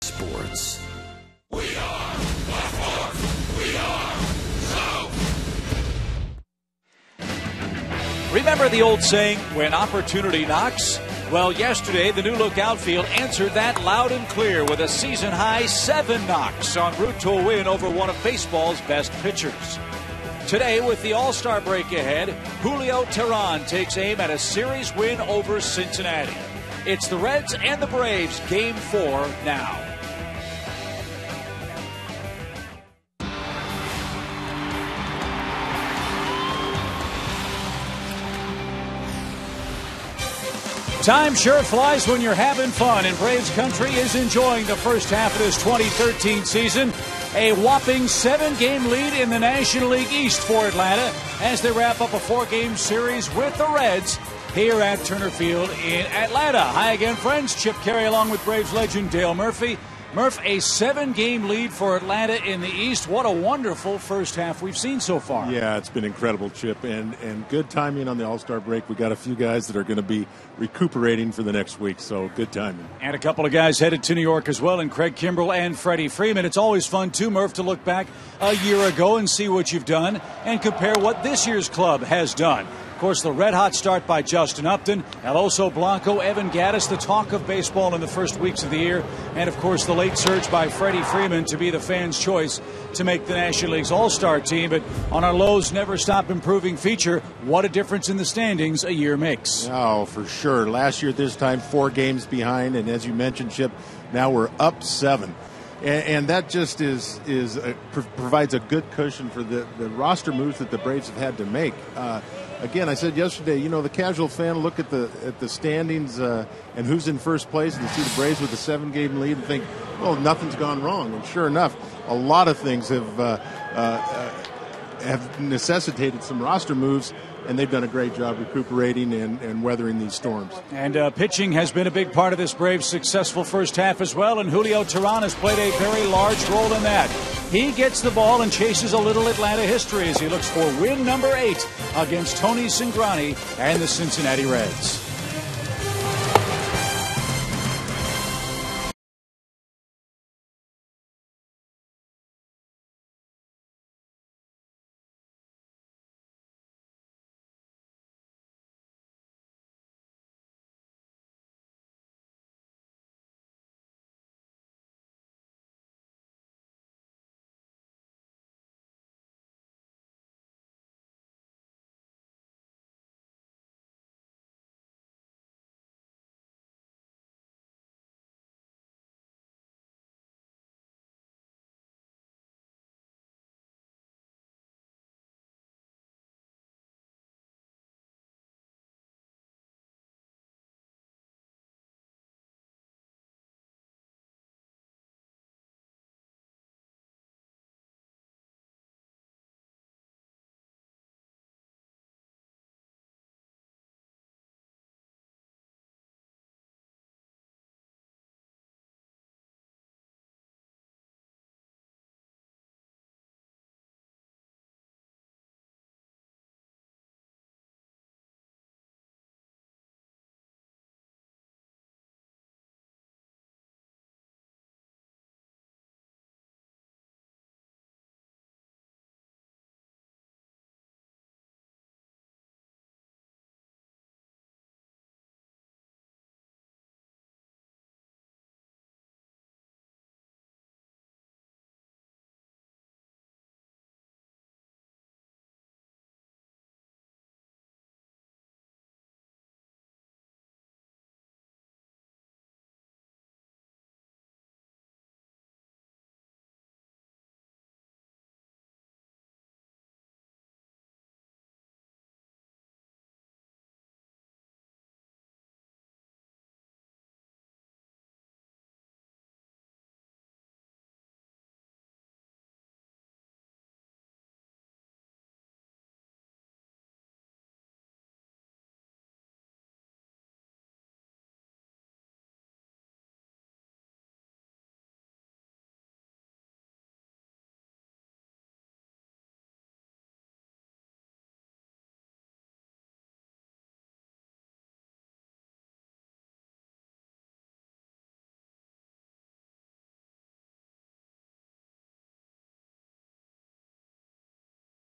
sports. We are Black Horse. We are South. Remember the old saying, when opportunity knocks? Well, yesterday, the new look outfield answered that loud and clear with a season-high 7 knocks en route to a win over one of baseball's best pitchers. Today, with the All-Star break ahead, Julio Teheran takes aim at a series win over Cincinnati. It's the Reds and the Braves, Game 4 now. Time sure flies when you're having fun, and Braves country is enjoying the first half of this 2013 season. A whopping 7-game lead in the National League East for Atlanta as they wrap up a 4-game series with the Reds here at Turner Field in Atlanta. Hi again, friends. Chip Carey along with Braves legend Dale Murphy. Murph, a 7-game lead for Atlanta in the East. What a wonderful first half we've seen so far. Yeah, it's been incredible, Chip, and good timing on the All-Star break. We got a few guys that are going to be recuperating for the next week, so good timing. And a couple of guys headed to New York as well, and Craig Kimbrell and Freddie Freeman. It's always fun, too, Murph, to look back a year ago and see what you've done and compare what this year's club has done. Of course, the red-hot start by Justin Upton, El Oso Blanco, Evan Gattis, the talk of baseball in the first weeks of the year, and, of course, the late surge by Freddie Freeman to be the fans' choice to make the National League's All-Star team. But on our Lowe's Never Stop Improving feature, what a difference in the standings a year makes. Oh, for sure. Last year at this time, 4 games behind, and as you mentioned, Chip, now we're up 7. And that just provides a good cushion for the roster moves that the Braves have had to make. Again, I said yesterday, the casual fan look at the standings and who's in first place and see the Braves with a 7-game lead and think, well, nothing's gone wrong. And sure enough, a lot of things have necessitated some roster moves, and they've done a great job recuperating and weathering these storms. And pitching has been a big part of this Braves' successful first half as well, and Julio Teheran has played a very large role in that. He gets the ball and chases a little Atlanta history as he looks for win number 8 against Tony Cingrani and the Cincinnati Reds.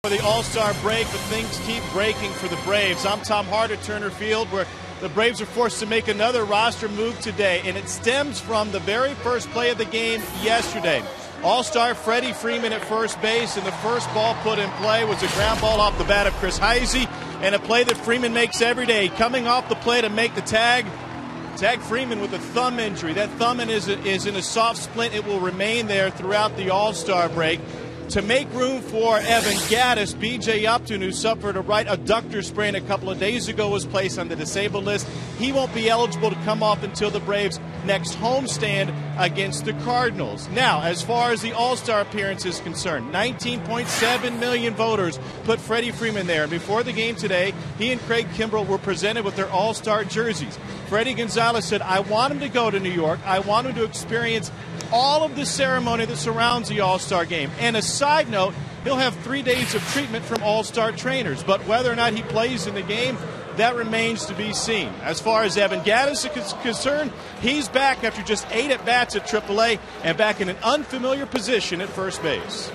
for the All-Star break, but things keep breaking for the Braves. I'm Tom Hart at Turner Field, where the Braves are forced to make another roster move today, and it stems from the very first play of the game yesterday. All-Star Freddie Freeman at first base, and the first ball put in play was a ground ball off the bat of Chris Heisey, and a play that Freeman makes every day. Coming off the play to make the tag Freeman with a thumb injury. That thumb is in a soft splint. It will remain there throughout the All-Star break. To make room for Evan Gattis, B.J. Upton, who suffered a right adductor sprain a couple of days ago, was placed on the disabled list. He won't be eligible to come off until the Braves' next homestand against the Cardinals. Now, as far as the All-Star appearance is concerned, 19.7 million voters put Freddie Freeman there. And before the game today, he and Craig Kimbrell were presented with their All-Star jerseys. Freddie Gonzalez said, I want him to go to New York. I want him to experience all of the ceremony that surrounds the All-Star game. And a side note, he'll have 3 days of treatment from All-Star trainers. But whether or not he plays in the game, that remains to be seen. As far as Evan Gattis is concerned, he's back after just 8 at-bats at AAA and back in an unfamiliar position at first base.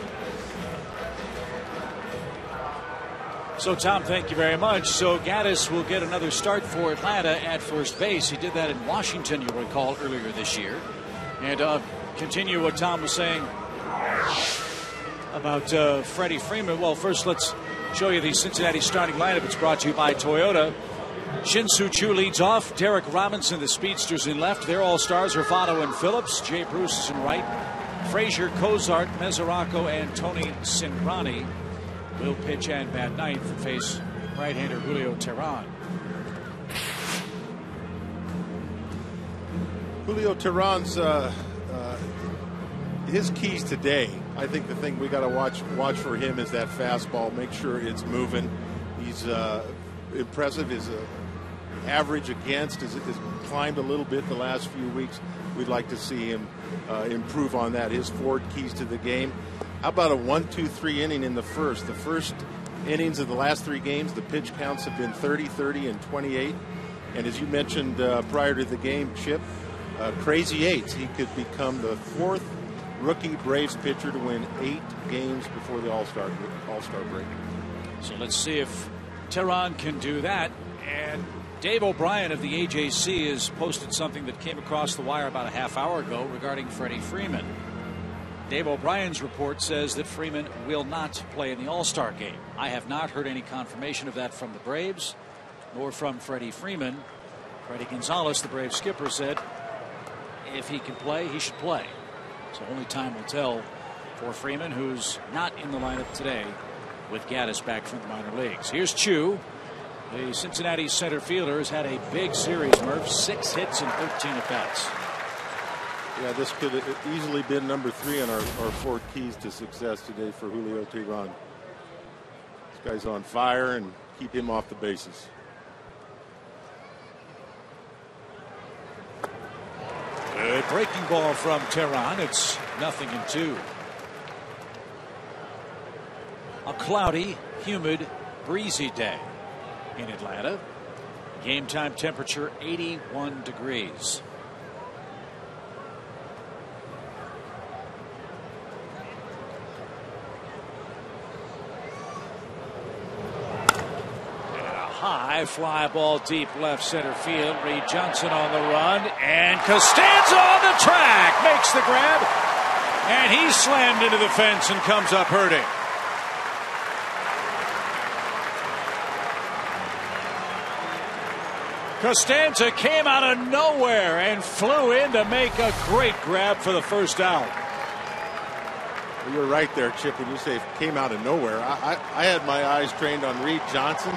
So, Tom, thank you very much. So, Gattis will get another start for Atlanta at first base. He did that in Washington, you'll recall, earlier this year. And continue what Tom was saying about Freddie Freeman. Well, first, let's show you the Cincinnati starting lineup. It's brought to you by Toyota. Shin-Soo Choo leads off. Derek Robinson, the speedsters, in left. They're all stars. Rivado and Phillips. Jay Bruce is in right. Frazier, Cozart, Mesoraco, and Tony Cingrani will pitch and bat ninth and face right-hander Julio Teheran. Julio Teheran's his keys today. I think the thing we got to watch for him is that fastball. Make sure it's moving. He's impressive. His average against has climbed a little bit the last few weeks. We'd like to see him improve on that. His 4 keys to the game. How about a 1-2-3 inning in the first? The first innings of the last 3 games, the pitch counts have been 30, 30, and 28. And as you mentioned prior to the game, Chip, crazy 8s. He could become the 4th rookie Braves pitcher to win 8 games before the All-Star break. So let's see if Teheran can do that. And Dave O'Brien of the AJC has posted something that came across the wire about a half hour ago regarding Freddie Freeman. Dave O'Brien's report says that Freeman will not play in the All-Star game. I have not heard any confirmation of that from the Braves nor from Freddie Freeman. Freddie Gonzalez, the Braves skipper, said if he can play, he should play. So only time will tell for Freeman, who's not in the lineup today with Gattis back from the minor leagues. Here's Choo. The Cincinnati center fielder has had a big series, Murph. 6 hits and 13 at-bats. Yeah, this could have easily been number 3 on our 4 keys to success today for Julio Teheran. This guy's on fire, and keep him off the bases. A breaking ball from Teheran. It's 0-2. A cloudy, humid, breezy day in Atlanta. Game time temperature 81 degrees. High fly ball deep left center field. Reed Johnson on the run, and Costanza on the track makes the grab, and he's slammed into the fence and comes up hurting. Costanza came out of nowhere and flew in to make a great grab for the first out. Well, you're right there, Chip, when you say it came out of nowhere. I had my eyes trained on Reed Johnson.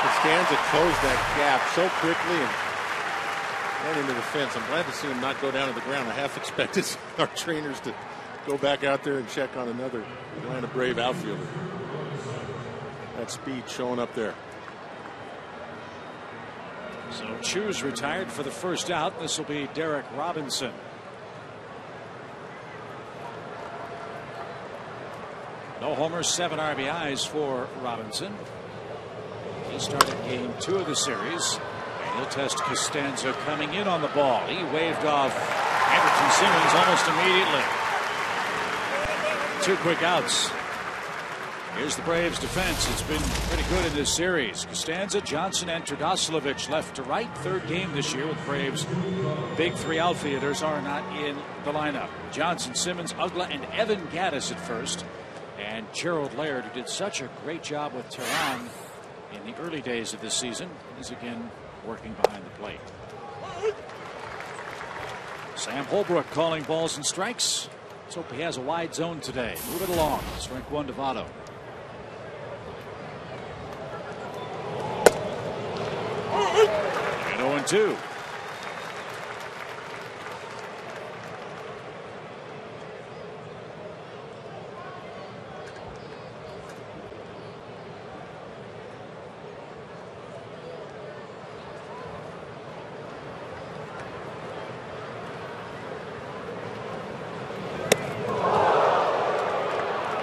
Costanza closed that gap so quickly and ran into the fence. I'm glad to see him not go down to the ground. I half expected our trainers to go back out there and check on another Atlanta Brave outfielder. That speed showing up there. So Choo's retired for the first out. This will be Derek Robinson. No homers, 7 RBIs for Robinson. He started game 2 of the series, and he'll test Costanza coming in on the ball. He waved off Anderson Simmons almost immediately. 2 quick outs. Here's the Braves defense. It's been pretty good in this series. Costanza, Johnson, and Trdoslovic left to right. 3rd game this year with Braves. Big 3 outfielders are not in the lineup. Johnson, Simmons, Ugla, and Evan Gaddis at first. And Gerald Laird, who did such a great job with Tehran in the early days of this season, is again working behind the plate. Sam Holbrook calling balls and strikes. Let's hope he has a wide zone today. Move it along. Strike 1 to Votto. And 0-2.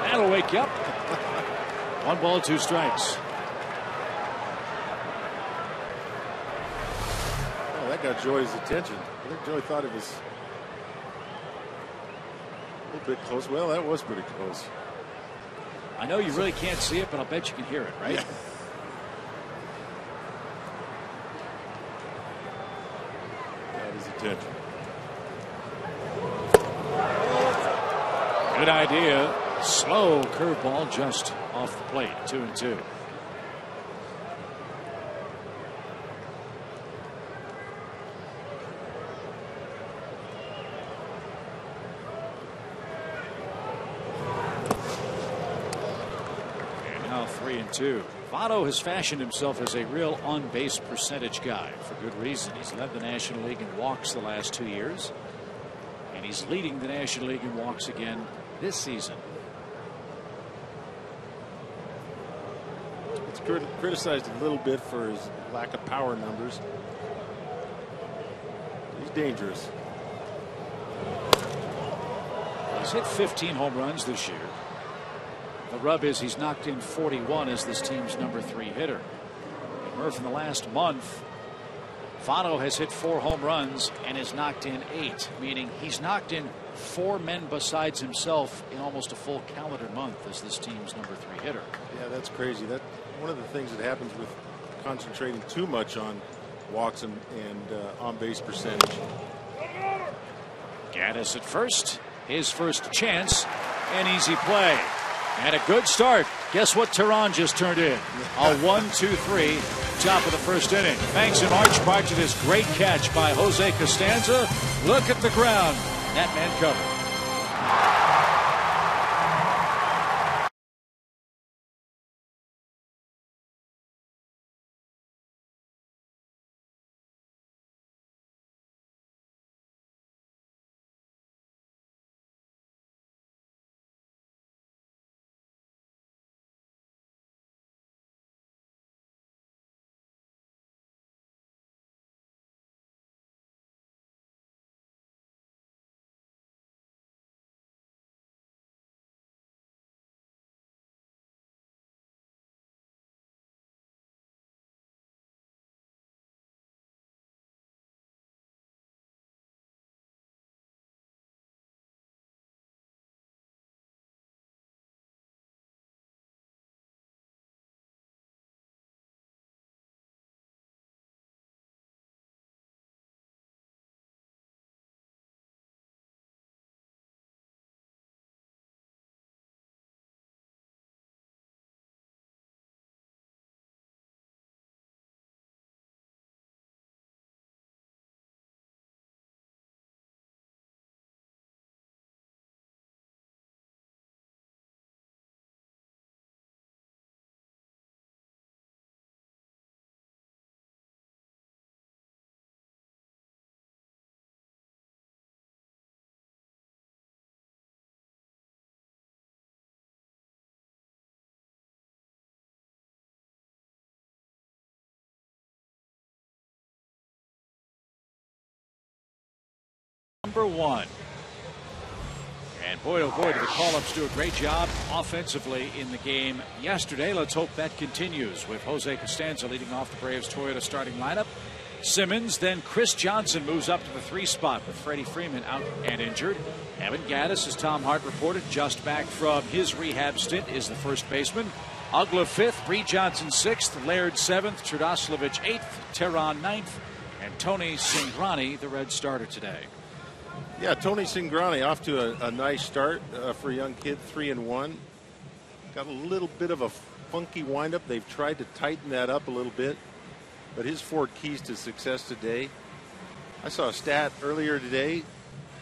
That'll wake you up. 1 ball, 2 strikes. That got Joey's attention. I think Joey thought it was a little bit close. Well, that was pretty close. I know you really can't see it, but I'll bet you can hear it, right? Yeah. Got his attention. Good idea. Slow curveball just off the plate. 2-2. And now 3-2. Votto has fashioned himself as a real on-base percentage guy for good reason. He's led the National League in walks the last 2 years, and he's leading the National League in walks again this season. It's criticized a little bit for his lack of power numbers. He's dangerous. He's hit 15 home runs this year. The rub is he's knocked in 41 as this team's #3 hitter. And Murph, in the last month, Votto has hit 4 home runs and has knocked in 8, meaning he's knocked in 4 men besides himself in almost a full calendar month as this team's #3 hitter. Yeah, that's crazy. That's one of the things that happens with concentrating too much on walks and on-base percentage. Gaddis at first, his first chance, an easy play. And a good start. Guess what Tehran just turned in? A 1-2-3, top of the first inning. Thanks in large part to this great catch by Jose Costanza. Look at the ground. That man covered. #1. And boy, oh boy, did the call-ups do a great job offensively in the game yesterday. Let's hope that continues with Jose Costanza leading off the Braves Toyota starting lineup. Simmons. Then Chris Johnson moves up to the 3 spot with Freddie Freeman out and injured. Evan Gaddis, as Tom Hart reported, just back from his rehab stint, is the first baseman. Ugla 5th, Bree Johnson 6th, Laird 7th, Trudaslovich 8th, Tehran 9th, and Tony Cingrani, the Red starter today. Yeah, Tony Cingrani off to a nice start for a young kid, 3-1. Got a little bit of a funky windup. They've tried to tighten that up a little bit, but his 4 keys to success today. I saw a stat earlier today,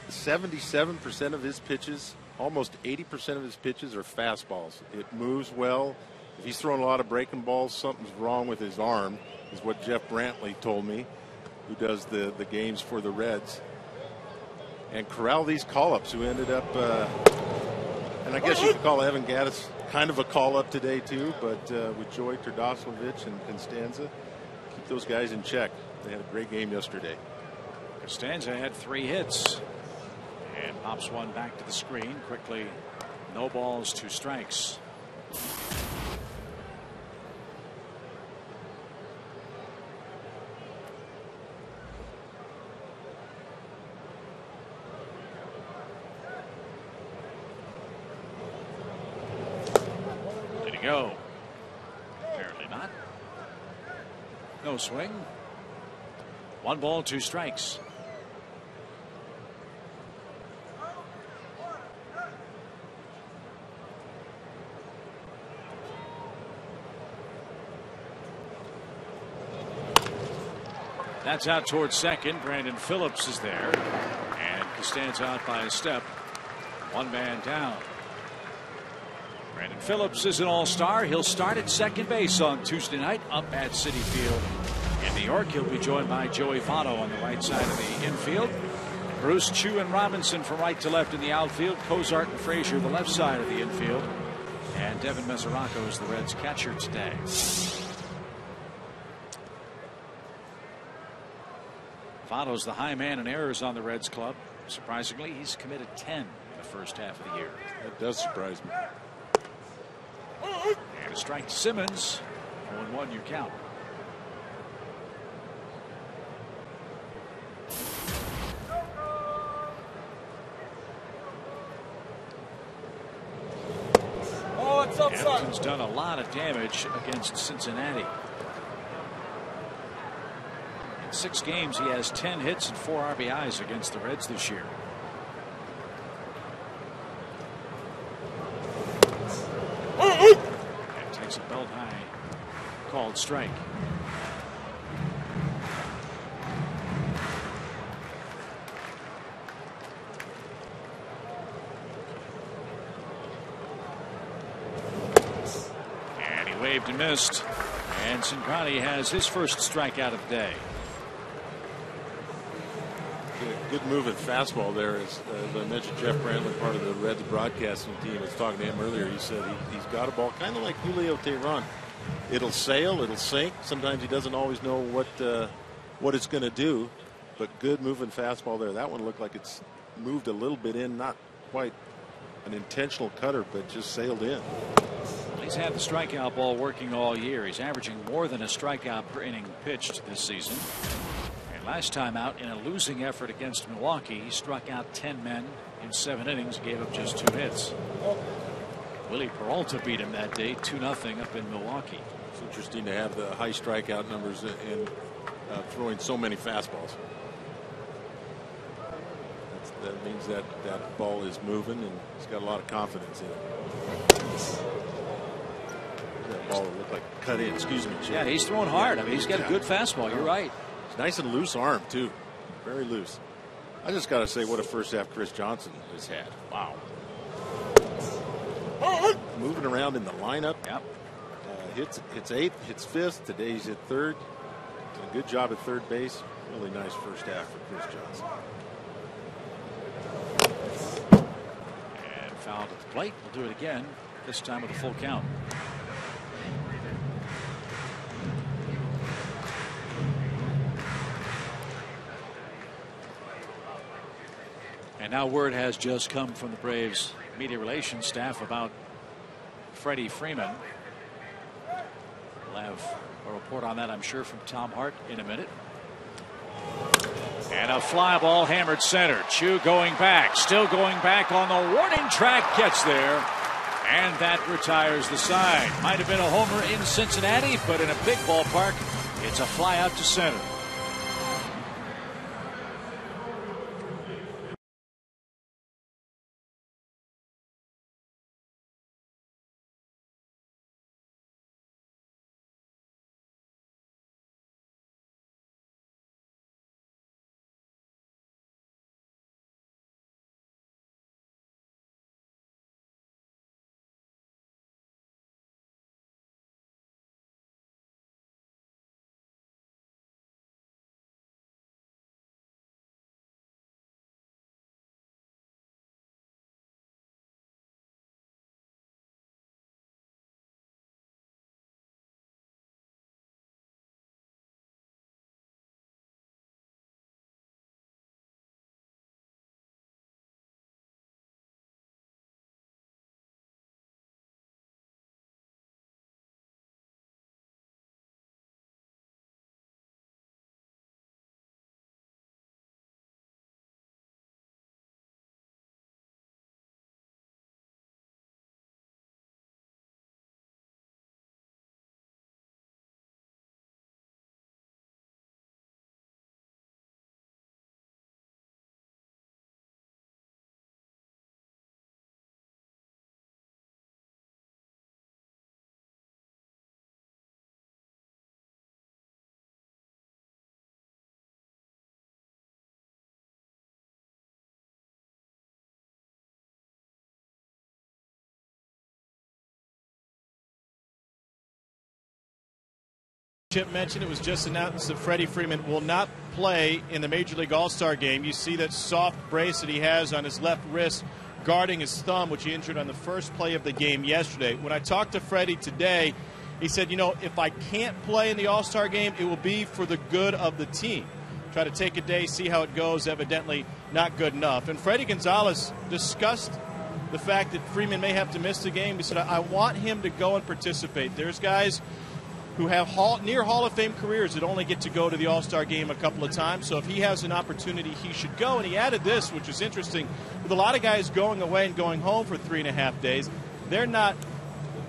77% of his pitches, almost 80% of his pitches are fastballs. It moves well. If he's throwing a lot of breaking balls, something's wrong with his arm, is what Jeff Brantley told me, who does the games for the Reds. And corral these call-ups who ended up, and I guess you could call Evan Gaddis kind of a call-up today too, but with Joey Trudaslovich and Constanza, keep those guys in check. They had a great game yesterday. Costanza had 3 hits and pops one back to the screen quickly. No balls, 2 strikes. Did he go? Apparently not. No swing. 1 ball, 2 strikes. That's out towards second. Brandon Phillips is there. And Costanza out by a step. 1 man down. Brandon Phillips is an all-star. He'll start at second base on Tuesday night up at Citi Field in New York. He'll be joined by Joey Votto on the right side of the infield. Bruce, Chu, and Robinson from right to left in the outfield. Cozart and Frazier the left side of the infield. And Devin Mesoraco is the Reds catcher today. Votto's the high man in errors on the Reds club. Surprisingly, he's committed 10 in the first half of the year. That does surprise me. And a strike to Simmons. 0-1 your count. Oh, it's up, Hamilton's done a lot of damage against Cincinnati. In 6 games, he has 10 hits and 4 RBIs against the Reds this year. And takes a belt high called strike. And he waved and missed. And Cingrani has his first strikeout of the day. Good moving fastball there. As I mentioned, Jeff Brantley, part of the Reds broadcasting team, was talking to him earlier. He said he's got a ball kind of like Julio Tehran. It'll sail, it'll sink. Sometimes he doesn't always know what it's going to do, but good moving fastball there. That one looked like it's moved a little bit in, not quite an intentional cutter, but just sailed in. He's had the strikeout ball working all year. He's averaging more than a strikeout per inning pitched this season. Last time out in a losing effort against Milwaukee, he struck out 10 men in 7 innings, gave up just 2 hits. Willie Peralta beat him that day 2-0 up in Milwaukee. It's interesting to have the high strikeout numbers and throwing so many fastballs. That means that ball is moving and he's got a lot of confidence in it. That ball looked like cut in. Excuse me, Jim. Yeah, he's throwing hard. I mean, he's got a good fastball. You're right. Nice and loose arm, too. Very loose. I just got to say, what a first half Chris Johnson has had. Wow. Moving around in the lineup. Yep. Hits 8th, hits 5th. Today he's at 3rd. Did a good job at third base. Really nice first half for Chris Johnson. And fouled at the plate. We'll do it again, this time with a full count. And now word has just come from the Braves media relations staff about Freddie Freeman. We'll have a report on that, I'm sure, from Tom Hart in a minute. And a fly ball hammered center. Chu going back, still going back on the warning track, gets there. And that retires the side. Might have been a homer in Cincinnati, but in a big ballpark, it's a fly out to center. Chip mentioned it was just announced that Freddie Freeman will not play in the Major League All-Star game. You see that soft brace that he has on his left wrist guarding his thumb, which he injured on the first play of the game yesterday. When I talked to Freddie today, he said, you know, if I can't play in the All-Star game, it will be for the good of the team. Try to take a day, see how it goes. Evidently not good enough. And Freddie Gonzalez discussed the fact that Freeman may have to miss the game. He said, I want him to go and participate. There's guys who have near Hall of Fame careers that only get to go to the All-Star game a couple of times. So if he has an opportunity, he should go. And he added this, which is interesting. With a lot of guys going away and going home for 3.5 days, they're not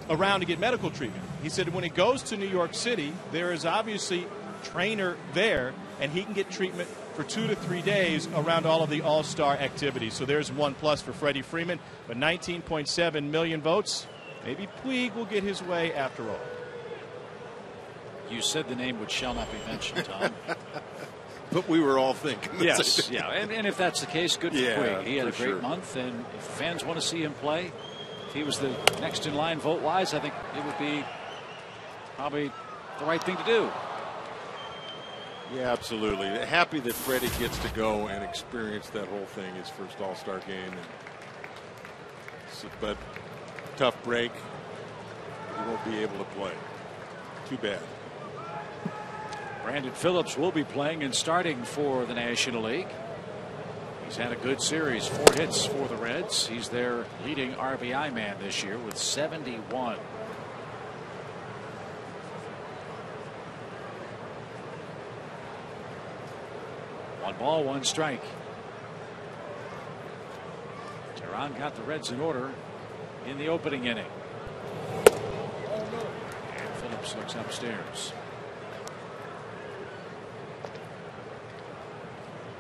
around to get medical treatment. He said when he goes to New York City, there is obviously a trainer there, and he can get treatment for 2 to 3 days around all of the All-Star activities. So there's one plus for Freddie Freeman. But 19.7 million votes, maybe Puig will get his way after all. You said the name which shall not be mentioned, Tom. But we were all thinking. Yes, yeah. And if that's the case, good for Puig. He had a great sure. month, and if fans want to see him play, if he was the next in line vote-wise, I think it would be probably the right thing to do. Yeah, absolutely. Happy that Freddie gets to go and experience that whole thing, his first All-Star game. But tough break. He won't be able to play. Too bad. Brandon Phillips will be playing and starting for the National League. He's had a good series, 4 hits for the Reds. He's their leading RBI man this year with 71. One ball, one strike. Tehran got the Reds in order in the opening inning. And Phillips looks upstairs.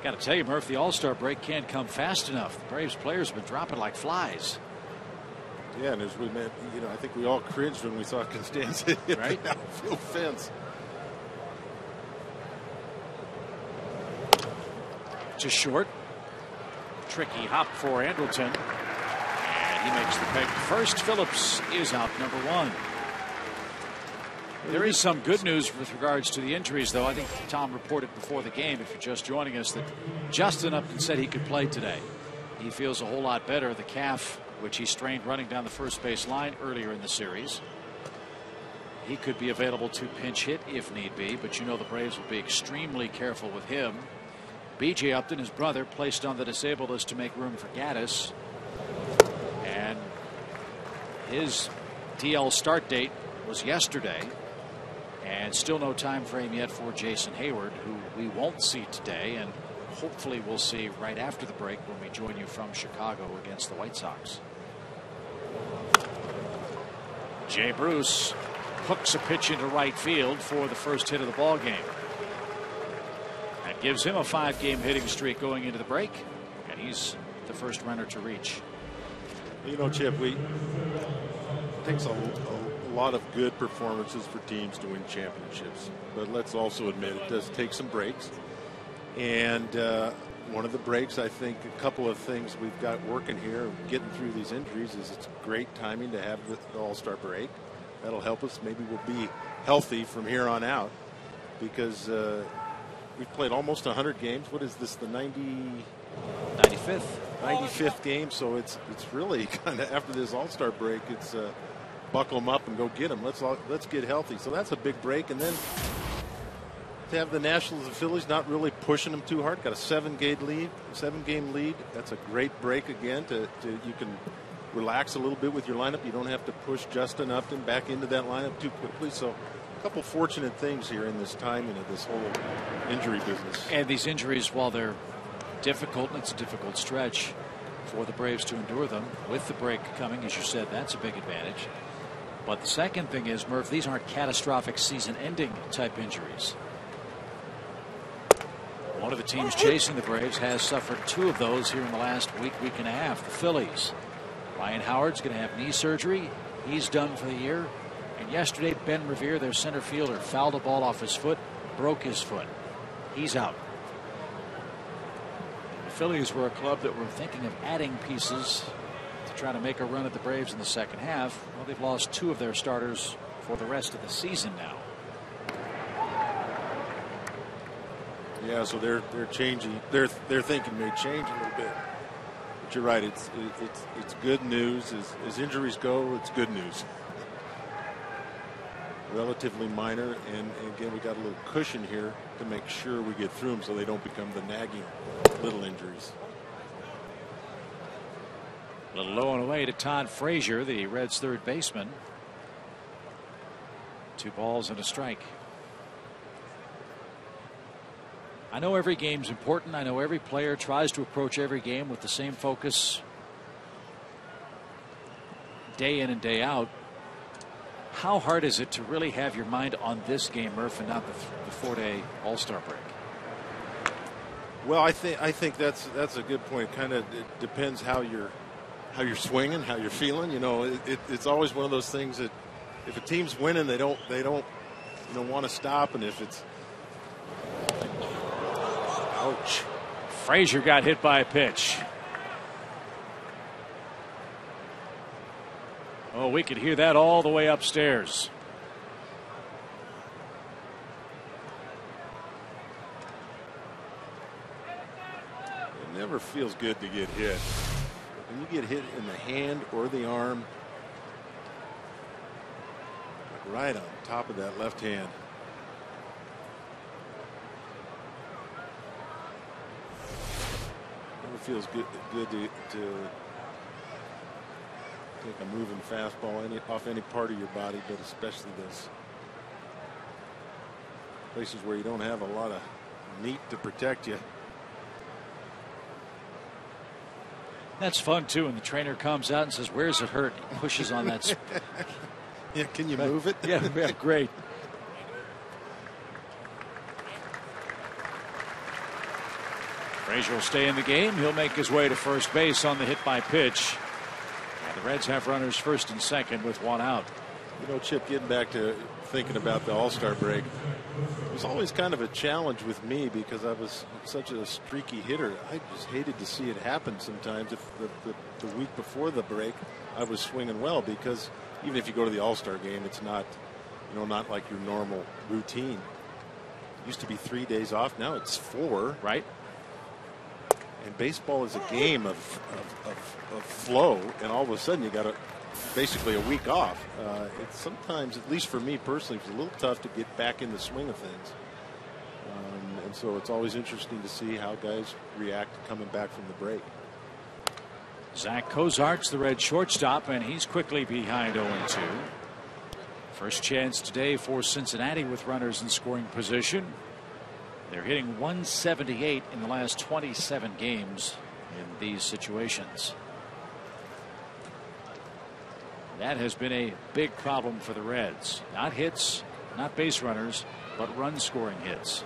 Got to tell you, Murph, the All-Star break can't come fast enough. The Braves players have been dropping like flies. Yeah, and as we met, I think we all cringed when we saw Constanza hit right? the outfield fence. Just short. Tricky hop for Andrelton. And he makes the peg first. Phillips is out, number 1. There is some good news with regards to the injuries, though. I think Tom reported before the game, if you're just joining us, that Justin Upton said he could play today. He feels a whole lot better. The calf, which he strained running down the first base line earlier in the series. He could be available to pinch hit if need be, but the Braves will be extremely careful with him. B.J. Upton, his brother, placed on the disabled list to make room for Gaddis. And his DL start date was yesterday. And still no time frame yet for Jason Hayward, who we won't see today, and hopefully we'll see right after the break when we join you from Chicago against the White Sox. Jay Bruce hooks a pitch into right field for the first hit of the ball game. That gives him a 5-game hitting streak going into the break, and he's the first runner to reach. You know, Chip, it takes a lot of good performances for teams to win championships, but let's also admit it does take some breaks. And one of the breaks, I think, a couple of things we've got working here, getting through these injuries, is it's great timing to have the All-Star break. That'll help us. Maybe we'll be healthy from here on out, because we've played almost 100 games. What is this, the 95th game? So it's really kind of, after this All-Star break, it's buckle them up and go get them. Let's get healthy. So that's a big break. And then to have the Nationals and Phillies not really pushing them too hard, got a 7-game lead. That's a great break again. You can relax a little bit with your lineup. You don't have to push Justin Upton back into that lineup too quickly. So a couple fortunate things here in this timing of this whole injury business. And these injuries, while they're difficult, and it's a difficult stretch for the Braves to endure them, with the break coming, as you said, that's a big advantage. But the second thing is, Murph, these aren't catastrophic season-ending type injuries. One of the teams chasing the Braves has suffered 2 of those here in the last week and a half. The Phillies. Ryan Howard's going to have knee surgery. He's done for the year. And yesterday, Ben Revere, their center fielder, fouled a ball off his foot, broke his foot. He's out. The Phillies were a club that were thinking of adding pieces to try to make a run at the Braves in the second half. Well, they've lost 2 of their starters for the rest of the season now. Yeah, so they're changing. Their thinking may change a little bit. But you're right. It's good news. As injuries go, it's good news. Relatively minor, and again, we got a little cushion here to make sure we get through them so they don't become the nagging little injuries. A little low and away to Todd Frazier, the Reds' third baseman. 2 balls and a strike. I know every game's important. I know every player tries to approach every game with the same focus day in and day out. How hard is it to really have your mind on this game, Murph, and not the 4-day All-Star break? Well, I think that's a good point. Kind of it depends how you're swinging, how you're feeling. You know, it's always one of those things that if a team's winning, they don't want to stop, and if it's ouch. Frazier got hit by a pitch. Oh, we could hear that all the way upstairs. It never feels good to get hit. When you get hit in the hand or the arm, like right on top of that left hand. Never feels good to take a moving fastball off any part of your body, but especially those places where you don't have a lot of meat to protect you. That's fun too, and the trainer comes out and says, "Where's it hurt?" He pushes on that. Yeah, can you move it? Yeah, great. Frazier will stay in the game. He'll make his way to first base on the hit by pitch. And the Reds have runners first and second with 1 out. You know, Chip, getting back to thinking about the All-Star break, it was always kind of a challenge with me because I was such a streaky hitter. I just hated to see it happen sometimes. If the week before the break I was swinging well, because even if you go to the All-Star game, it's not, not like your normal routine. It used to be 3 days off. Now it's 4. Right. And baseball is a game of flow, and all of a sudden you got basically a week off. It's sometimes, at least for me personally, it's a little tough to get back in the swing of things. And so it's always interesting to see how guys react coming back from the break. Zach Cozart's the Red shortstop, and he's quickly behind 0-2. First chance today for Cincinnati with runners in scoring position. They're hitting 178 in the last 27 games in these situations. That has been a big problem for the Reds. Not hits, not base runners, but run scoring hits.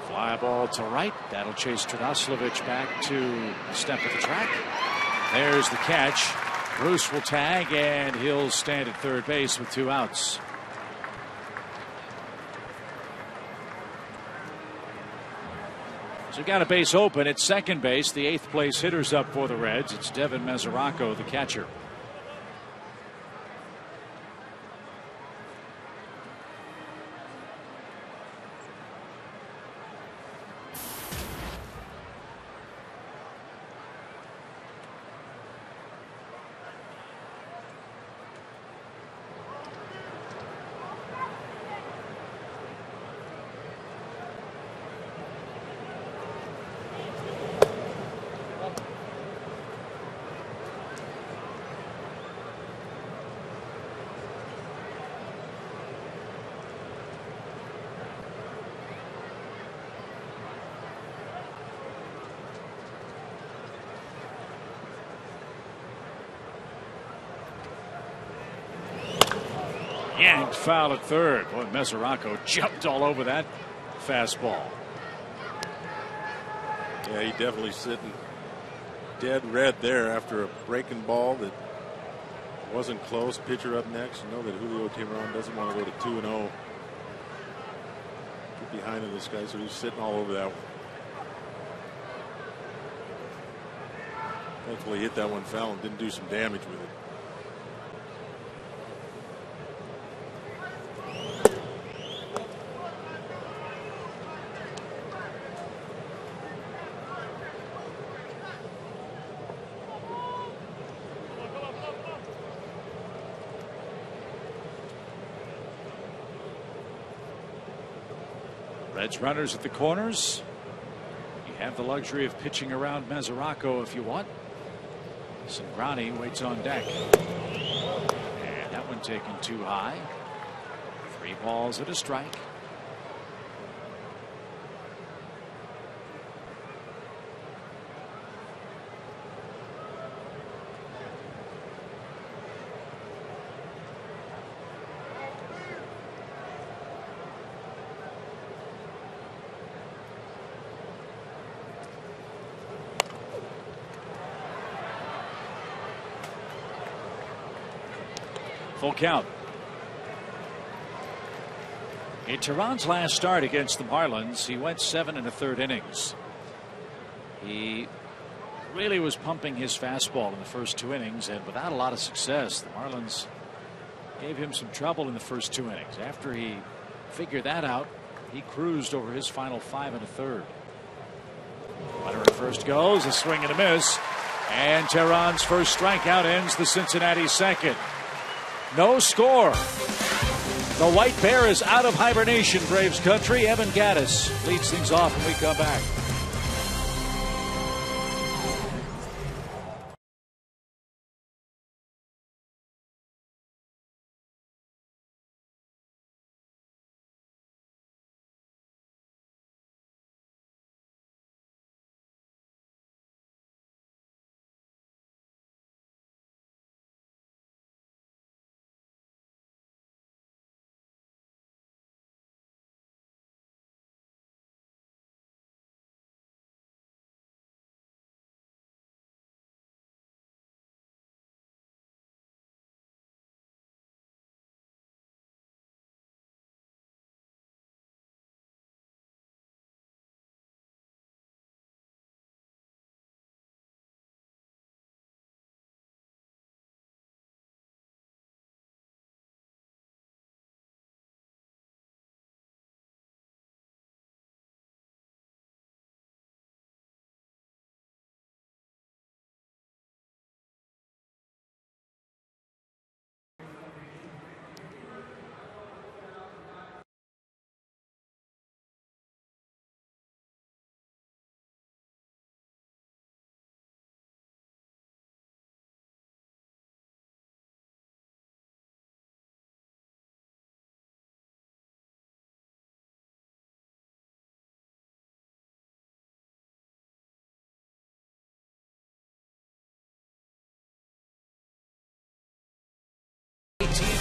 Fly ball to right. That'll chase Trdoslovic back to the step of the track. There's the catch. Bruce will tag, and he'll stand at third base with 2 outs. So we've got a base open at second base. The 8th place hitter's up for the Reds. It's Devin Mesoraco, the catcher. Yanked foul at third. Boy, Mesoraco jumped all over that fastball. Yeah, he definitely sitting dead red there after a breaking ball that wasn't close. Pitcher up next. You know that Julio Teheran doesn't want to go to 2-0. Get behind this guy, so he's sitting all over that one. Thankfully, hit that one foul and didn't do some damage with it. Reds runners at the corners. You have the luxury of pitching around Mesoraco if you want. Cingrani waits on deck. And that one taken too high. 3 balls and a strike. Full count. In Teheran's last start against the Marlins, he went 7 1/3 innings. He really was pumping his fastball in the first 2 innings, and without a lot of success. The Marlins gave him some trouble in the first 2 innings. After he figured that out, he cruised over his final 5 1/3. Runner at first goes, a swing and a miss, and Teheran's first strikeout ends the Cincinnati second. No score. The White Bear is out of hibernation, Braves country. Evan Gattis leads things off when we come back.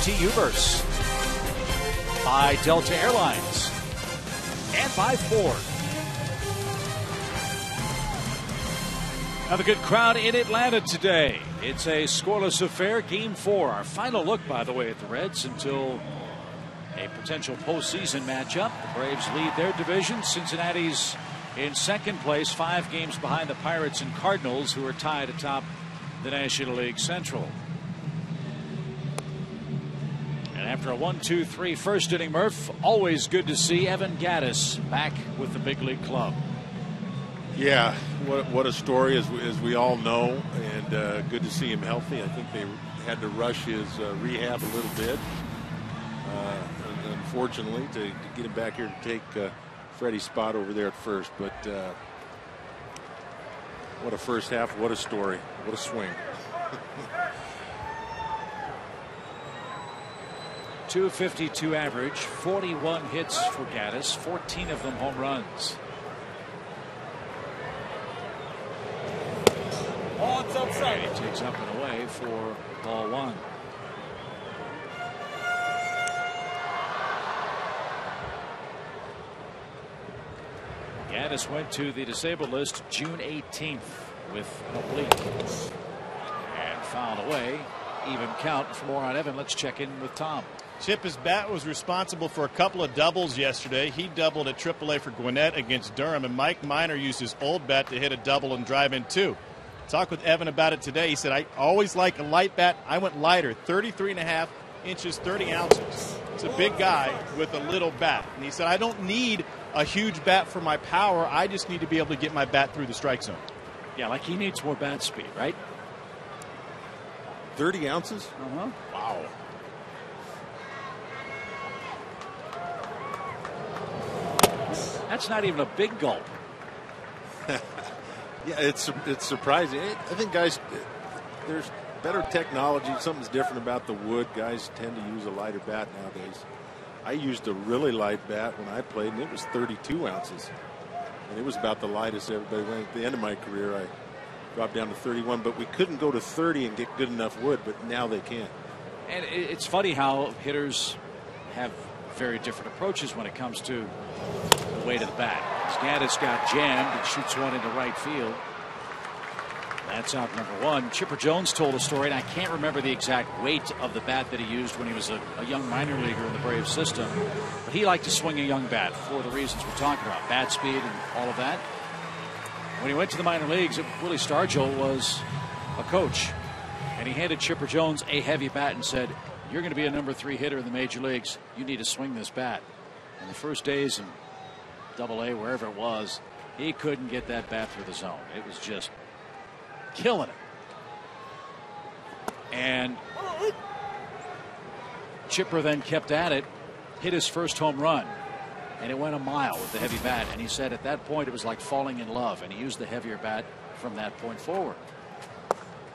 UT Uverse, by Delta Airlines, and by Ford. Have a good crowd in Atlanta today. It's a scoreless affair. Game 4. Our final look, by the way, at the Reds until a potential postseason matchup. The Braves lead their division. Cincinnati's in second place, 5 games behind the Pirates and Cardinals, who are tied atop the National League Central. And after a 1-2-3 first inning, Murph, always good to see Evan Gattis back with the big league club. Yeah, what a story, as we all know, and good to see him healthy. I think they had to rush his rehab a little bit, unfortunately, to get him back here to take Freddie's spot over there at first. But what a first half, what a story, what a swing. .252 average, 41 hits for Gattis, 14 of them home runs. It's outside. He takes up and away for ball 1. Gattis went to the disabled list June 18th with an oblique and fouled away. Even count for more on Evan. Let's check in with Tom. Chip, his bat was responsible for a couple of doubles yesterday. He doubled at AAA for Gwinnett against Durham, and Mike Minor used his old bat to hit a double and drive in 2. Talked with Evan about it today. He said, I always like a light bat. I went lighter, 33.5 inches, 30 ounces. It's a big guy with a little bat. And he said, I don't need a huge bat for my power. I just need to be able to get my bat through the strike zone. Yeah, like he needs more bat speed, right? 30 ounces? Uh-huh. Wow. That's not even a big gulp. Yeah, it's surprising. I think, guys, there's better technology. Something's different about the wood. Guys tend to use a lighter bat nowadays. I used a really light bat when I played, and it was 32 ounces. And it was about the lightest everybody went. At the end of my career, I dropped down to 31, but we couldn't go to 30 and get good enough wood, but now they can. And it's funny how hitters have very different approaches when it comes to the weight of the bat. Gattis got jammed and shoots one into right field. That's out number 1. Chipper Jones told a story, and I can't remember the exact weight of the bat that he used when he was a young minor leaguer in the Braves system, but he liked to swing a young bat for the reasons we're talking about, bat speed and all of that. When he went to the minor leagues, Willie Stargell was a coach, and he handed Chipper Jones a heavy bat and said, you're going to be a number 3 hitter in the major leagues. You need to swing this bat. And the first days in AA, wherever it was, he couldn't get that bat through the zone. It was just killing him. And Chipper then kept at it, hit his first home run, and it went a mile with the heavy bat. And he said at that point it was like falling in love, and he used the heavier bat from that point forward.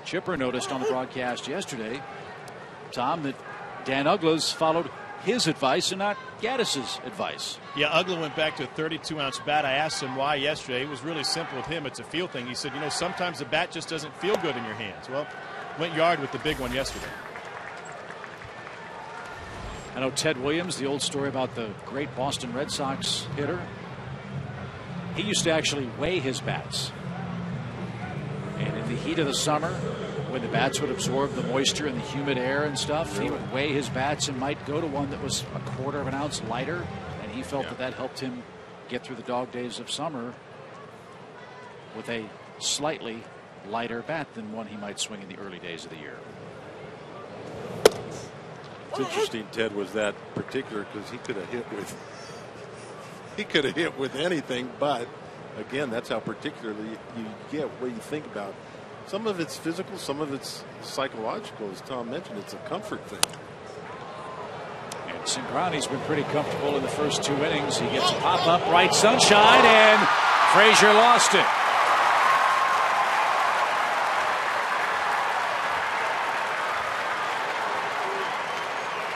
Chipper noticed on the broadcast yesterday, Tom, that Dan Uggla's followed his advice and not Gattis's advice. Yeah, Uggla went back to a 32-ounce bat. I asked him why yesterday. It was really simple with him. It's a feel thing. He said, you know, sometimes the bat just doesn't feel good in your hands. Well, went yard with the big one yesterday. I know Ted Williams, the old story about the great Boston Red Sox hitter. He used to actually weigh his bats. And in the heat of the summer, when the bats would absorb the moisture and the humid air and stuff, he would weigh his bats and might go to one that was a quarter of an ounce lighter, and he felt that helped him get through the dog days of summer with a slightly lighter bat than one he might swing in the early days of the year. It's interesting, Ted was that particular, because he could have hit with anything, but again, that's how particularly you get what you think about. Some of it's physical, some of it's psychological. As Tom mentioned, it's a comfort thing. And Cingrani's been pretty comfortable in the first 2 innings. He gets a pop-up, right sunshine, and Frazier lost it.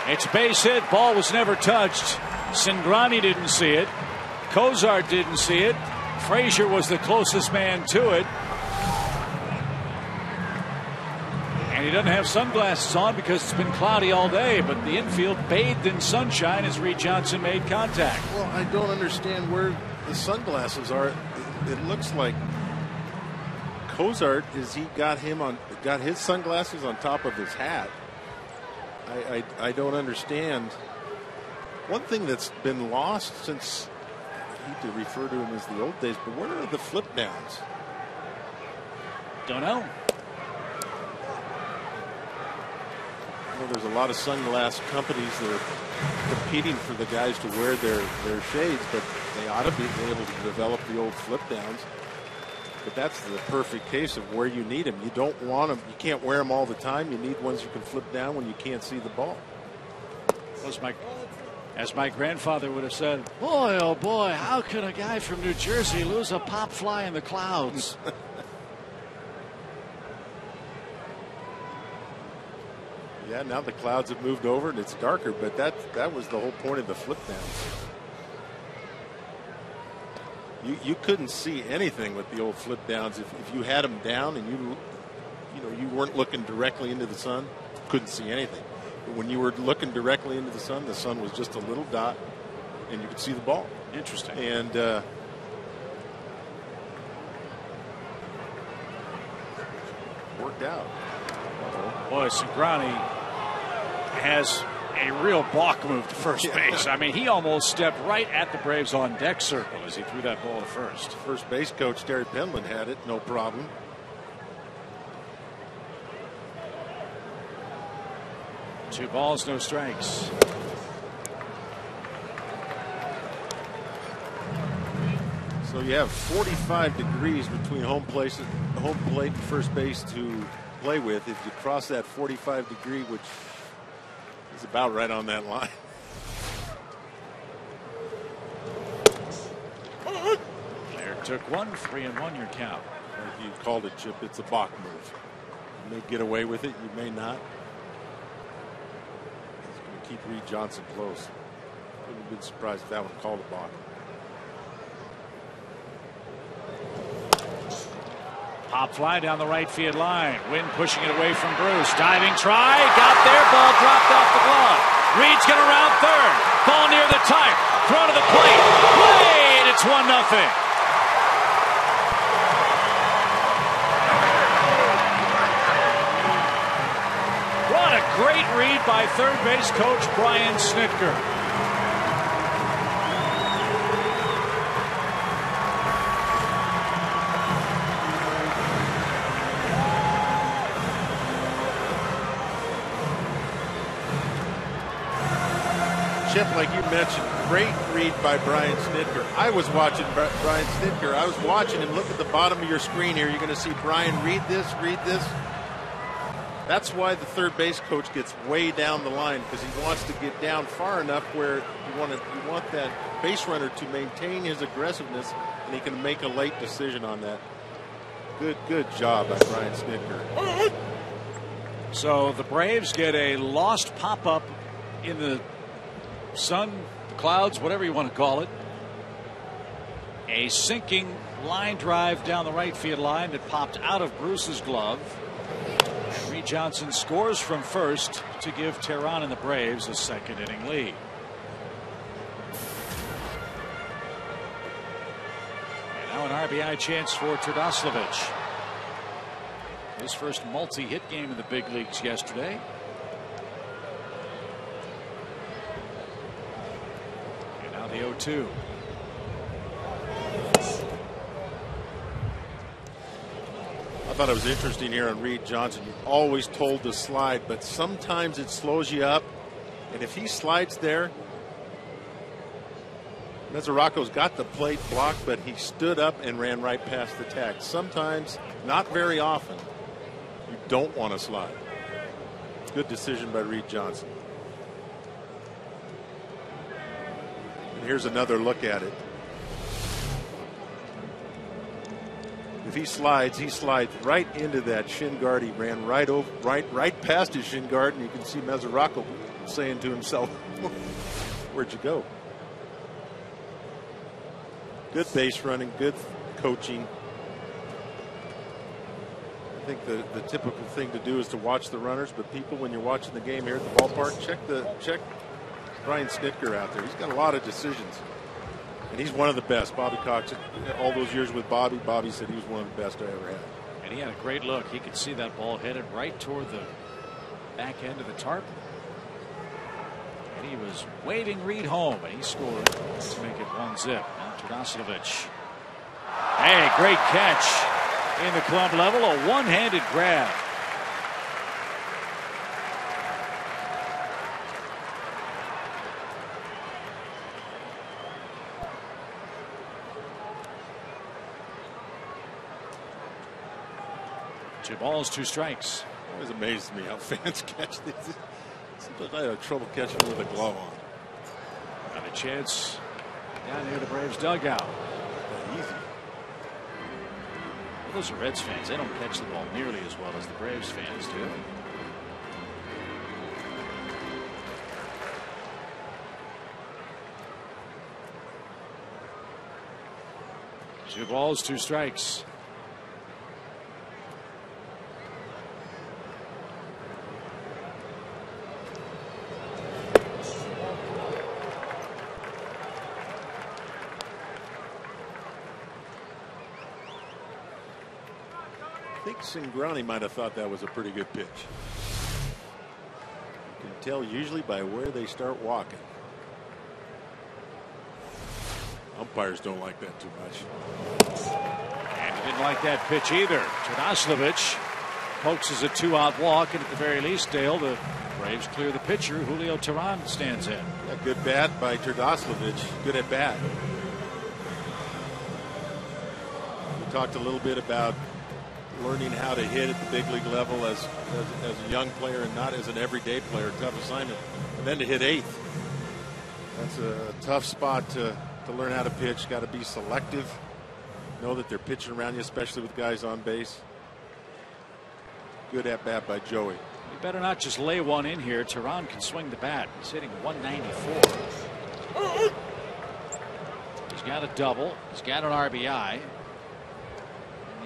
It's a base hit. Ball was never touched. Cingrani didn't see it. Cozart didn't see it. Frazier was the closest man to it. And he doesn't have sunglasses on because it's been cloudy all day, but the infield bathed in sunshine as Reed Johnson made contact. Well, I don't understand where the sunglasses are. It looks like Cozart got his sunglasses on top of his hat. I don't understand. One thing that's been lost since, I hate to refer to him as the old days, but where are the flip downs? Don't know. Well, there's a lot of sunglass companies that are competing for the guys to wear their shades, but they ought to be able to develop the old flip downs. But that's the perfect case of where you need them. You don't want them. You can't wear them all the time. You need ones you can flip down when you can't see the ball. As my grandfather would have said, boy, oh boy, how could a guy from New Jersey lose a pop fly in the clouds? Yeah, now the clouds have moved over and it's darker, but that was the whole point of the flip downs. You couldn't see anything with the old flip downs if you had them down and you weren't looking directly into the sun. Couldn't see anything. But when you were looking directly into the sun was just a little dot, and you could see the ball. Interesting. And worked out. Boy, Cingrani has a real balk move to first base. I mean, he almost stepped right at the Braves on deck circle as he threw that ball to first. First base coach Terry Penland had it, no problem. Two balls, no strikes. So you have 45 degrees between home plate and first base to play with. If you cross that 45 degree, which is about right on that line. Player took one, 3-1 your count. Like you called it, Chip, it's a balk move. You may get away with it, you may not. It's going to keep Reed Johnson close. Wouldn't have been surprised if that one called a balk. Pop fly down the right field line. Wynn pushing it away from Bruce. Diving try. Got there. Ball dropped off the glove. Reed's going to round third. Ball near the tire. Throw to the plate. Play, and it's 1-0. What a great read by third base coach Brian Snitker. Chip, like you mentioned, great read by Brian Snitker. I was watching Brian Snitker. I was watching him. Look at the bottom of your screen here. You're going to see Brian read this. That's why the third base coach gets way down the line, because he wants to get down far enough where you want that base runner to maintain his aggressiveness, and he can make a late decision on that. Good job by Brian Snitker. So the Braves get a lost pop-up in the sun, the clouds, whatever you want to call it. A sinking line drive down the right field line that popped out of Bruce's glove. Reed Johnson scores from first to give Tehran and the Braves a second inning lead. And now an RBI chance for Trdoslavich. His first multi-hit game in the big leagues yesterday. The 0-2. I thought it was interesting here on Reed Johnson. You're always told to slide, but sometimes it slows you up. And if he slides there, Mesoraco's got the plate blocked, but he stood up and ran right past the tag. Sometimes, not very often, you don't want to slide. Good decision by Reed Johnson. Here's another look at it. If he slides right into that shin guard. He ran right past his shin guard, and you can see Mesoraco saying to himself, "Where'd you go?" Good base running, good coaching. I think the typical thing to do is to watch the runners, but people, when you're watching the game here at the ballpark, check Brian Snitker out there. He's got a lot of decisions, and he's one of the best. Bobby Cox, all those years with Bobby said he was one of the best I ever had. And he had a great look. He could see that ball headed right toward the back end of the tarp. And he was waving Reed home, and he scored to make it 1-0. Now Tardoslavich. Hey, great catch in the club level. A one-handed grab. Two balls, two strikes. It always amazes me how fans catch these. Sometimes I have trouble catching with a glove on. And a chance down near the Braves dugout. Easy. Well, those are Reds fans. They don't catch the ball nearly as well as the Braves fans do. Two balls, two strikes. I think Cingrani might have thought that was a pretty good pitch. You can tell usually by where they start walking. Umpires don't like that too much. And he didn't like that pitch either. Tardoslavich coaxes a 2-out walk, and at the very least, Dale, the Braves clear the pitcher. Julio Teheran stands in. A good bat by Tardoslavich. Good at bat. We talked a little bit about learning how to hit at the big league level as a young player and not as an everyday player. Tough assignment. And then to hit eighth. That's a tough spot to learn how to pitch. Got to be selective. Know that they're pitching around you, especially with guys on base. Good at bat by Joey. You better not just lay one in here. Teheran can swing the bat. He's hitting 194. He's got a double. He's got an RBI.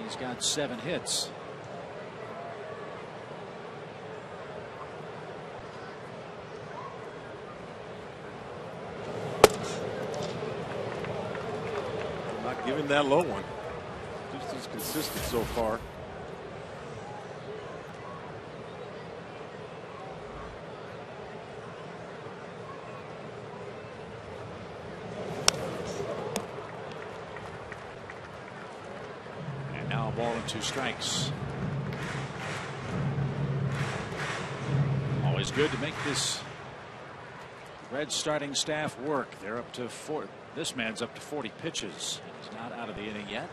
He's got 7 hits. I'm not giving that low one. Just as consistent so far. Ball and 2 strikes. Always good to make this Red starting staff work. They're up to 4. This man's up to 40 pitches. He's not out of the inning yet.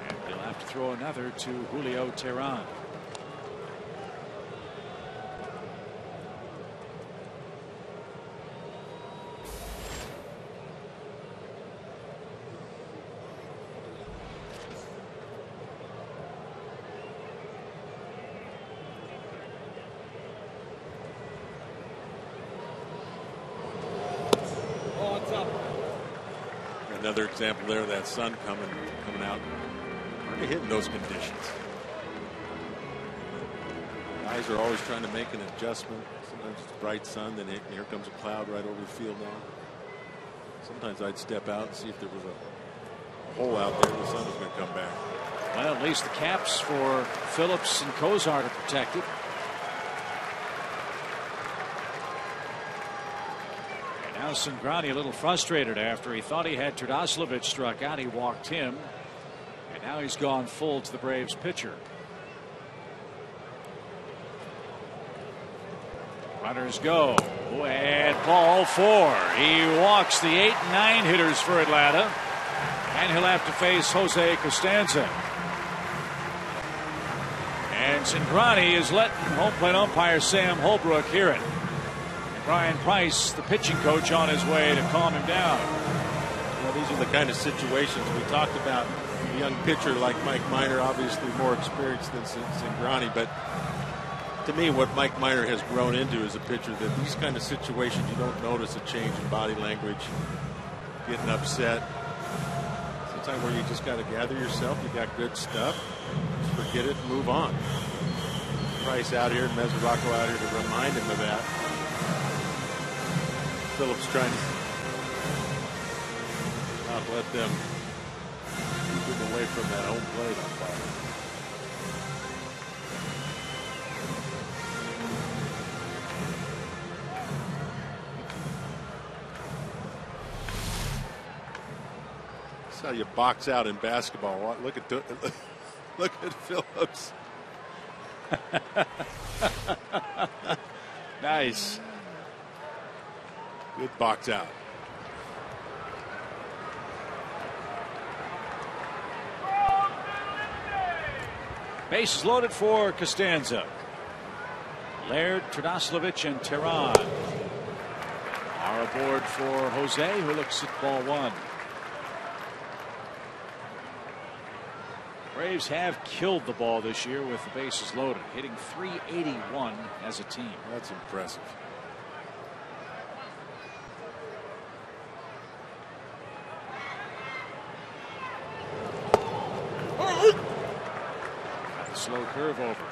And he'll have to throw another to Julio Teheran. Another example there of that sun coming out. Hard to hit in those conditions. Guys are always trying to make an adjustment. Sometimes it's bright sun, then here comes a cloud right over the field now. Sometimes I'd step out and see if there was a hole out there. The sun was going to come back. Well, at least the caps for Phillips and Cozart are protected. Now Cingrani a little frustrated after he thought he had Tardoslavich struck out. He walked him, and now he's gone full to the Braves pitcher. Runners go, and ball 4. He walks the 8 and 9 hitters for Atlanta, and he'll have to face Jose Costanza. And Cingrani is letting home plate umpire Sam Holbrook hear it. Brian Price, the pitching coach, on his way to calm him down. Well, these are the kind of situations we talked about. A young pitcher like Mike Minor, obviously more experienced than Cingrani, but To me, what Mike Minor has grown into is a pitcher that these kind of situations you don't notice a change in body language, getting upset. It's a time where you just got to gather yourself. You got good stuff. Just forget it and move on. Price out here and Mesoraco out here to remind him of that. Phillips trying to not let them keep him away from that home plate umpire. That's how you box out in basketball. Look at look at Phillips. Nice. Good box out. Bases loaded for Costanza. Laird, Trdoslavich, and Tehran are aboard for Jose, who looks at ball one. Braves have killed the ball this year with the bases loaded, hitting .381 as a team. That's impressive. Got a slow curve over.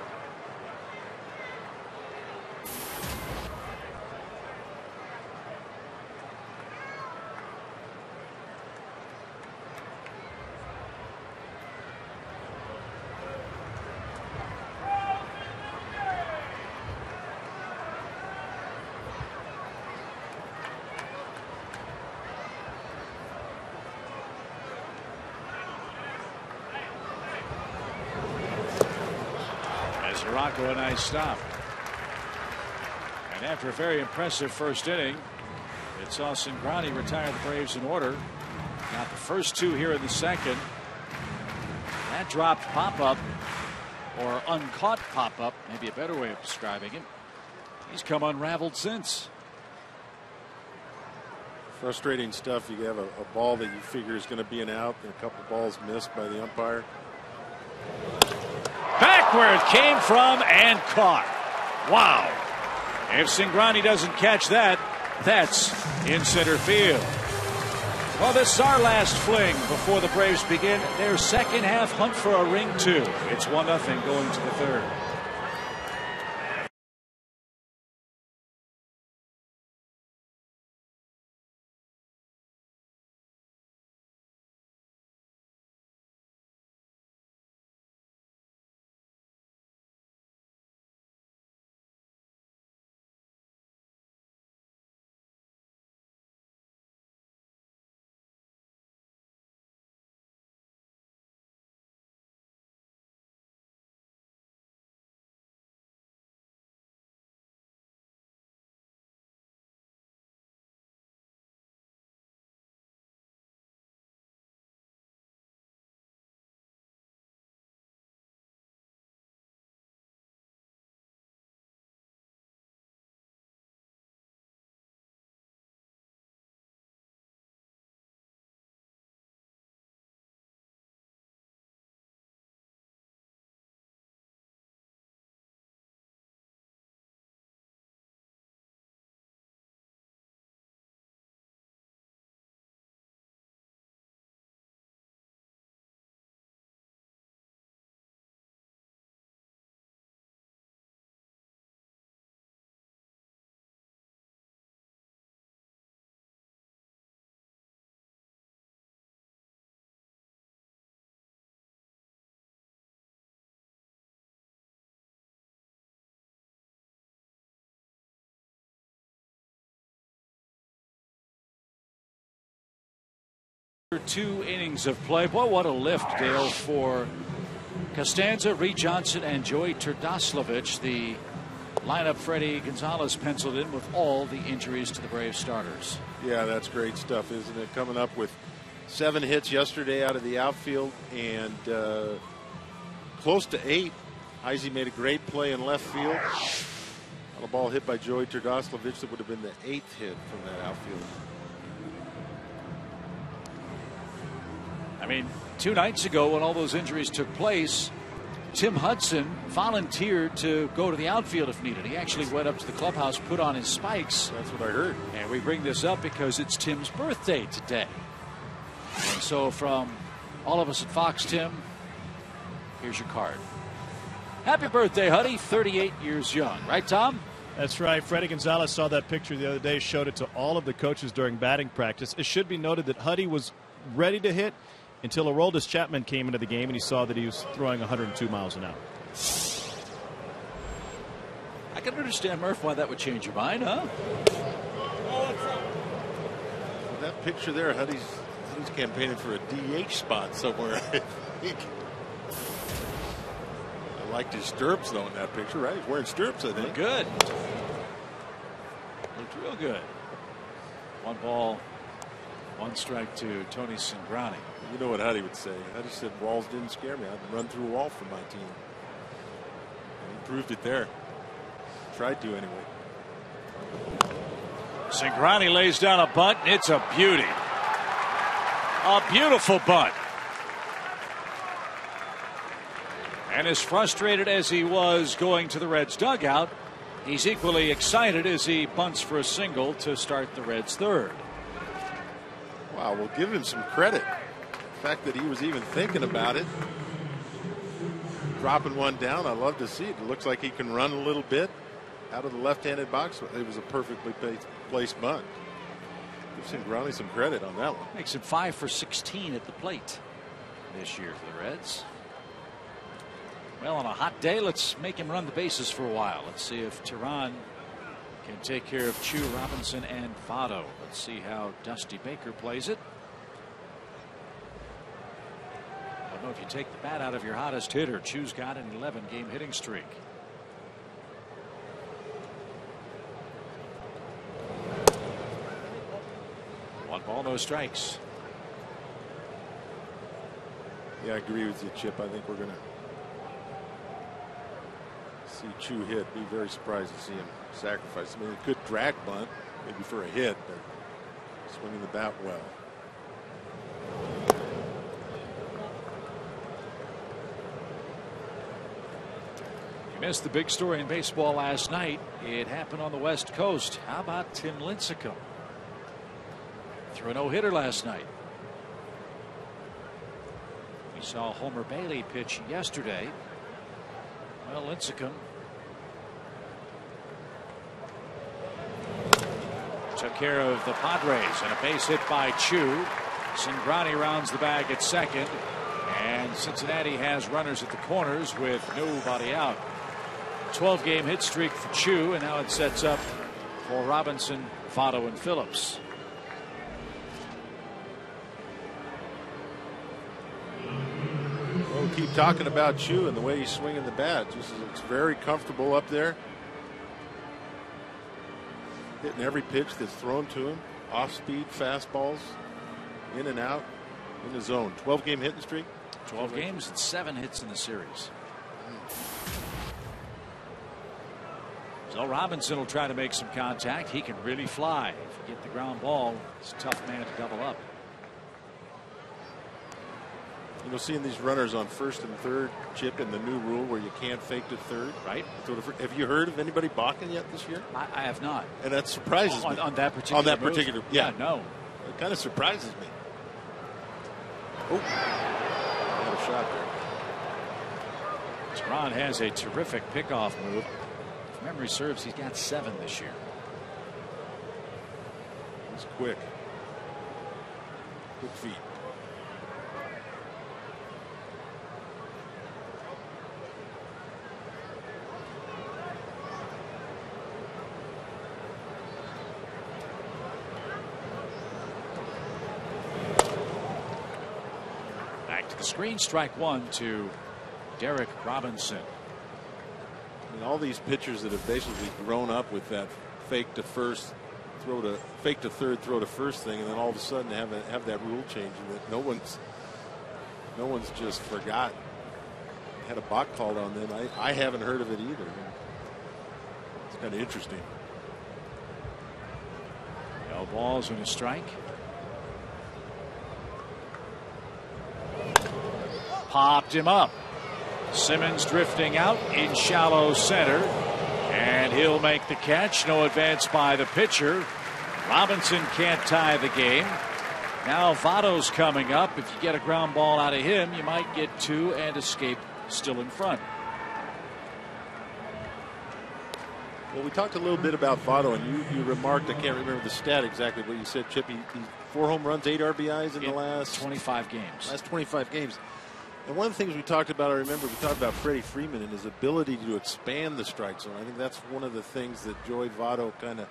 Mesoraco, a nice stop. And after a very impressive first inning, it saw Cingrani retire the Braves in order. Got the first two here in the second. That dropped pop-up, or uncaught pop-up, maybe a better way of describing it. He's come unraveled since. Frustrating stuff. You have a ball that you figure is going to be an out, and a couple balls missed by the umpire. Back where it came from and caught. Wow. If Cingrani doesn't catch that, that's in center field. Well, this is our last fling before the Braves begin their second half hunt for a ring two. It's 1-0 going to the third. Two innings of play. Boy, what a lift, Dale, for Costanza, Reed Johnson, and Joey Trdoslavich. The lineup Freddie Gonzalez penciled in with all the injuries to the Braves starters. Yeah, that's great stuff, isn't it? Coming up with 7 hits yesterday out of the outfield and close to 8. Heisey made a great play in left field. On a ball hit by Joey Trdoslavich that would have been the 8th hit from that outfield. I mean, 2 nights ago when all those injuries took place, Tim Hudson volunteered to go to the outfield if needed. He actually went up to the clubhouse, put on his spikes. That's what I heard. And we bring this up because it's Tim's birthday today. And so from all of us at Fox, Tim, here's your card. Happy birthday, Huddy. 38 years young. Right, Tom? That's right. Freddie Gonzalez saw that picture the other day, showed it to all of the coaches during batting practice. It should be noted that Huddy was ready to hit until Aroldis Chapman came into the game, and he saw that he was throwing 102 miles an hour. I can understand, Murph, why that would change your mind, huh? That picture there, Huddy's campaigning for a DH spot somewhere. I think. I liked his stirrups, though, in that picture, right? He's wearing stirrups, I think. Looked good. Looked real good. 1 ball, 1 strike to Tony Cingrani. You know what Huddy would say. Huddy said walls didn't scare me. I'd run through a wall for my team. And he proved it there. Tried to anyway. Cingrani lays down a bunt. It's a beauty. A beautiful bunt. And as frustrated as he was going to the Reds dugout, he's equally excited as he bunts for a single to start the Reds' third. Wow, we'll give him some credit. The fact that he was even thinking about it. Dropping one down, I love to see it. It looks like he can run a little bit out of the left-handed box. It was a perfectly placed bunt. Give Cingrani some credit on that one. Makes him 5 for 16 at the plate this year for the Reds. Well, on a hot day, let's make him run the bases for a while. Let's see if Tehran can take care of Chu, Robinson, and Votto. Let's see how Dusty Baker plays it. I don't know if you take the bat out of your hottest hitter. Chu's got an 11-game hitting streak. One ball, no strikes. Yeah, I agree with you, Chip. I think we're going to see Chu hit. Be very surprised to see him sacrifice. I mean, a good drag bunt, maybe for a hit, but swinging the bat well. You missed the big story in baseball last night. It happened on the West Coast. How about Tim Lincecum? Threw a no-hitter last night. We saw Homer Bailey pitch yesterday. Well, Lincecum took care of the Padres, and a base hit by Chu. Cingrani rounds the bag at second, and Cincinnati has runners at the corners with nobody out. 12-game hit streak for Chu, and now it sets up for Robinson, Votto, and Phillips. We'll keep talking about Chu and the way he's swinging the bat. Just looks very comfortable up there. Hitting every pitch that's thrown to him. Off-speed fastballs, in and out, in the zone. 12-game hitting streak. 12 games and 7 hits in the series. So Robinson will try to make some contact. He can really fly. If you get the ground ball, it's a tough man to double up. You know, seeing these runners on first and third, Chip, in the new rule where you can't fake to third. Right. Have you heard of anybody balking yet this year? I have not. And that surprises me. On that particular On that move? particular, yeah. No. It kind of surprises me. Oh, had a shot there. Tehran has a terrific pickoff move. If memory serves, he's got 7 this year. He's quick. Quick feet. Back to the screen, strike 1 to Derek Robinson. I mean, all these pitchers that have basically grown up with that fake to first, fake to third, throw to first thing, and then all of a sudden have that rule change that no one's just forgotten. Had a balk called on them. I haven't heard of it either. It's kind of interesting. No balls and a strike. Popped him up. Simmons drifting out in shallow center, and he'll make the catch. No advance by the pitcher. Robinson can't tie the game. Now Votto's coming up. If you get a ground ball out of him, you might get two and escape still in front. Well, we talked a little bit about Votto, and you remarked, I can't remember the stat exactly what you said, Chip. He 4 home runs, 8 RBIs in the last 25 games. Last 25 games. And one of the things we talked about, I remember we talked about Freddie Freeman and his ability to expand the strike zone. I think that's one of the things that Joey Votto kind of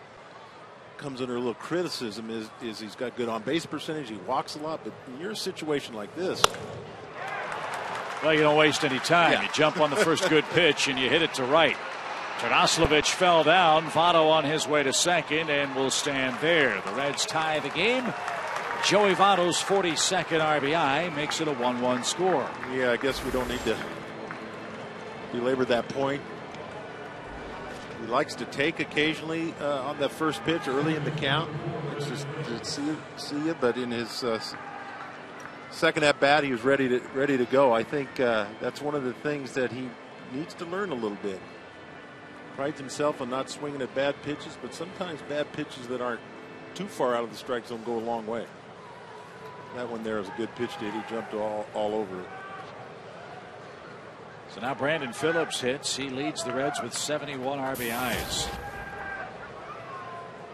comes under a little criticism is he's got good on base percentage. He walks a lot, but in your situation like this, well, you don't waste any time. Yeah. You jump on the first good pitch and you hit it to right. Taraslovich fell down. Votto on his way to second and will stand there. The Reds tie the game. Joey Votto's 42nd RBI makes it a 1-1 score. Yeah, I guess we don't need to belabor that point. He likes to take occasionally on that first pitch early in the count. It's just to see you, but in his second at bat, he was ready to go. I think that's one of the things that he needs to learn a little bit. Prides himself on not swinging at bad pitches, but sometimes bad pitches that aren't too far out of the strike zone go a long way. That one there was a good pitch to hit. He jumped all over it. So now Brandon Phillips hits. He leads the Reds with 71 RBIs.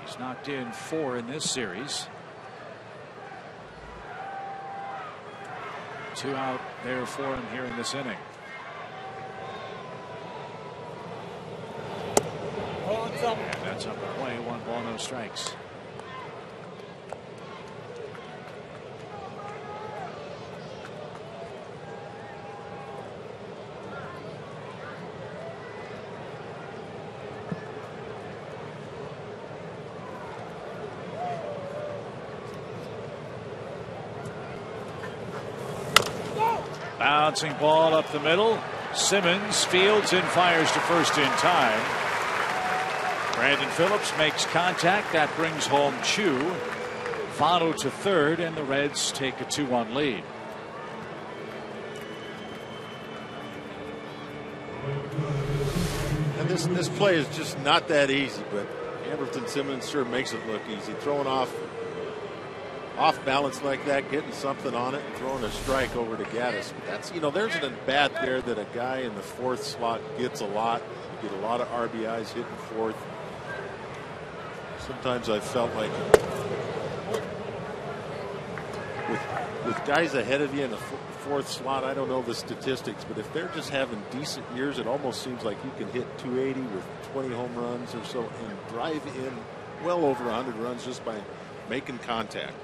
He's knocked in 4 in this series. 2 out there for him here in this inning. And that's up and away. 1 ball, no strikes. Bouncing ball up the middle. Simmons fields and fires to first in time. Brandon Phillips makes contact. That brings home Chu. Votto to third, and the Reds take a 2-1 lead. And this play is just not that easy, but Anderson Simmons sure makes it look easy. Throwing off balance like that, getting something on it, and throwing a strike over to Gaddis. But that's, there's an at bat there that a guy in the 4th slot gets a lot. You get a lot of RBIs hitting 4th. Sometimes I felt like with guys ahead of you in the 4th slot, I don't know the statistics, but if they're just having decent years, it almost seems like you can hit 280 with 20 home runs or so and drive in well over 100 runs just by making contact.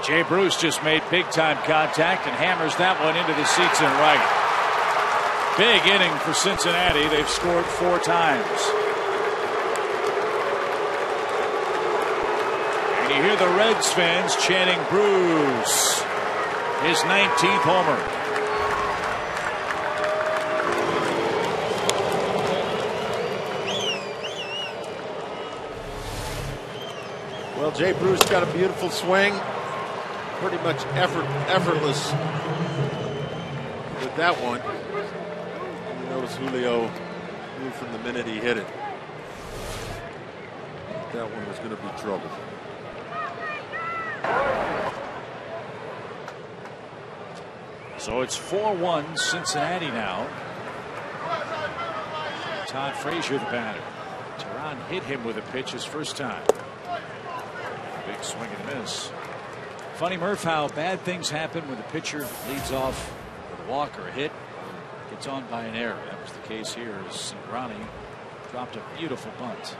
Jay Bruce just made big-time contact and hammers that one into the seats and right. Big inning for Cincinnati. They've scored 4 times. And you hear the Reds fans chanting Bruce, his 19th homer. Well, Jay Bruce got a beautiful swing. Pretty much effortless with that one. You notice Julio knew from the minute he hit it that one was going to be trouble. So it's 4-1 Cincinnati now. Todd Frazier the batter. Teheran hit him with a pitch his first time. Big swing and miss. Funny, Murph, how bad things happen when the pitcher leads off with a walk or a hit, gets on by an error. That was the case here as Cingrani dropped a beautiful bunt.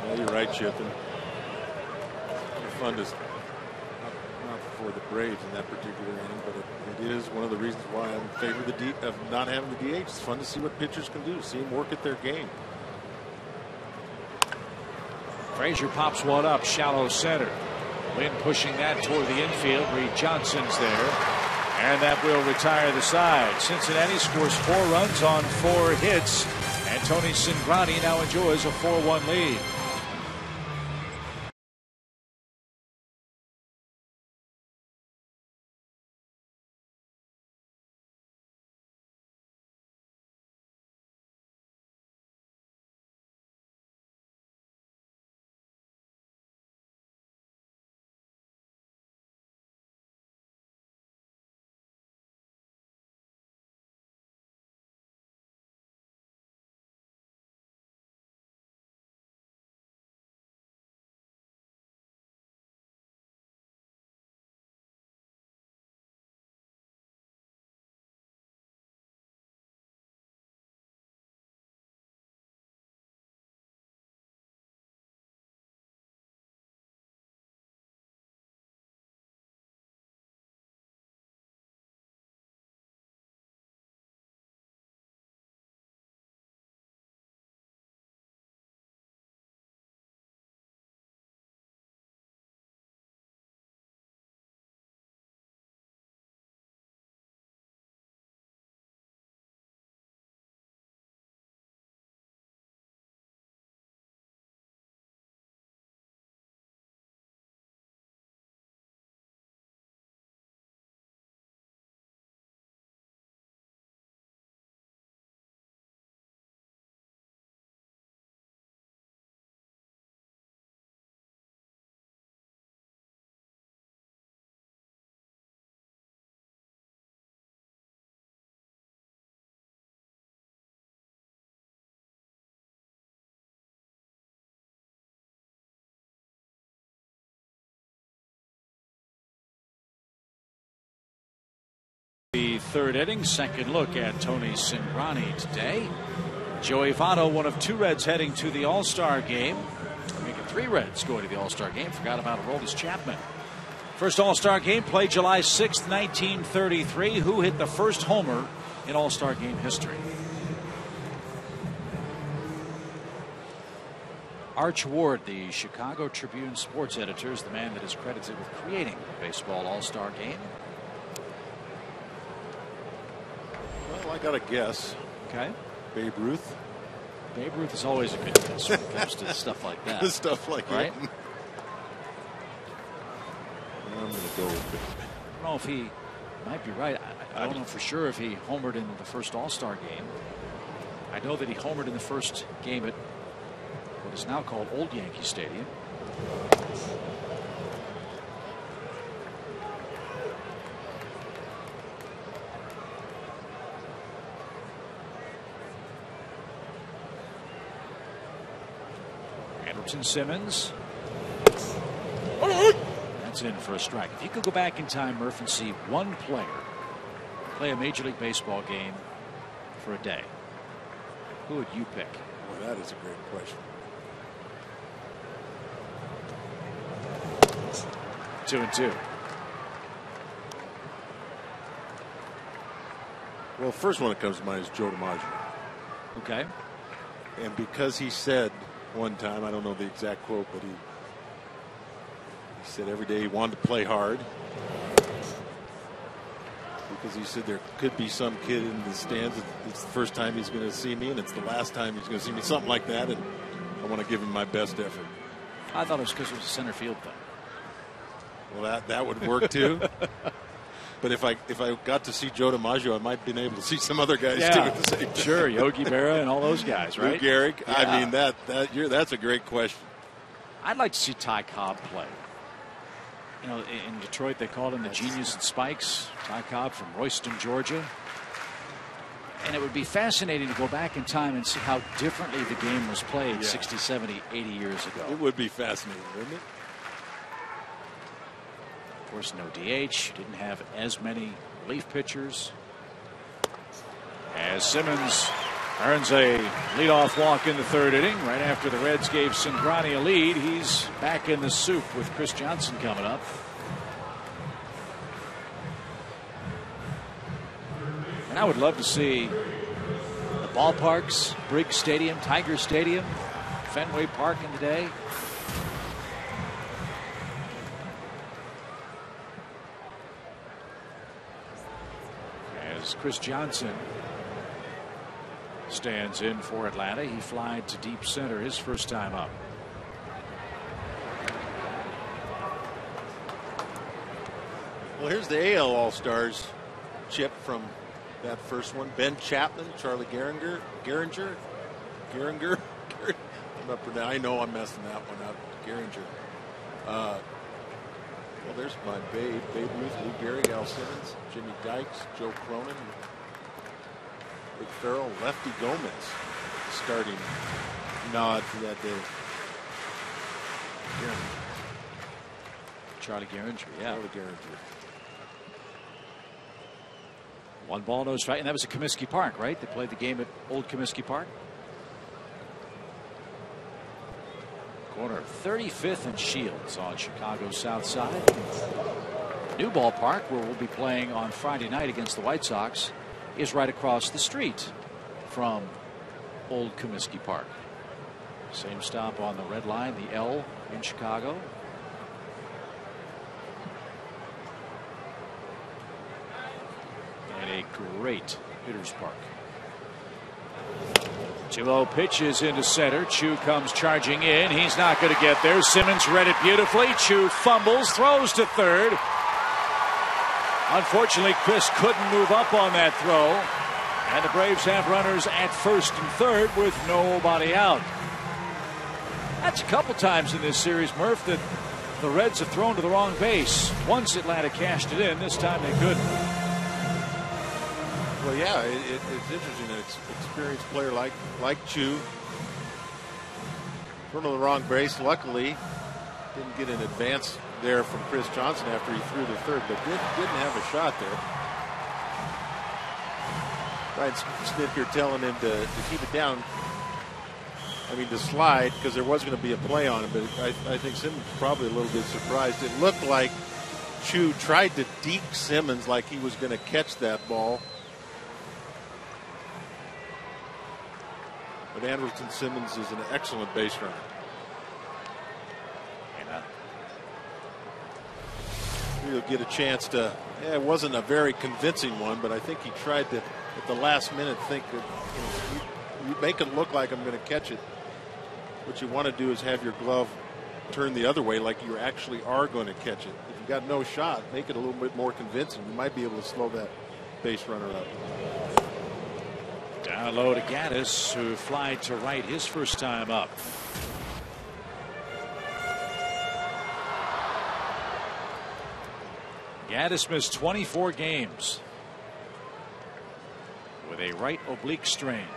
Yeah, you're right, Chip. And fun to not for the Braves in that particular inning, but it is one of the reasons why I'm in favor of not having the DH. It's fun to see what pitchers can do, see them work at their game. Frazier pops one up, shallow center. Wynn pushing that toward the infield. Reed Johnson's there, and that will retire the side. Cincinnati scores 4 runs on 4 hits, and Tony Cingrani now enjoys a 4-1 lead. third inning. Second look at Tony Cingrani today. Joey Votto, one of 2 Reds heading to the All-Star game. Making 3 Reds going to the All-Star game. Forgot about Aroldis Chapman. First All-Star game played July 6th, 1933. Who hit the first homer in All-Star game history? Arch Ward, the Chicago Tribune sports editor, is the man that is credited with creating the baseball All-Star game. Well, I got a guess. Okay. Babe Ruth. Babe Ruth is always a good guess when it comes to stuff like that. Stuff like right? that. I'm going to go with it. I don't know if he might be right. I don't know for sure if he homered in the first All-Star game. I know that he homered in the first game at what is now called Old Yankee Stadium. Anderson Simmons. That's in for a strike. If you could go back in time, Murph, and see one player play a Major League Baseball game for a day, who would you pick? Well, that is a great question. 2-2. Well, first one that comes to mind is Joe DiMaggio. Okay. And because he said one time, I don't know the exact quote, but he said every day he wanted to play hard. Because he said there could be some kid in the stands. It's the first time he's going to see me, and it's the last time he's going to see me. Something like that, and I want to give him my best effort. I thought it was because it was a center field thing. Well, that would work too. But if I got to see Joe DiMaggio, I might have been able to see some other guys too at the same time. Sure, Yogi Berra and all those guys, right? Lou Gehrig. Yeah. I mean that's a great question. I'd like to see Ty Cobb play. You know, in Detroit they called him the genius in spikes. Ty Cobb from Royston, Georgia. And it would be fascinating to go back in time and see how differently the game was played 60, 70, 80 years ago. It would be fascinating, wouldn't it? Of course, no DH. Didn't have as many relief pitchers. As Simmons earns a leadoff walk in the third inning, right after the Reds gave Cingrani a lead, he's back in the soup with Chris Johnson coming up. And I would love to see the ballparks, Briggs Stadium, Tiger Stadium, Fenway Park in the day. As Chris Johnson stands in for Atlanta, he flied to deep center his first time up. Well, here's the AL All-Stars chip from that first one. Ben Chapman, Charlie Gehringer. I know I'm messing that one up. Gehringer. Well, there's my Babe Ruth, Lou Gehrig, Al Simmons, Jimmy Dykes, Joe Cronin, Rick Farrell, Lefty Gomez, starting nod for that day. Charlie Gehringer, yeah. Charlie Gehringer. 1 ball, no strike, and that was at Comiskey Park, right? They played the game at Old Comiskey Park. Corner 35th and Shields on Chicago's south side. New ballpark, where we'll be playing on Friday night against the White Sox, is right across the street from Old Comiskey Park. Same stop on the red line, the L in Chicago. And a great hitter's park. 2-0 pitches into center. Chu comes charging in. He's not going to get there. Simmons read it beautifully. Chu fumbles, throws to third. Unfortunately, Chris couldn't move up on that throw. And the Braves have runners at first and third with nobody out. That's a couple times in this series, Murph, that the Reds have thrown to the wrong base. Once Atlanta cashed it in. This time they couldn't. Well, yeah, it's interesting. An experienced player like Chu thrown to the wrong base. Luckily, didn't get an advance there from Chris Johnson after he threw the third, but didn't have a shot there. Ryan Smith here telling him to keep it down. I mean, to slide, because there was going to be a play on him, but I think Simmons was probably a little bit surprised. It looked like Chu tried to deke Simmons like he was going to catch that ball. But Andrelton Simmons is an excellent base runner. He'll get a chance to, it wasn't a very convincing one, but I think he tried to, at the last minute, think that, you make it look like I'm going to catch it. What you want to do is have your glove turn the other way like you actually are going to catch it. If you got no shot, make it a little bit more convincing. You might be able to slow that base runner up. Down low to Gaddis, who flied to right his first time up. Gaddis missed 24 games with a right oblique strain.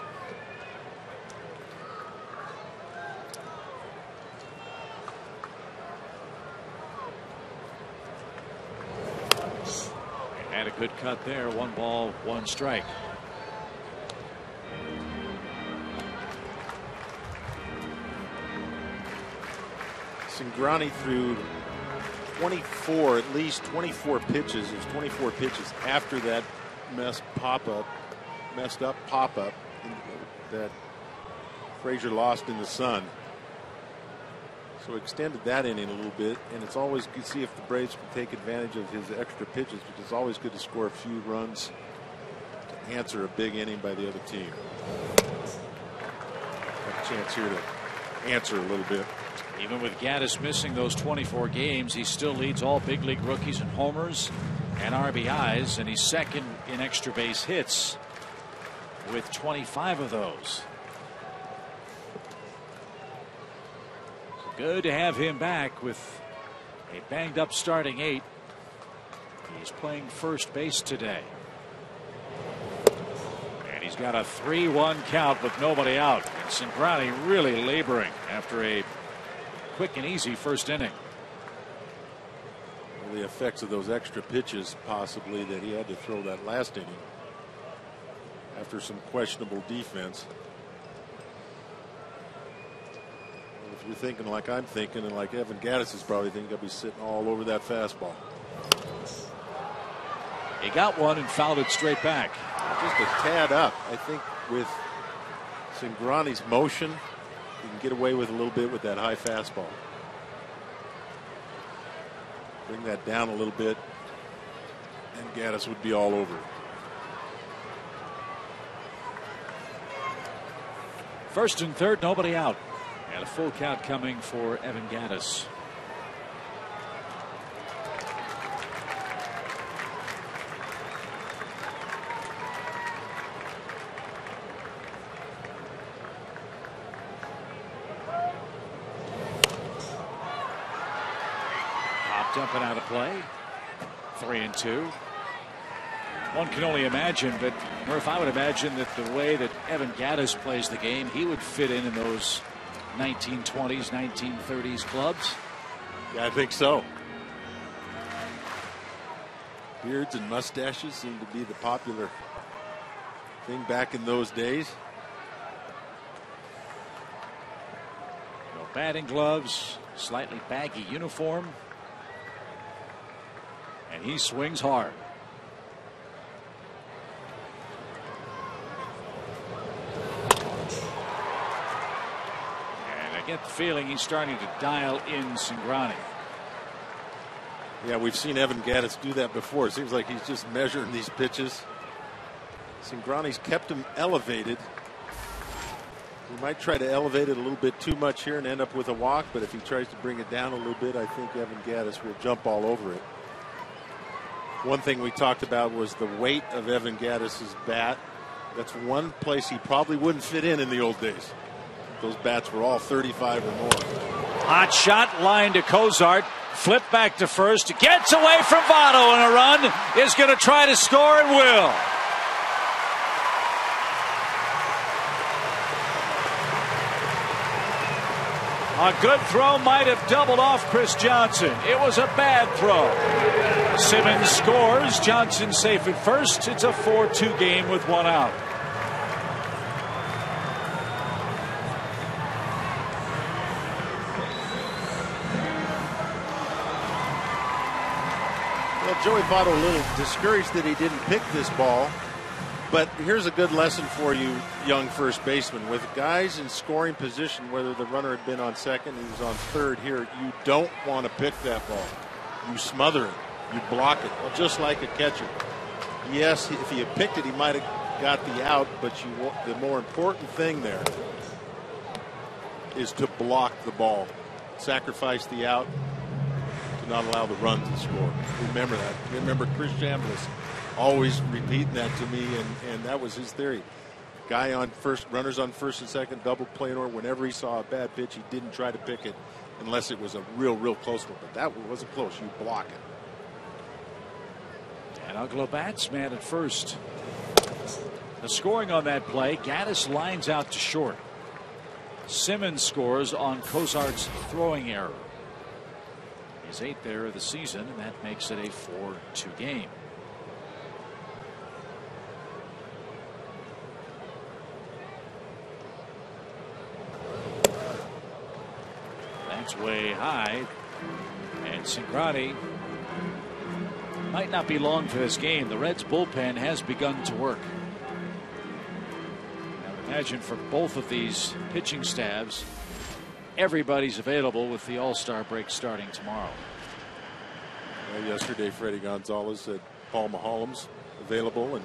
And had a good cut there. 1 ball, 1 strike. Cingrani threw 24, at least 24 pitches. There's 24 pitches after that messed up pop-up that Frazier lost in the sun. So extended that inning a little bit, and it's always good to see if the Braves can take advantage of his extra pitches, because it's always good to score a few runs to answer a big inning by the other team. Have a chance here to answer a little bit. Even with Gaddis missing those 24 games, he still leads all big league rookies in homers and RBIs, and he's second in extra base hits with 25 of those. So good to have him back with a banged up starting 8. He's playing first base today. And he's got a 3-1 count with nobody out. And Cingrani really laboring after a quick and easy first inning. Well, the effects of those extra pitches possibly that he had to throw that last inning after some questionable defense. Well, if you're thinking like I'm thinking, and like Evan Gaddis is probably thinking, I'll be sitting all over that fastball. He got one and fouled it straight back. Just a tad up. I think with Cingrani's motion, you can get away with a little bit with that high fastball. Bring that down a little bit, and Gaddis would be all over it. First and third, nobody out. And a full count coming for Evan Gaddis. Up and out of play. 3-2. One can only imagine, but Murph, I would imagine that the way that Evan Gaddis plays the game, he would fit in those 1920s, 1930s clubs. Yeah, I think so. Beards and mustaches seem to be the popular thing back in those days. No batting gloves, slightly baggy uniform. And he swings hard. And I get the feeling he's starting to dial in Cingrani. Yeah, we've seen Evan Gaddis do that before. It seems like he's just measuring these pitches. Cingrani's kept him elevated. He might try to elevate it a little bit too much here and end up with a walk, but if he tries to bring it down a little bit, I think Evan Gaddis will jump all over it. One thing we talked about was the weight of Evan Gaddis' bat. That's one place he probably wouldn't fit in the old days. Those bats were all 35 or more. Hot shot, line to Cozart. Flip back to first. Gets away from Votto, and a run is going to try to score and will. A good throw might have doubled off Chris Johnson. It was a bad throw. Simmons scores. Johnson safe at first. It's a 4-2 game with 1 out. Well, Joey Votto a little discouraged that he didn't pick this ball. But here's a good lesson for you, young first baseman. With guys in scoring position, whether the runner had been on second, he was on third here, you don't want to pick that ball. You smother it. You block it, just like a catcher. Yes, if he had picked it, he might have got the out, but the more important thing there is to block the ball. Sacrifice the out to not allow the run to score. Remember that. Remember Chris Chambliss always repeating that to me, and that was his theory. Guy on first, runners on first and second, double play in order. Whenever he saw a bad pitch, he didn't try to pick it unless it was a real close one. But that one wasn't close. You block it. And Ugla bats man at first. The scoring on that play, Gaddis lines out to short. Simmons scores on Cozart's throwing error. His 8th error of the season, and that makes it a 4-2 game. That's way high. And Cingrani might not be long for this game. The Reds bullpen has begun to work. Now imagine for both of these pitching staffs, everybody's available with the All-Star break starting tomorrow. Well, yesterday, Freddie Gonzalez said Paul Maholm's available, and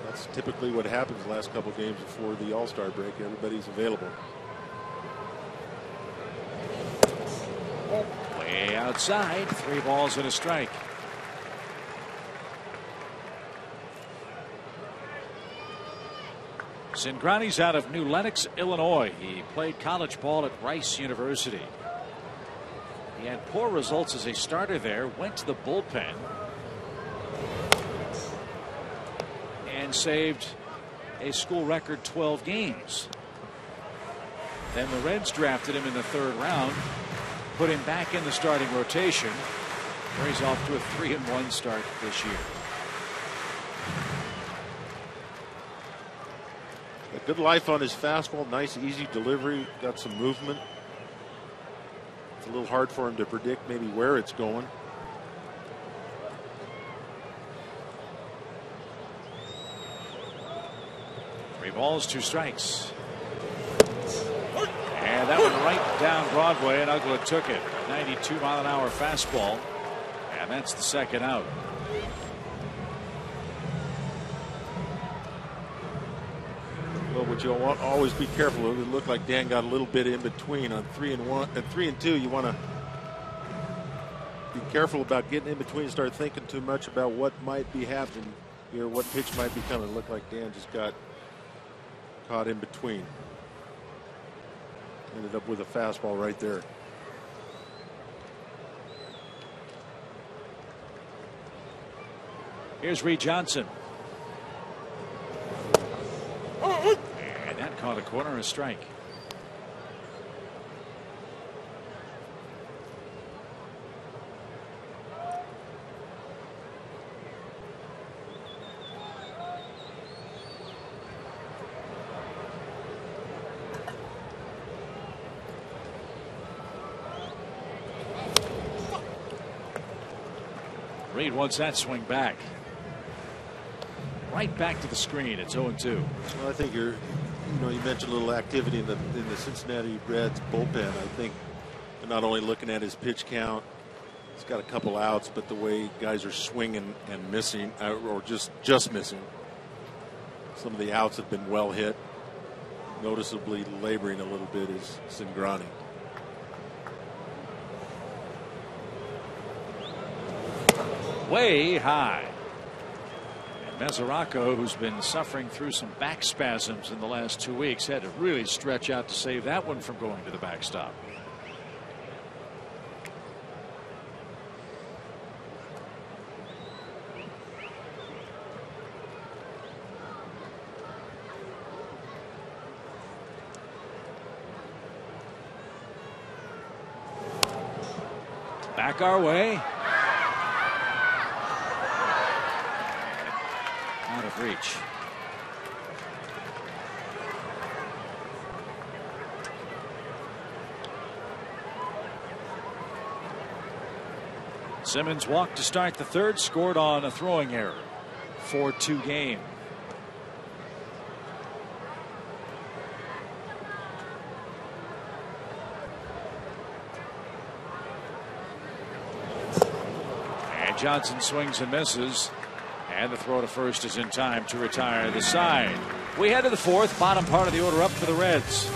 that's typically what happens the last couple games before the All-Star break. Everybody's available. Way outside, 3 balls and a strike. Cingrani's out of New Lenox, Illinois. He played college ball at Rice University. He had poor results as a starter there, went to the bullpen, and saved a school record 12 games. Then the Reds drafted him in the 3rd round, put him back in the starting rotation, where he's off to a 3-1 start this year. A good life on his fastball, nice easy delivery, got some movement. It's a little hard for him to predict maybe where it's going. Three balls, 2 strikes. And that went right down Broadway, and Ugla took it. 92-mile-an-hour fastball, and that's the 2nd out. Well, what you'll always be careful of, it looked like Dan got a little bit in between on 3 and 2. You want to be careful about getting in between and start thinking too much about what might be happening here, what pitch might be coming. It looked like Dan just got caught in between. Ended up with a fastball right there. Here's Reed Johnson. And that caught a corner, a strike. Reed wants that swing back. Right back to the screen. It's 0-2. Well, I think you mentioned a little activity in the Cincinnati Reds bullpen. I think they're not only looking at his pitch count, he's got a couple outs, but the way guys are swinging and missing, or just missing. Some of the outs have been well hit. Noticeably laboring a little bit is Cingrani. Way high. And Mesoraco, who's been suffering through some back spasms in the last 2 weeks, had to really stretch out to save that one from going to the backstop. Back our way. Out of reach. Simmons walked to start the third, scored on a throwing error. 4-2 game. And Johnson swings and misses. And the throw to first is in time to retire the side. We head to the fourth, bottom part of the order up for the Reds.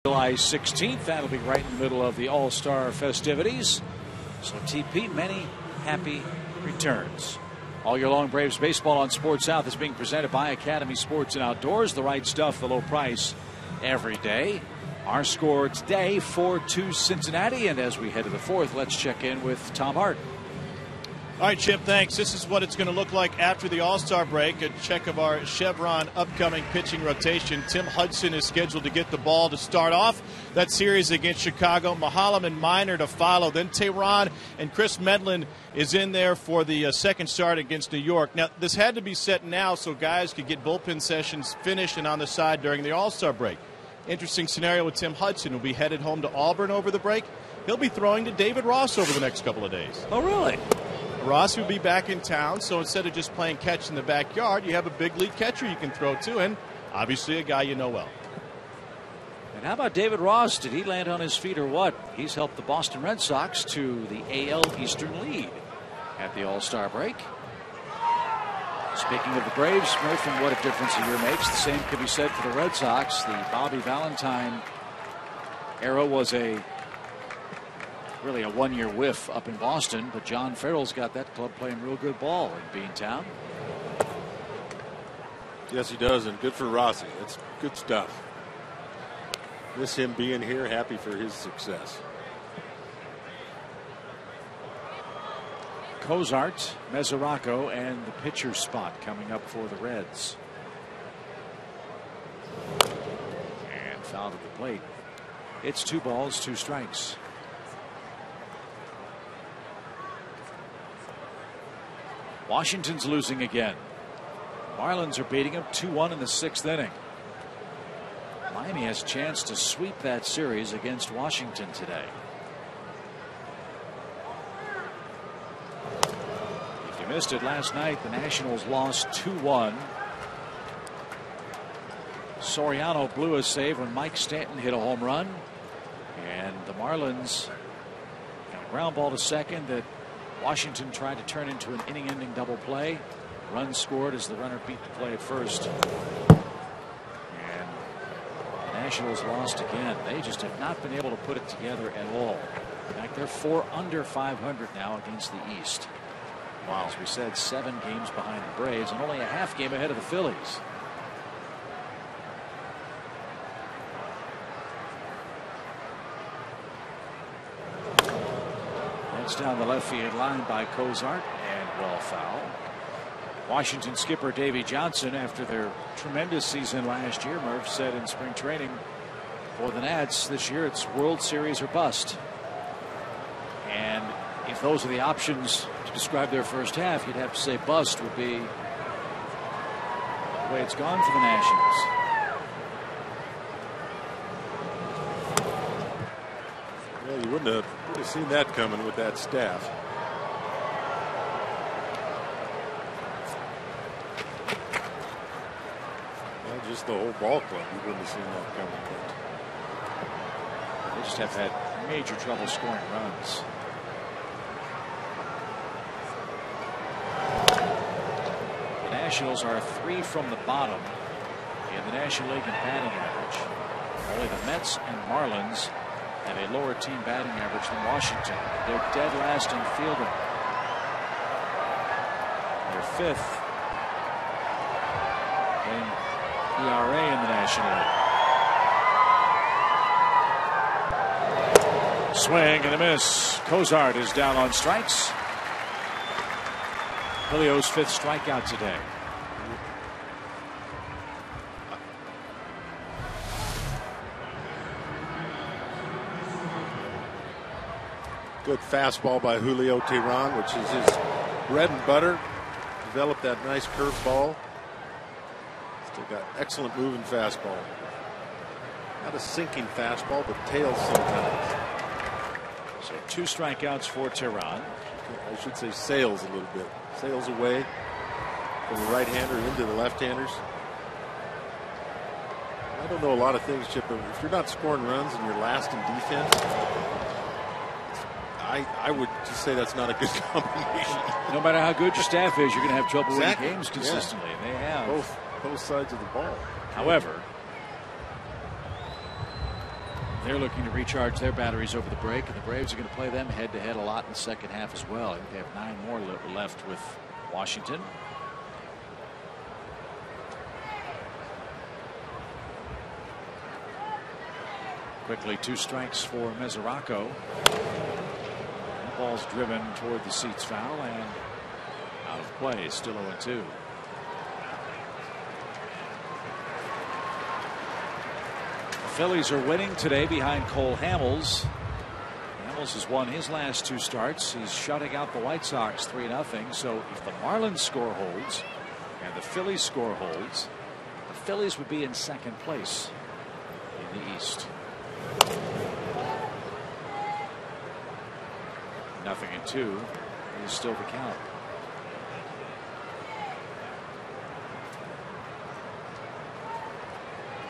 July 16th, that'll be right in the middle of the All-Star festivities. So TP, many happy returns. All year long, Braves baseball on Sports South is being presented by Academy Sports and Outdoors. The right stuff, the low price every day. Our score today, 4-2 Cincinnati. And as we head to the fourth, let's check in with Tom Hart. All right, Chip, thanks. This is what it's going to look like after the All-Star break. A check of our Chevron upcoming pitching rotation. Tim Hudson is scheduled to get the ball to start off that series against Chicago. Mahalam and Minor to follow. Then Tehran and Chris Medlin is in there for the second start against New York. Now, this had to be set now so guys could get bullpen sessions finished and on the side during the All-Star break. Interesting scenario with Tim Hudson, who will be headed home to Auburn over the break. He'll be throwing to David Ross over the next couple of days. Oh, really? Ross will be back in town, so instead of just playing catch in the backyard, you have a big league catcher you can throw to, and obviously a guy you know well. And how about David Ross? Did he land on his feet or what? He's helped the Boston Red Sox to the AL Eastern lead at the All-Star break. Speaking of the Braves, Murph, and what a difference a year makes. The same could be said for the Red Sox. The Bobby Valentine era was really a one-year whiff up in Boston, but John Farrell's got that club playing real good ball in Beantown. Yes, he does, and good for Rossi. It's good stuff. Miss him being here, happy for his success. Cozart, Mesoraco, and the pitcher spot coming up for the Reds. And fouled at the plate. It's 2 balls, 2 strikes. Washington's losing again. Marlins are beating them 2-1 in the 6th inning. Miami has a chance to sweep that series against Washington today. If you missed it last night, the Nationals lost 2-1. Soriano blew a save when Mike Stanton hit a home run. And the Marlins got a ground ball to second that Washington tried to turn into an inning-ending double play. Run scored as the runner beat the play at first. And the Nationals lost again. They just have not been able to put it together at all. In fact, they're 4 under 500 now against the East. Wow. As we said, 7 games behind the Braves and only a half game ahead of the Phillies. That's down the left field line by Cozart and well foul. Washington skipper Davey Johnson, after their tremendous season last year, Murph said in spring training for the Nats this year it's World Series or bust. And if those are the options to describe their first half, you'd have to say bust would be the way it's gone for the Nationals. Well, you wouldn't have seen that coming with that staff. Well, just the whole ball club, you wouldn't have seen that coming. They just have had major trouble scoring runs. The Nationals are 3 from the bottom in the National League in batting average. Only the Mets and Marlins have a lower team batting average than Washington. They're dead last in fielding. They're 5th in ERA in the National League. Swing and a miss. Cozart is down on strikes. Julio's 5th strikeout today. Good fastball by Julio Teheran, which is his bread and butter. Developed that nice curve ball. Still got excellent moving fastball. Not a sinking fastball, but tails sometimes. So 2 strikeouts for Teheran. I should say sails a little bit. Sails away from the right-hander into the left-handers. I don't know a lot of things, Chip, but if you're not scoring runs and you're last in defense, I would just say that's not a good combination. No matter how good your staff is, you're going to have trouble Exactly. winning games consistently. Yeah. And they have. Both sides of the ball. However, they're looking to recharge their batteries over the break, and the Braves are going to play them head-to-head a lot in the second half as well. I think they have 9 more left with Washington. Quickly, 2 strikes for Mesoraco. That ball's driven toward the seats foul and out of play. Still 0-2. The Phillies are winning today behind Cole Hamels. Hamels has won his last 2 starts. He's shutting out the White Sox 3-0. So if the Marlins score holds and the Phillies score holds, the Phillies would be in second place in the East. 0-2 is still the count.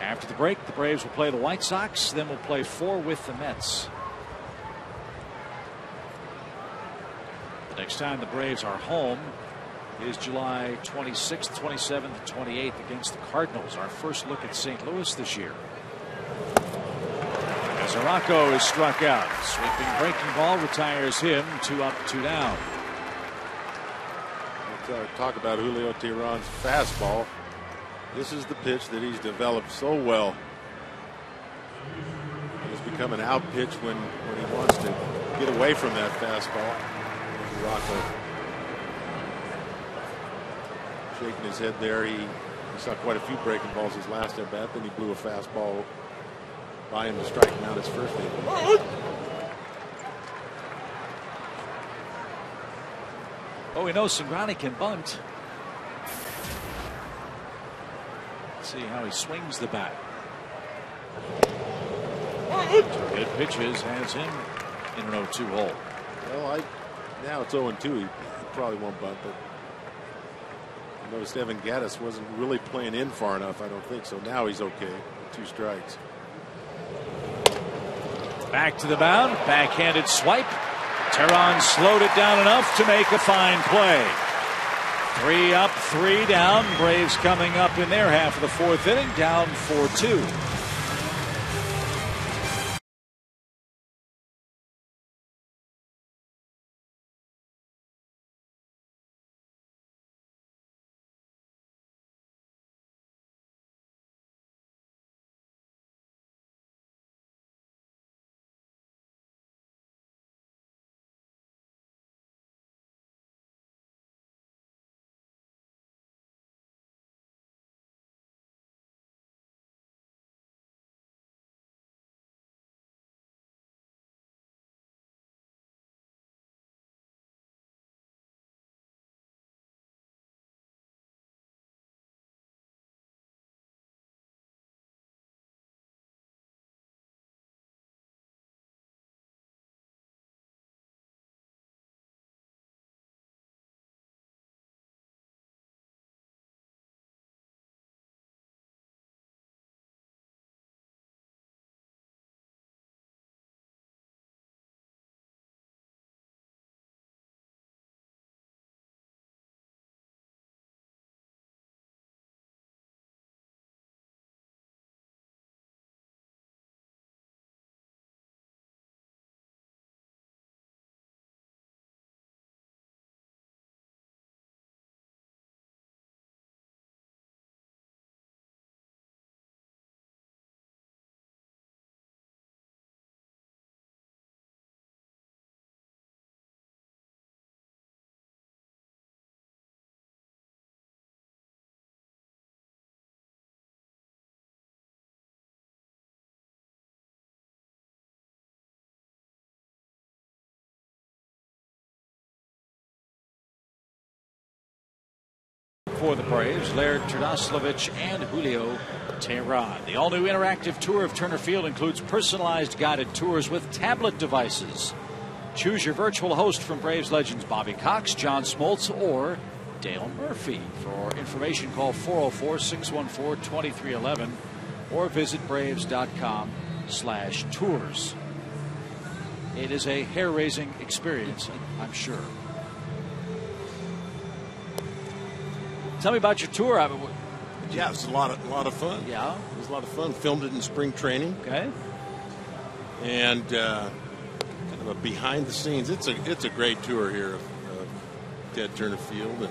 After the break, the Braves will play the White Sox, then we'll play 4 with the Mets. The next time the Braves are home is July 26th, 27th, and 28th against the Cardinals. Our first look at St. Louis this year. Mesoraco is struck out. Sweeping breaking ball retires him. 2 up, 2 down. Let's talk about Julio Teheran's fastball. This is the pitch that he's developed so well. It's become an out pitch when he wants to get away from that fastball. Rocco shaking his head there. He saw quite a few breaking balls his last at bat. Then he blew a fastball by him to strike him out his first game. Oh, we know Sangrani can bunt. Let's see how he swings the bat. 2 good pitches has him in an 0-2 hole. Well, now it's 0-2. He probably won't bunt, but I noticed Evan Gattis wasn't really playing in far enough. I don't think so. Now he's okay with 2 strikes. Back to the mound, backhanded swipe. Teheran slowed it down enough to make a fine play. 3 up, 3 down. Braves coming up in their half of the 4th inning, down 4-2. for the Braves, Laird, Turdoslavich, and Julio Teheran. The all-new interactive tour of Turner Field includes personalized guided tours with tablet devices. Choose your virtual host from Braves legends Bobby Cox, John Smoltz, or Dale Murphy. For information, call 404-614-2311 or visit Braves.com/tours. It is a hair-raising experience, I'm sure. Tell me about your tour. Yeah, it was a lot of fun. Yeah, it was a lot of fun. Filmed it in spring training. Okay. And kind of a behind the scenes. It's a great tour here of Ted Turner Field, and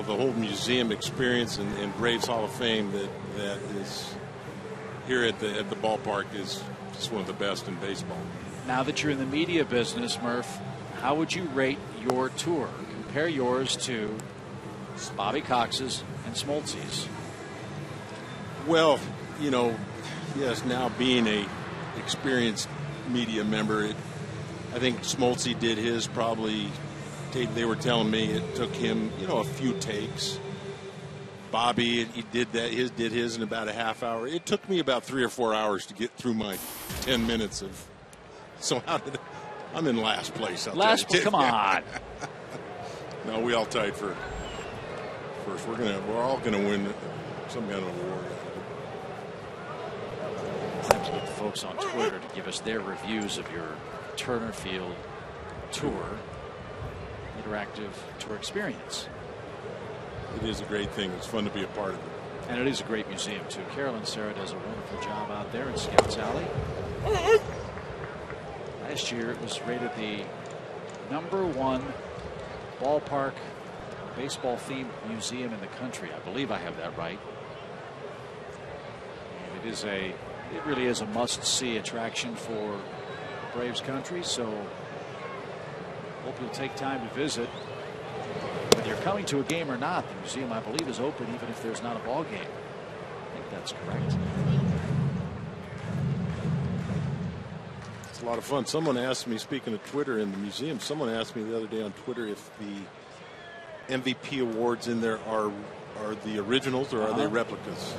the whole museum experience and Braves Hall of Fame that is here at the ballpark is just one of the best in baseball. Now that you're in the media business, Murph, how would you rate your tour? Compare yours to Bobby Cox's and Smoltz's. Well, yes, now being a experienced media member, I think Smoltz did his probably. They were telling me it took him, a few takes. Bobby, he did his in about a half hour. It took me about 3 or 4 hours to get through my 10 minutes of. So I'm in last place. Come on. No, we all tied for first. We're all gonna win some kind of award. Time to get the folks on Twitter to give us their reviews of your Turner Field tour, interactive tour experience. It is a great thing. It's fun to be a part of it. And it is a great museum, too. Carolyn Sarah does a wonderful job out there in Scouts Alley. Last year, it was rated the #1 ballpark baseball-themed museum in the country. I believe I have that right. And it really is a must-see attraction for Braves country, so hope you'll take time to visit. Whether you're coming to a game or not, the museum, I believe, is open even if there's not a ball game. I think that's correct. It's a lot of fun. Someone asked me, speaking of Twitter in the museum, someone asked me the other day on Twitter if the MVP awards in there are the originals or are they replicas?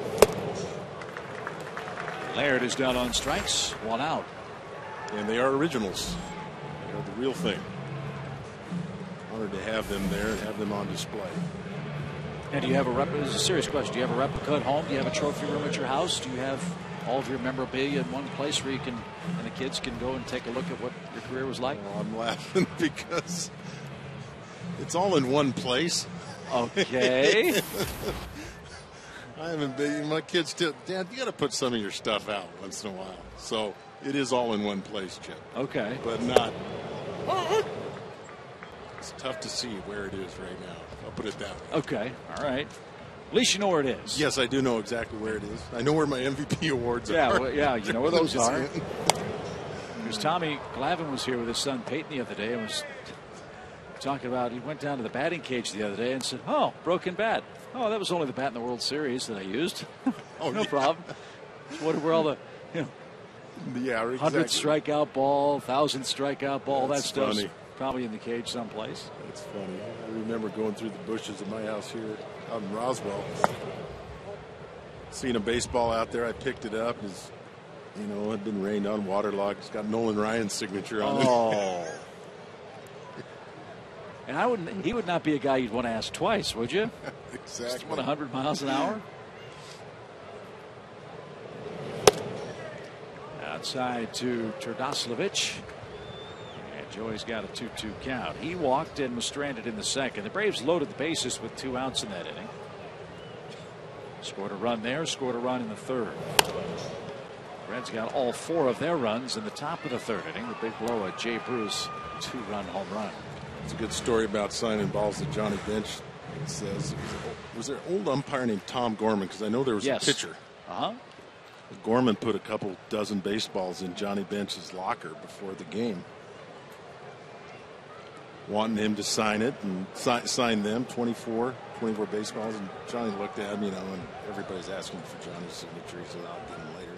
Laird is down on strikes, 1 out. And they are originals. They're the real thing. Honored to have them there and have them on display. And do you have this is a serious question. Do you have a replica at home? Do you have a trophy room at your house? Do you have all of your memorabilia in one place where you can, and the kids can go and take a look at what your career was like? Well, I'm laughing because it's all in one place. Okay. I haven't been. My kids still, Dad, you got to put some of your stuff out once in a while. So it is all in one place, Chip. Okay. But not. It's tough to see where it is right now. I'll put it that way. Okay. All right. At least you know where it is. Yes, I do know exactly where it is. I know where my MVP awards are. Well, yeah, you know where those are. Because Tommy Glavine was here with his son Peyton the other day and was talking about, he went down to the batting cage the other day and said, "Oh, broken bat. Oh, that was only the bat in the World Series that I used." Oh, no problem. Where all the, yeah, exactly. 100 strikeout ball, 1,000 strikeout ball, That's that stuff's funny. probably in the cage someplace. That's funny. I remember going through the bushes of my house here out in Roswell, seeing a baseball out there. I picked it up. It's, it had been rained on, waterlogged. It's got Nolan Ryan's signature on it. Oh. And he would not be a guy you'd want to ask twice, would you? Exactly. Just 100 miles an hour. Outside to Turdoslavich. And Joey's got a 2-2 count. He walked and was stranded in the second. The Braves loaded the bases with 2 outs in that inning. Scored a run there, scored a run in the third. Reds got all 4 of their runs in the top of the third inning. The big blow at Jay Bruce, 2-run home run. It's a good story about signing balls that Johnny Bench says. Was there an old umpire named Tom Gorman? Because I know there was a pitcher. Gorman put a couple dozen baseballs in Johnny Bench's locker before the game, wanting him to sign it and sign them 24 baseballs. And Johnny looked at him, and everybody's asking for Johnny's signature. He said, "I'll get him later."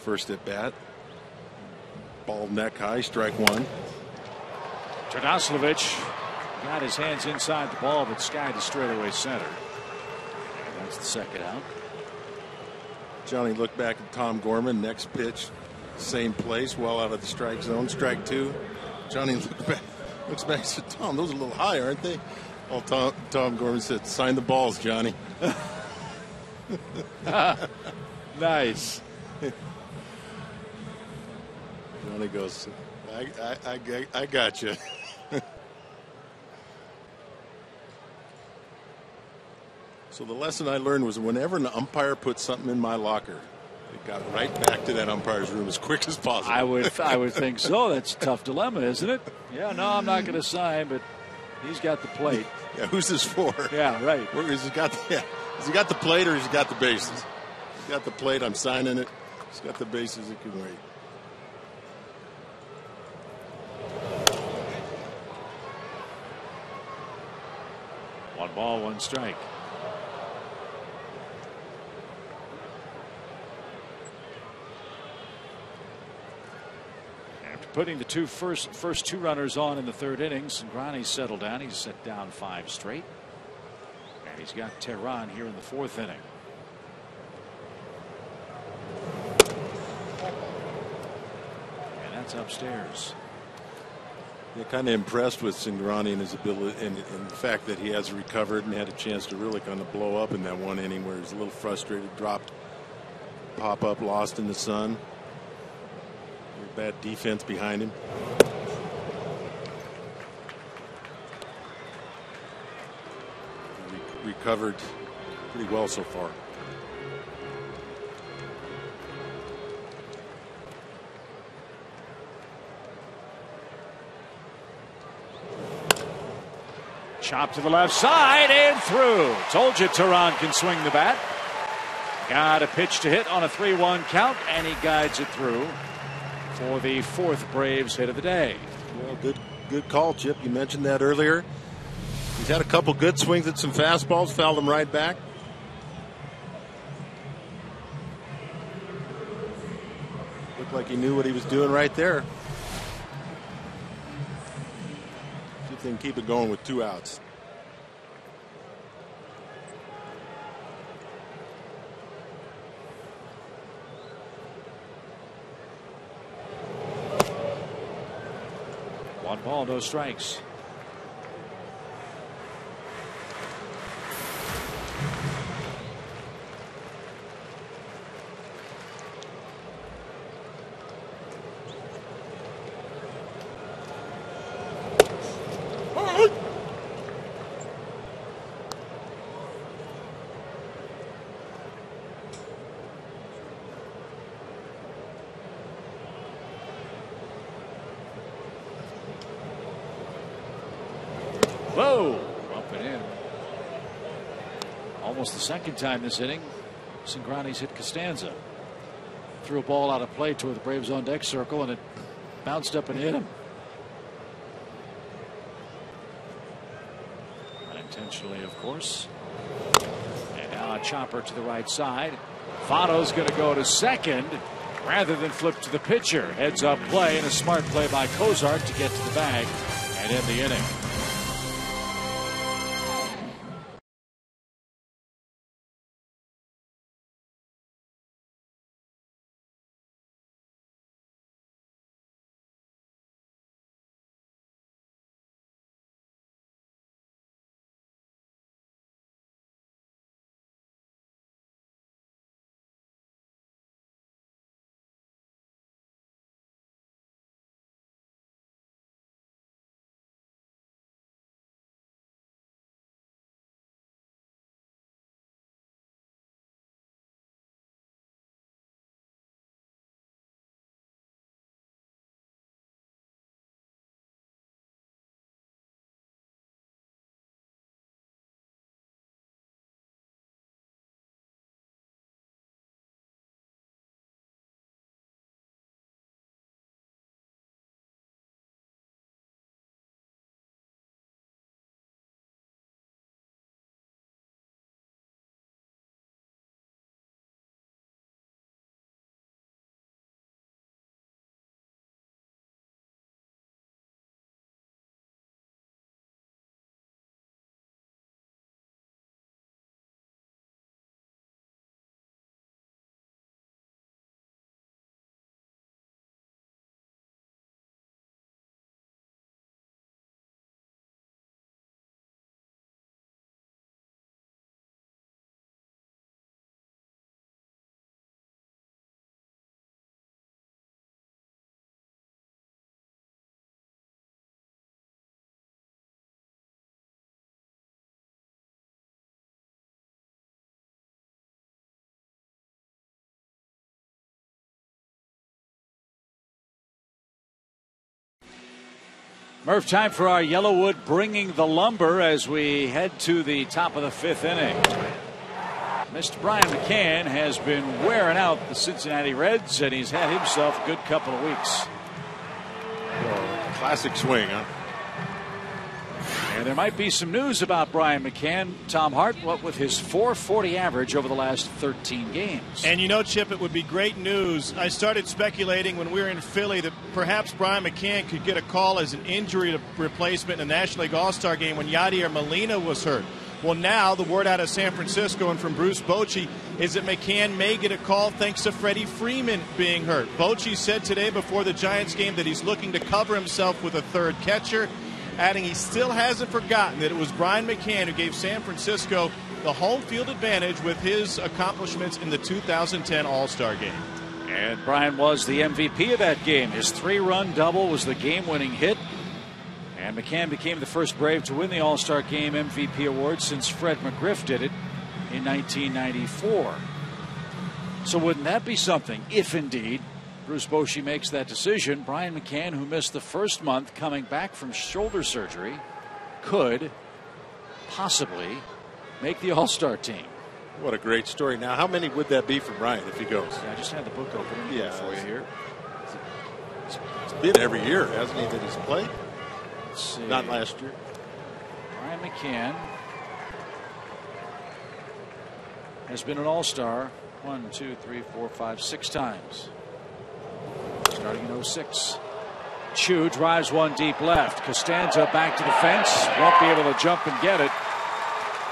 First at bat, ball neck high, strike 1. Turdoslavich got his hands inside the ball, but skied to straightaway center. And that's the second out. Johnny looked back at Tom Gorman. Next pitch, same place, well out of the strike zone. Strike two. Johnny looks back and said, Tom, those are a little high, aren't they? Well, Tom Gorman said, sign the balls, Johnny. Nice. Johnny goes, I got you. So the lesson I learned was whenever an umpire put something in my locker, it got right back to that umpire's room as quick as possible. I would think so. That's a tough dilemma, isn't it? Yeah, no, I'm not going to sign, but he's got the plate. Yeah, who's this for? Yeah, right. Has he got the plate or has he got the bases? He's got the plate. I'm signing it. He's got the bases. It can wait. One ball, one strike. After putting the first two runners on in the third inning, Cingrani's settled down. He's set down 5 straight. And he's got Tehran here in the 4th inning. And that's upstairs. Yeah, kind of impressed with Cingrani and his ability and the fact that he has recovered and had a chance to really kind of blow up in that one inning where he's a little frustrated, dropped, pop up, lost in the sun. Bad defense behind him. Recovered pretty well so far. Chop to the left side and through. Told you Tehran can swing the bat. Got a pitch to hit on a 3-1 count, and he guides it through for the 4th Braves hit of the day. Well, good call, Chip. You mentioned that earlier. He's had a couple good swings at some fastballs, fouled them right back. Looked like he knew what he was doing right there. See if they can keep it going with 2 outs. One ball, no strikes. Whoa! Up and in. Almost the second time this inning, Cingrani's hit Costanza. Threw a ball out of play toward the Braves on deck circle, and it bounced up and hit him. Unintentionally, of course. And now a chopper to the right side. Votto's going to go to second rather than flip to the pitcher. Heads up play, and a smart play by Cozart to get to the bag and end the inning. Murph, time for our Yellowwood bringing the lumber as we head to the top of the 5th inning. Mr. Brian McCann has been wearing out the Cincinnati Reds, and he's had himself a good couple of weeks. Well, classic swing, huh? And there might be some news about Brian McCann. Tom Hart, what with his .440 average over the last 13 games. And you know, Chip, it would be great news. I started speculating when we were in Philly that perhaps Brian McCann could get a call as an injury replacement in the National League All-Star game when Yadier Molina was hurt. Well, now the word out of San Francisco and from Bruce Bochy is that McCann may get a call thanks to Freddie Freeman being hurt. Bochy said today before the Giants game that he's looking to cover himself with a third catcher, adding he still hasn't forgotten that it was Brian McCann who gave San Francisco the home field advantage with his accomplishments in the 2010 All-Star game. And Brian was the MVP of that game. His 3-run double was the game-winning hit. And McCann became the first Brave to win the All-Star Game MVP award since Fred McGriff did it in 1994. So wouldn't that be something if indeed Bruce Bochy makes that decision? Brian McCann, who missed the first month coming back from shoulder surgery, could possibly make the All-Star team. What a great story. Now, how many would that be for Brian if he goes? Yeah, I just had the book open for you here. It's been every year, hasn't he, that he's played? Let's see. Not last year. Brian McCann has been an All-Star 1, 2, 3, 4, 5, 6 times. Starting in 06. Chu drives one deep left. Costanza back to the fence. Won't be able to jump and get it.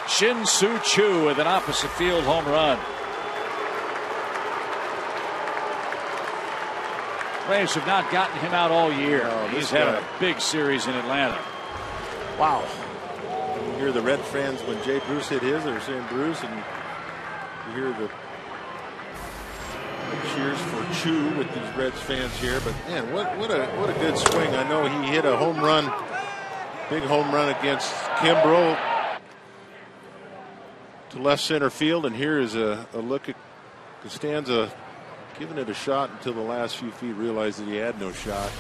Shin-Soo Choo with an opposite field home run. Braves have not gotten him out all year. He's had a big series in Atlanta. Wow. You hear the Red fans when Jay Bruce hit his, they're saying Bruce, and you hear the cheers for Chu with these Reds fans here. But man, what a good swing. I know he hit a home run, big home run against Kimbrel to left center field, and here is a look at Costanza giving it a shot until the last few feet, realized that he had no shot.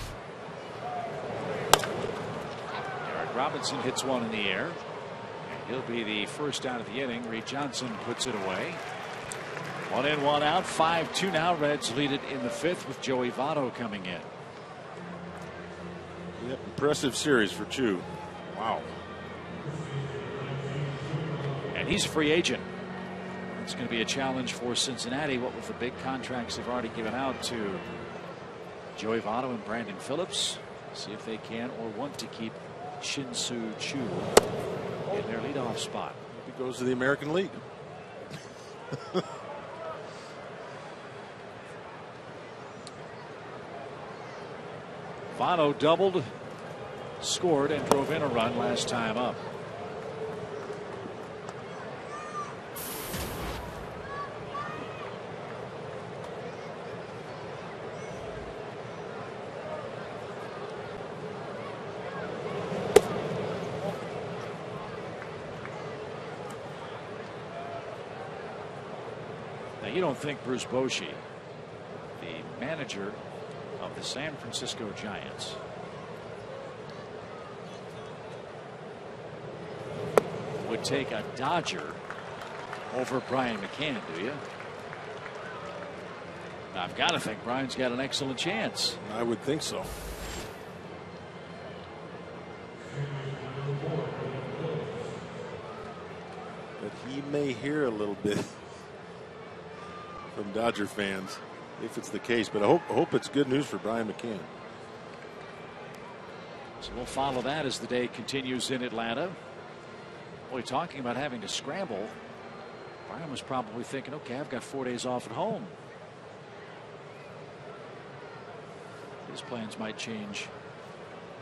Eric Robinson hits one in the air. And he'll be the first out of the inning. Reed Johnson puts it away. 1 in, 1 out. 5-2 now. Reds lead it in the 5th with Joey Votto coming in. Yep, impressive series for Chu. Wow. And he's a free agent. It's going to be a challenge for Cincinnati, what with the big contracts they've already given out to Joey Votto and Brandon Phillips. See if they can or want to keep Shin-Soo Choo in their leadoff spot. He goes to the American League. Votto doubled, scored, and drove in a run last time up. You don't think Bruce Bochy, the manager of the San Francisco Giants, would take a Dodger over Brian McCann, do you? I've got to think Brian's got an excellent chance. I would think so. But he may hear a little bit from Dodger fans if it's the case, but I hope it's good news for Brian McCann. So we'll follow that as the day continues in Atlanta. Boy, talking about having to scramble, Brian was probably thinking, okay, I've got 4 days off at home. His plans might change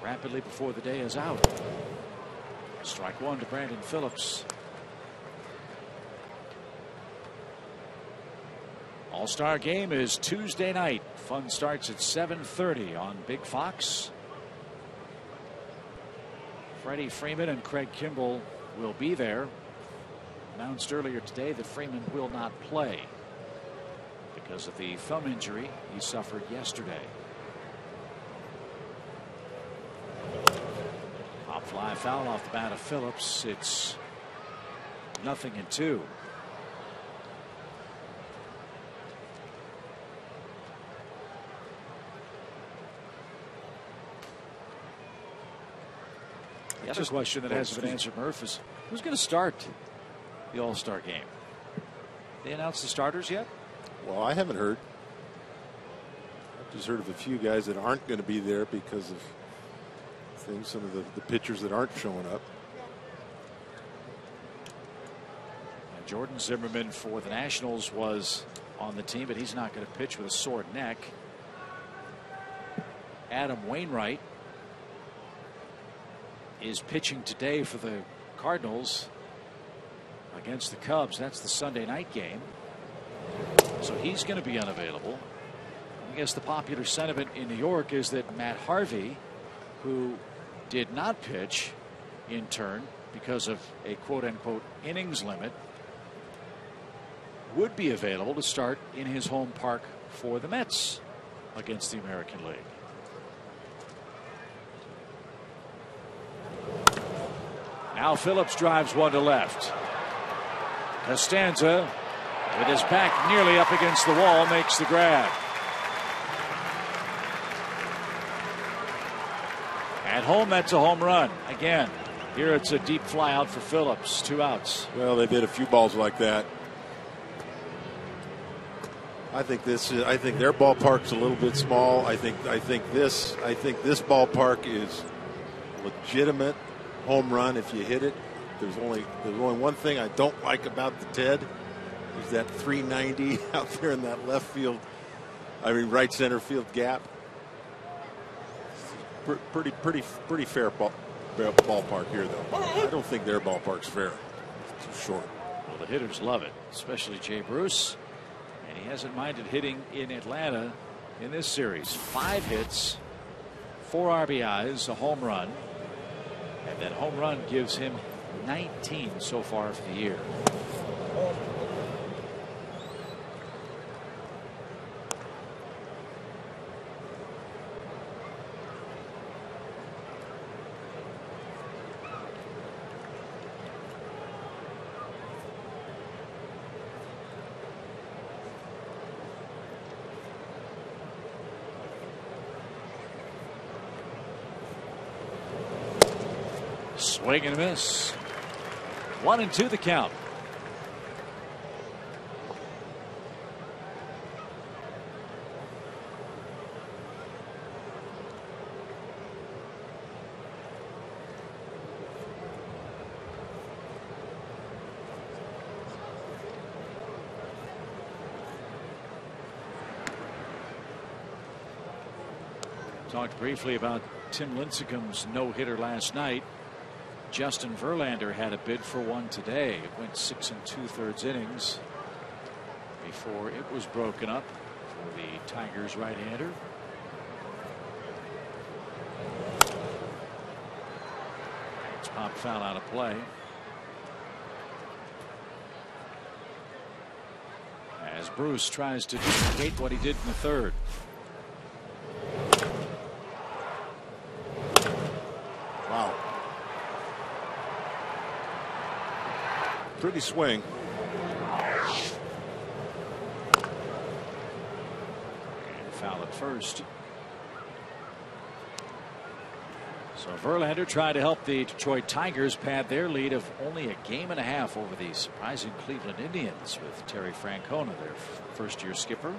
rapidly before the day is out. Strike one to Brandon Phillips. All-Star game is Tuesday night. Fun starts at 7:30 on Big Fox. Freddie Freeman and Craig Kimbrel will be there. Announced earlier today that Freeman will not play because of the thumb injury he suffered yesterday. Fly foul off the bat of Phillips. It's 0-2. The other question that hasn't been answered, Murph, is who's going to start the All-Star game? They announced the starters yet? Well, I haven't heard. I've just heard of a few guys that aren't going to be there because of things, some of the pitchers that aren't showing up. And Jordan Zimmerman for the Nationals was on the team, but he's not going to pitch with a sore neck. Adam Wainwright is pitching today for the Cardinals against the Cubs. That's the Sunday night game. So he's going to be unavailable. I guess the popular sentiment in New York is that Matt Harvey, who did not pitch in turn because of a quote-unquote innings limit, would be available to start in his home park for the Mets against the American League. Now Phillips drives one to left. Costanza, with his back nearly up against the wall, makes the grab. At home, that's a home run. Again, here it's a deep fly out for Phillips. 2 outs. Well, they've hit a few balls like that. I think their ballpark's a little bit small. I think this ballpark is legitimate home run if you hit it. There's only one thing I don't like about the TED is that 390 out there in that left field. I mean, right center field gap. Pretty fair ballpark here, though. I don't think their ballpark's fair. It's too short. Well, the hitters love it, especially Jay Bruce, and he hasn't minded hitting in Atlanta in this series. 5 hits, 4 RBIs, a home run, and that home run gives him 19 so far for the year. Swing and a miss. 1-2 the count. Talked briefly about Tim Lincecum's no-hitter last night. Justin Verlander had a bid for one today. It went 6 2/3 innings before it was broken up for the Tigers right-hander. It's popped foul out of play. As Bruce tries to duplicate what he did in the third. Wow. Pretty swing. And foul at first. So Verlander tried to help the Detroit Tigers pad their lead of only a game and a half over the surprising Cleveland Indians with Terry Francona, their first-year skipper.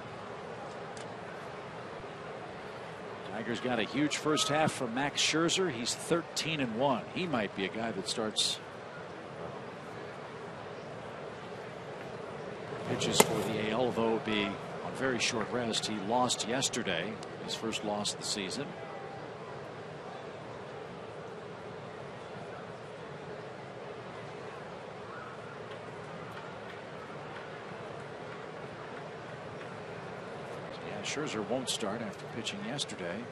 Tigers got a huge first half from Max Scherzer. He's 13-1. He might be a guy that starts pitches for the AL, although it'll be on very short rest. He lost yesterday, his first loss of the season. Yeah, Scherzer won't start after pitching yesterday.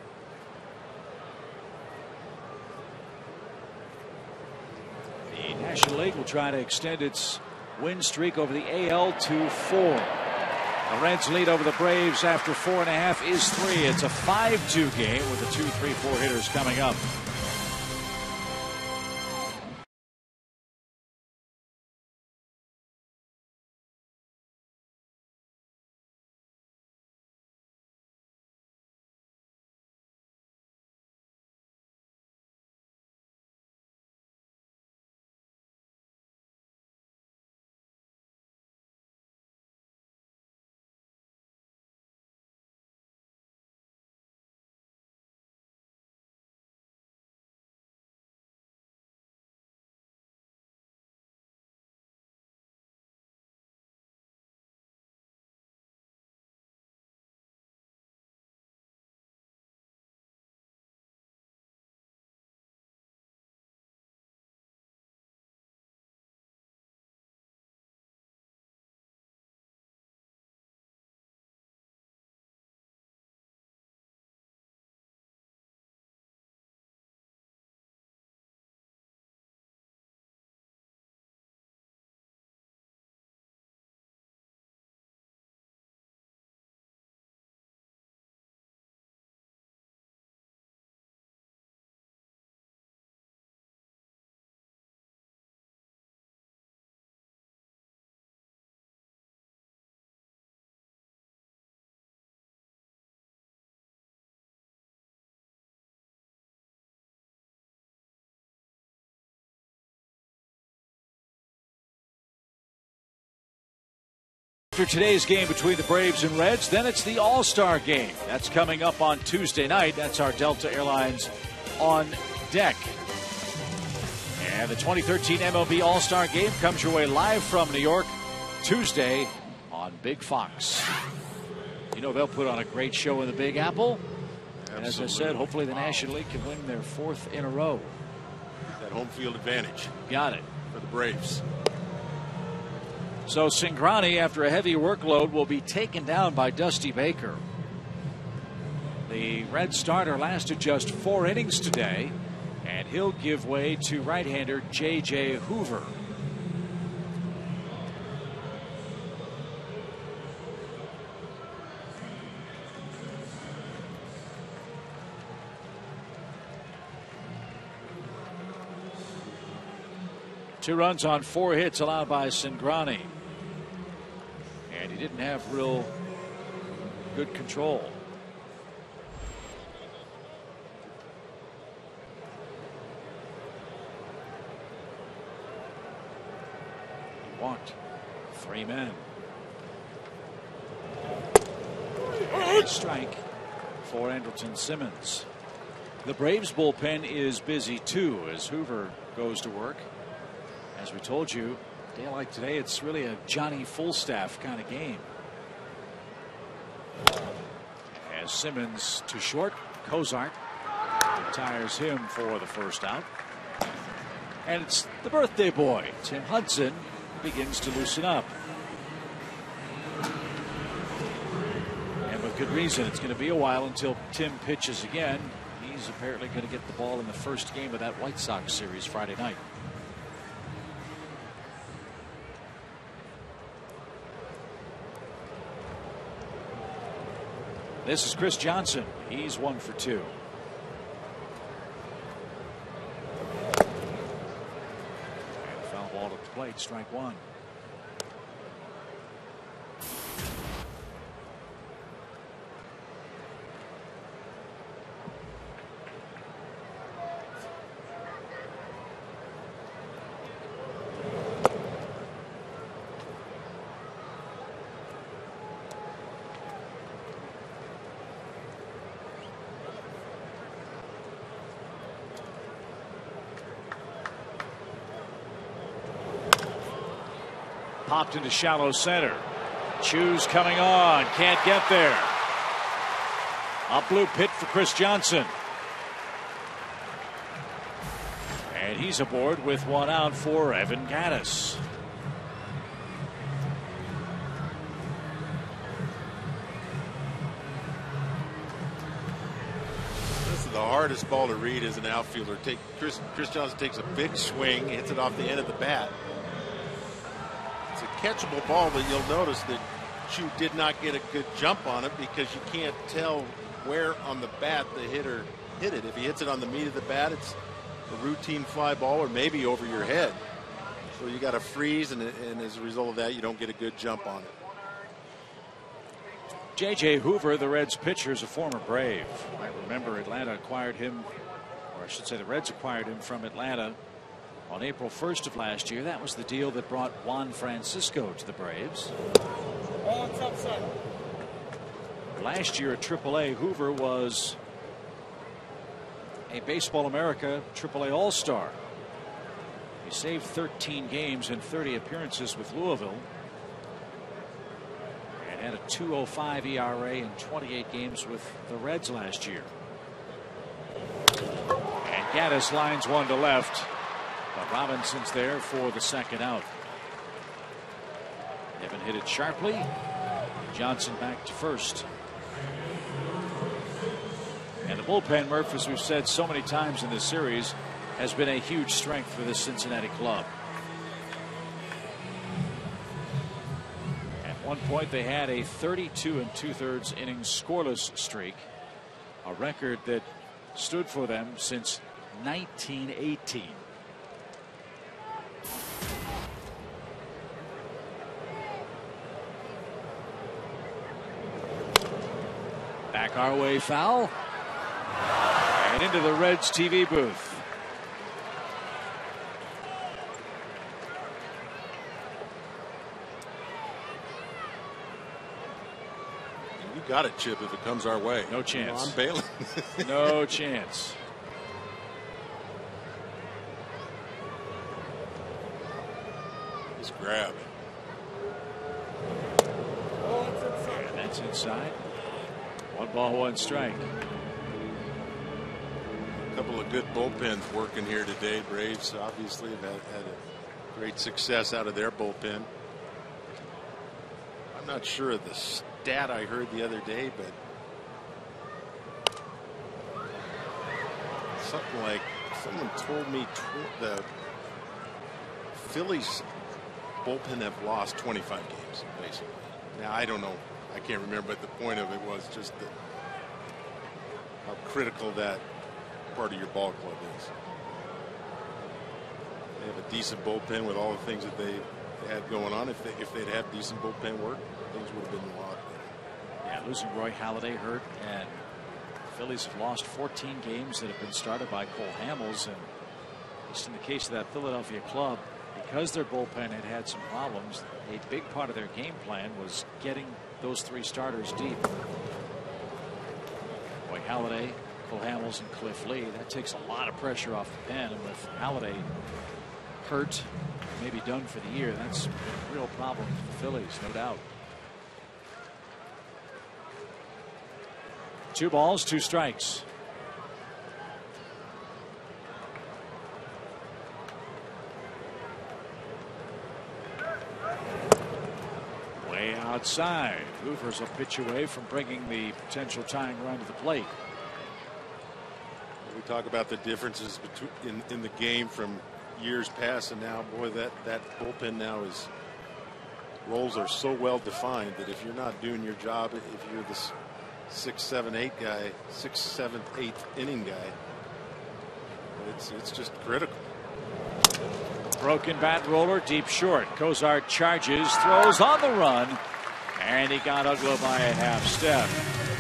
The National League will try to extend its win streak over the AL to 4. The Reds lead over the Braves after 4.5 is 3. It's a 5-2 game with the 2, 3, 4 hitters coming up. After today's game between the Braves and Reds, then it's the All-Star game. That's coming up on Tuesday night. That's our Delta Airlines On Deck. And the 2013 MLB All-Star game comes your way live from New York Tuesday on Big Fox. You know they'll put on a great show in the Big Apple. And as I said, hopefully the National League can win their 4th in a row. That home field advantage. Got it. For the Braves. So Cingrani, after a heavy workload, will be taken down by Dusty Baker. The Red starter lasted just 4 innings today, and he'll give way to right-hander J.J. Hoover. Two runs on 4 hits allowed by Cingrani. And he didn't have real good control. He walked 3 men. And strike for Andrelton Simmons. The Braves bullpen is busy too as Hoover goes to work. As we told you, a day like today, it's really a Johnny Fullstaff kind of game. As Simmons to short, Cozart retires him for the first out. And it's the birthday boy, Tim Hudson, begins to loosen up. And with good reason, it's going to be a while until Tim pitches again. He's apparently going to get the ball in the first game of that White Sox series Friday night. This is Chris Johnson. He's 1 for 2. And foul ball at the plate, strike 1. Popped into shallow center. Chu's coming on. Can't get there. A blue pit for Chris Johnson. And he's aboard with 1 out for Evan Gattis. This is the hardest ball to read as an outfielder. Chris Johnson takes a big swing, hits it off the end of the bat. It's a catchable ball, but you'll notice that Chu did not get a good jump on it because you can't tell where on the bat the hitter hit it. If he hits it on the meat of the bat, it's a routine fly ball or maybe over your head. So you got to freeze, and as a result of that, you don't get a good jump on it. J.J. Hoover, the Reds pitcher, is a former Brave. I remember Atlanta acquired him, or I should say the Reds acquired him from Atlanta on April 1st of last year. That was the deal that brought Juan Francisco to the Braves. Last year at AAA, Hoover was a Baseball America AAA All-Star. He saved 13 games and 30 appearances with Louisville and had a 2.05 ERA in 28 games with the Reds last year. And Gattis lines 1 to left. But Robinson's there for the second out. Evan hit it sharply. Johnson back to first. And the bullpen, Murph, as we've said so many times in this series, has been a huge strength for this Cincinnati club. At one point, they had a 32 2/3 innings scoreless streak, a record that stood for them since 1918. Back our way, foul. And into the Reds TV booth. got it, Chip, if it comes our way. No chance. I'm bailing. No chance. He's grabbed. And that's inside. 1 ball, 1 strike. A couple of good bullpens working here today. Braves obviously have had a great success out of their bullpen. I'm not sure of the stat I heard the other day, but something like someone told me the Phillies bullpen have lost 25 games basically. Now I don't know, I can't remember, but the point of it was just that how critical that part of your ball club is. They have a decent bullpen with all the things that they had going on. If they'd had decent bullpen work, things would have been a lot better. Yeah, losing Roy Halladay hurt, and the Phillies have lost 14 games that have been started by Cole Hamels, and just in the case of that Philadelphia club, because their bullpen had had some problems, a big part of their game plan was getting those 3 starters deep. Roy Halladay, Cole Hamels, and Cliff Lee. That takes a lot of pressure off the pen, and with Halladay hurt, maybe done for the year, that's a real problem for the Phillies, no doubt. 2 balls, 2 strikes. Way outside. Hoover's a pitch away from bringing the potential tying run to the plate. We talk about the differences between in the game from years past and now. Boy, that bullpen now is, roles are so well defined that if you're not doing your job, if you're the 6th, 7th, 8th guy, 6th, 7th, 8th inning guy, it's just critical. Broken bat roller, deep short. Cozart charges, throws on the run, and he got Ugla by a half step.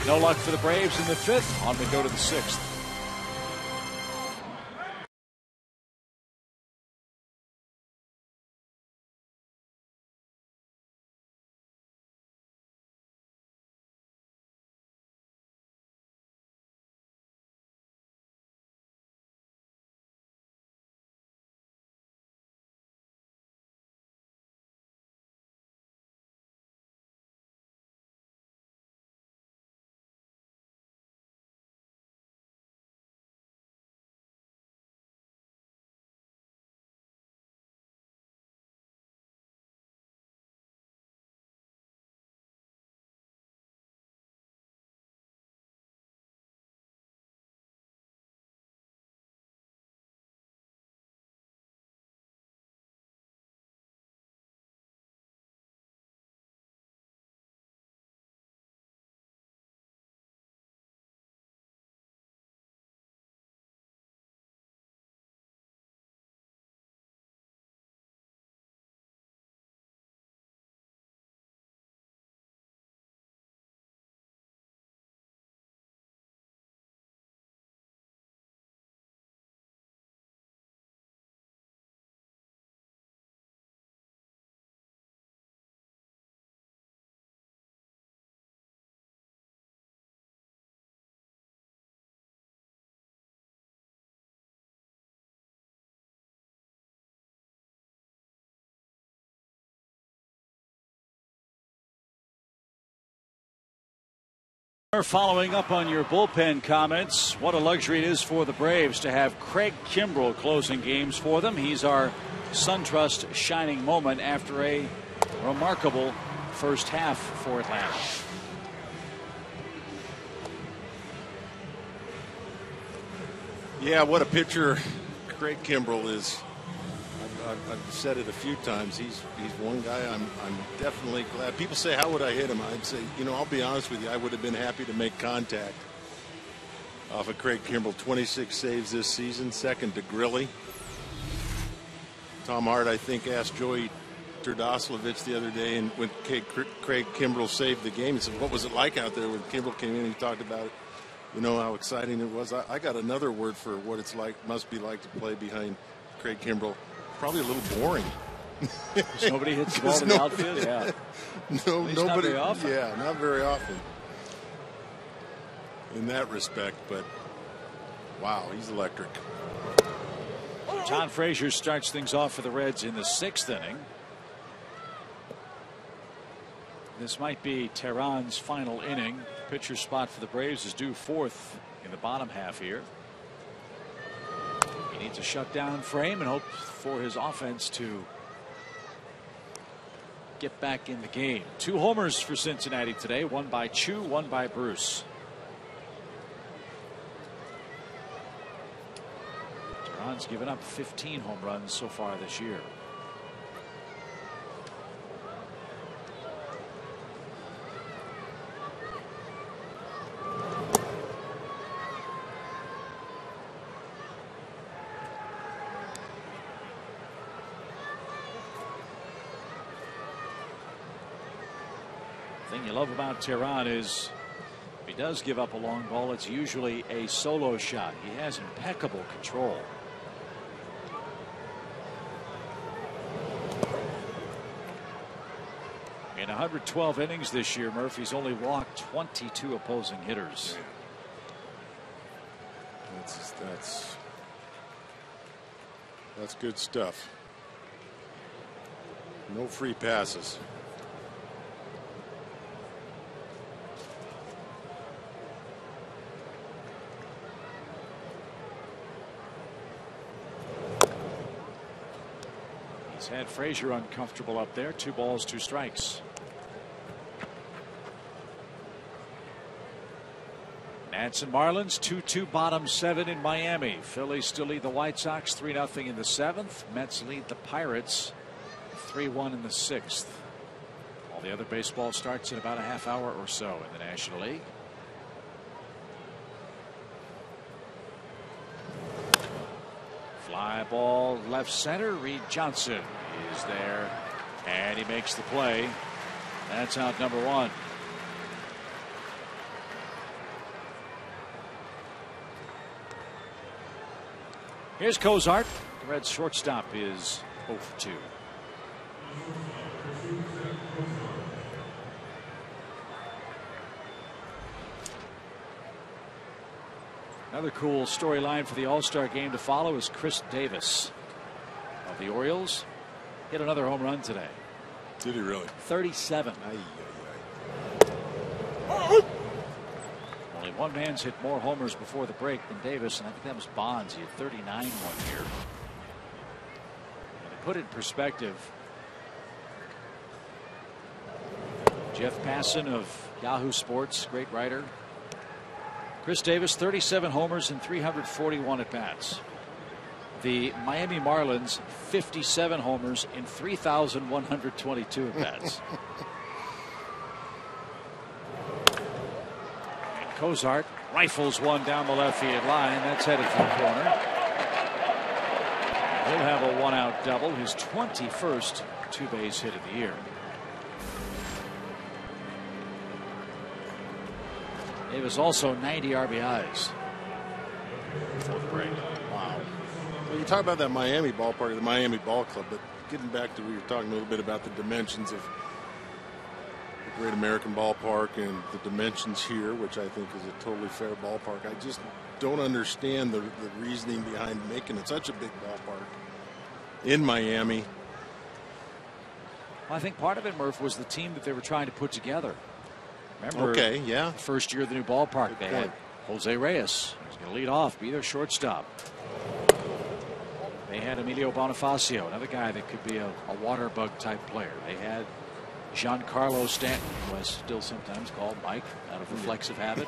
No luck for the Braves in the 5th. On we go to the 6th. Following up on your bullpen comments, what a luxury it is for the Braves to have Craig Kimbrel closing games for them. He's our SunTrust shining moment after a remarkable first half for Atlanta. Yeah, what a pitcher Craig Kimbrel is. I've said it a few times. He's one guy I'm definitely glad. People say, how would I hit him? I'd say, I'll be honest with you, I would have been happy to make contact off of Craig Kimbrel. 26 saves this season, second to Grilly. Tom Hart, I think, asked Joey Turdoslavich the other day, and when Craig Kimbrel saved the game, he said, what was it like out there when Kimbrel came in? He talked about it. How exciting it was. I got another word for what it's like, must be like to play behind Craig Kimbrel. Probably a little boring. Nobody hits the ball in the outfield. Yeah. Nobody. Not very often. Yeah, not very often. in that respect, but wow, he's electric. John Frazier starts things off for the Reds in the 6th inning. This might be Tehran's final inning. Pitcher spot for the Braves is due 4th in the bottom half here. He needs a shutdown frame and hope for his offense to get back in the game. 2 homers for Cincinnati today, one by Chu, one by Bruce. Tehran's given up 15 home runs so far this year. Thing you love about Tehran is if he does give up a long ball, it's usually a solo shot. He has impeccable control. In 112 innings this year, Murphy's only walked 22 opposing hitters. That's good stuff. No free passes. He's had Frazier uncomfortable up there. 2 balls, 2 strikes. Nats and Marlins 2-2 bottom 7 in Miami. Phillies still lead the White Sox 3-0 in the 7th. Mets lead the Pirates 3-1 in the 6th. All the other baseball starts in about a half hour or so in the National League. Fly ball left center. Reed Johnson is there and he makes the play. That's out number 1. Here's Cozart. The Reds shortstop is 0 for 2. Another cool storyline for the All-Star game to follow is Chris Davis of the Orioles. Hit another home run today. Did he really? 37. Only one man's hit more homers before the break than Davis, and I think that was Bonds. He had 39 one year. And to put it in perspective, Jeff Passan of Yahoo Sports, great writer. Chris Davis, 37 homers and 341 at bats. The Miami Marlins, 57 homers in 3,122 at bats. And Cozart rifles one down the left field line. That's headed for the corner. He'll have a 1-out double, his 21st 2-base hit of the year. Davis also 90 RBIs before the break. Wow. Well, you talk about that Miami ballpark, the Miami Ball Club, but getting back to, we were talking a little bit about the dimensions of the Great American Ballpark and the dimensions here, which I think is a totally fair ballpark. I just don't understand the reasoning behind making it such a big ballpark in Miami. Well, I think part of it, Murph, was the team that they were trying to put together. Remember, okay, yeah. The first year of the new ballpark, they had Jose Reyes. He was going to lead off, be their shortstop. They had Emilio Bonifacio, another guy that could be a water bug type player. They had Giancarlo Stanton, who is still sometimes called Mike out of reflexive habit.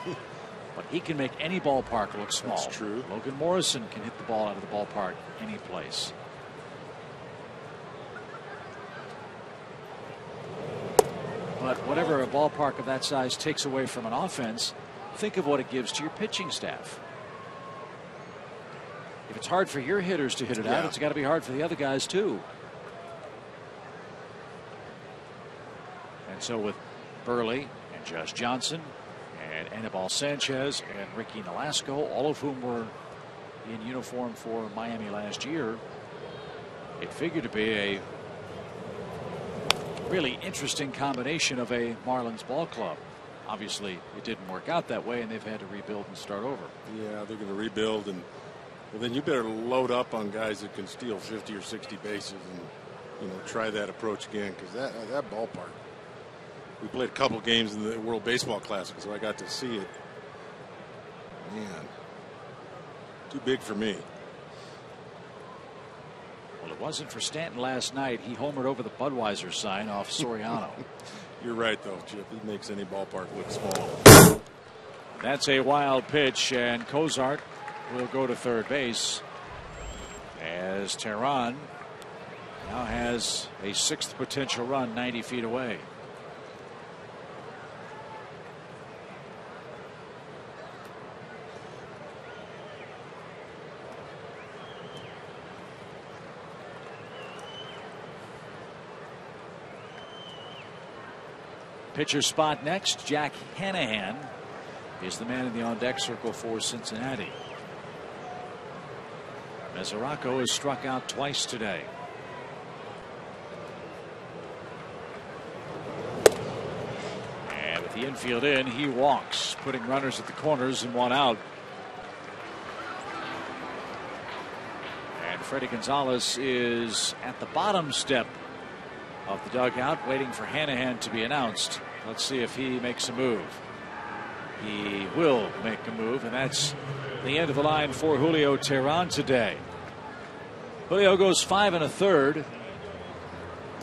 But he can make any ballpark look small. That's true. Logan Morrison can hit the ball out of the ballpark any place. But whatever a ballpark of that size takes away from an offense, think of what it gives to your pitching staff. If it's hard for your hitters to hit it out, it's got to be hard for the other guys too. And so with Burley and Josh Johnson and Anibal Sanchez and Ricky Nolasco, all of whom were in uniform for Miami last year, it figured to be a really interesting combination of a Marlins ball club. obviously it didn't work out that way, and they've had to rebuild and start over. Yeah, they're going to rebuild, and well, then you better load up on guys that can steal 50 or 60 bases and try that approach again, because that ballpark. We played a couple games in the World Baseball Classic, so I got to see it. Man, too big for me. Well, it wasn't for Stanton last night. He homered over the Budweiser sign off Soriano. You're right, though, Chip. He makes any ballpark look small. That's a wild pitch, and Cozart will go to third base as Tehran now has a 6th potential run 90 feet away. Pitcher spot next. Jack Hanahan is the man in the on-deck circle for Cincinnati. Mesoraco has struck out twice today. And with the infield in, he walks, putting runners at the corners and 1 out. And Freddie Gonzalez is at the bottom step of the dugout, waiting for Hanahan to be announced. Let's see if he makes a move. He will make a move, and that's the end of the line for Julio Tehran today. Julio goes 5 1/3.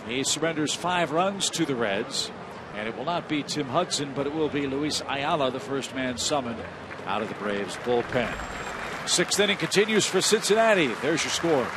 He surrenders 5 runs to the Reds, and it will not be Tim Hudson, but it will be Luis Ayala, the first man summoned out of the Braves bullpen. 6th inning continues for Cincinnati. There's your score.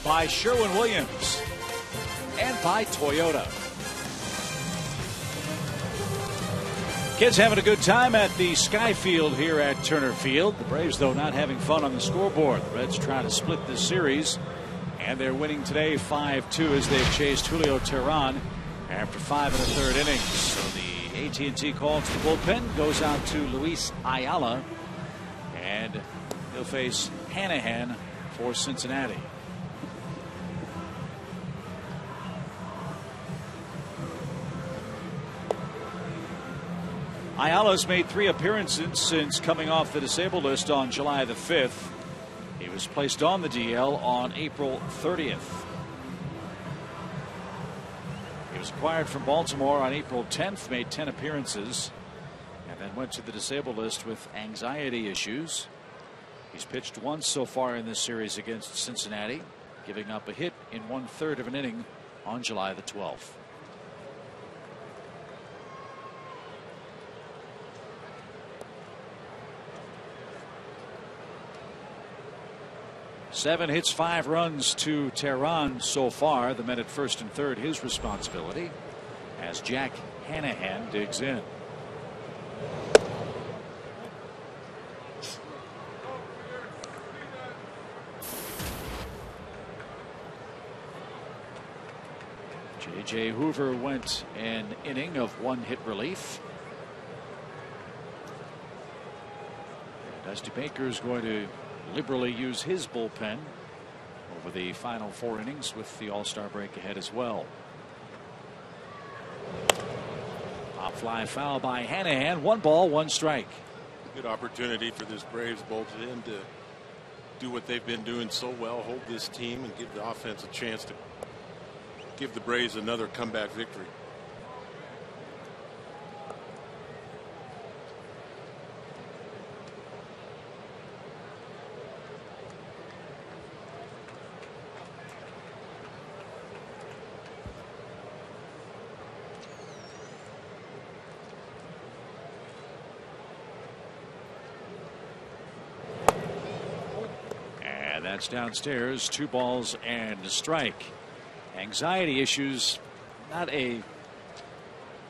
By Sherwin-Williams and by Toyota. Kids having a good time at the Sky Field here at Turner Field. The Braves, though, not having fun on the scoreboard. The Reds trying to split this series, and they're winning today 5-2 as they've chased Julio Tehran after 5 1/3 innings. So the AT&T call to the bullpen goes out to Luis Ayala, and he'll face Hanahan for Cincinnati. Ayala's made 3 appearances since coming off the disabled list on July the 5th. He was placed on the DL on April 30th. He was acquired from Baltimore on April 10th, made 10 appearances, and then went to the disabled list with anxiety issues. He's pitched once so far in this series against Cincinnati, giving up a hit in 1/3 of an inning on July the 12th. Seven hits, 5 runs to Tehran so far. The men at first and third, his responsibility, as Jack Hanahan digs in. Jay Hoover went an inning of 1-hit relief. Dusty Baker is going to liberally use his bullpen over the final 4 innings with the All-Star break ahead as well. Pop fly foul by Hanahan. 1 ball, 1 strike. Good opportunity for this Braves bullpen to do what they've been doing so well, hold this team and give the offense a chance to give the Braves another comeback victory. That's downstairs. 2 balls and a strike. Anxiety issues, not a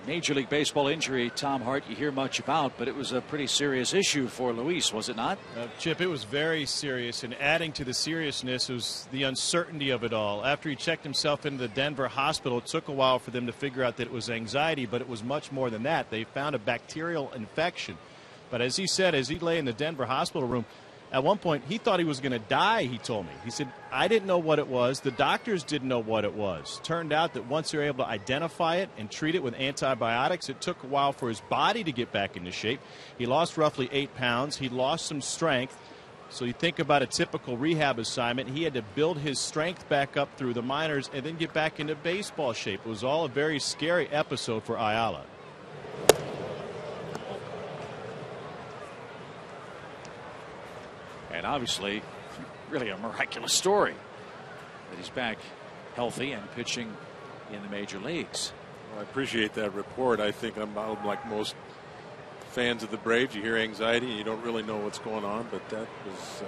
Major League Baseball injury, Tom Hart, you hear much about, but it was a pretty serious issue for Luis, was it not? Chip, it was very serious, and adding to the seriousness was the uncertainty of it all. After he checked himself into the Denver hospital, it took a while for them to figure out that it was anxiety, but it was much more than that. They found a bacterial infection. But as he said, as he lay in the Denver hospital room, at one point, he thought he was going to die, he told me. He said, I didn't know what it was. The doctors didn't know what it was. Turned out that once they were able to identify it and treat it with antibiotics, it took a while for his body to get back into shape. He lost roughly 8 pounds. He lost some strength. So you think about a typical rehab assignment. He had to build his strength back up through the minors and then get back into baseball shape. It was all a very scary episode for Ayala. And obviously, really a miraculous story that he's back healthy and pitching in the major leagues. Well, I appreciate that report. I think I'm like most fans of the Braves. You hear anxiety and you don't really know what's going on, but that was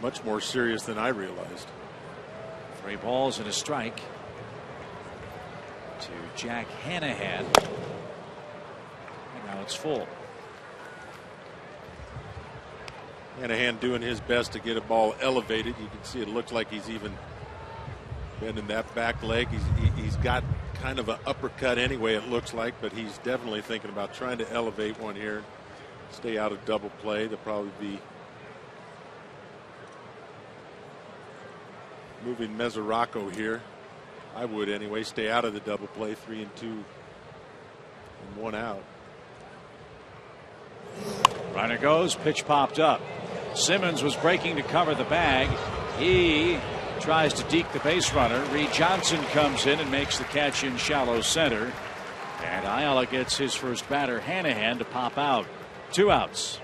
much more serious than I realized. 3 balls and a strike to Jack Hanahan. And now it's full. Hanahan doing his best to get a ball elevated. You can see it looks like he's even bending that back leg. He's got kind of an uppercut anyway, it looks like, but he's definitely thinking about trying to elevate one here, stay out of double play. They'll probably be moving Mesoraco here. I would anyway, stay out of the double play. 3-2 and 1 out. Runner goes, pitch popped up. Simmons was breaking to cover the bag. He tries to deke the base runner. Reed Johnson comes in and makes the catch in shallow center. And Ayala gets his first batter, Hanahan, to pop out. 2 outs.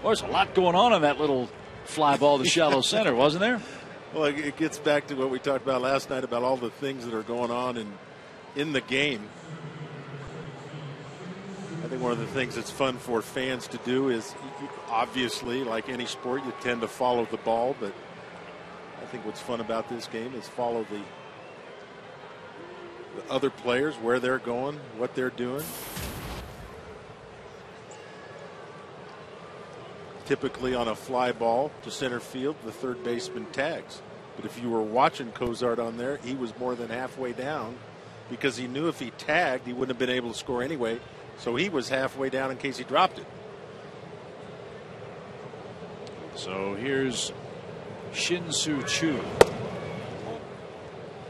Well, there's a lot going on in that little fly ball to shallow center, wasn't there? Well, it gets back to what we talked about last night about all the things that are going on in the game. I think one of the things that's fun for fans to do is, obviously, like any sport, you tend to follow the ball, but I think what's fun about this game is follow the other players, where they're going, what they're doing. Typically on a fly ball to center field, the third baseman tags. But if you were watching Cozart on there, he was more than halfway down because he knew if he tagged, he wouldn't have been able to score anyway. So he was halfway down in case he dropped it. So here's Shin-Soo Choo.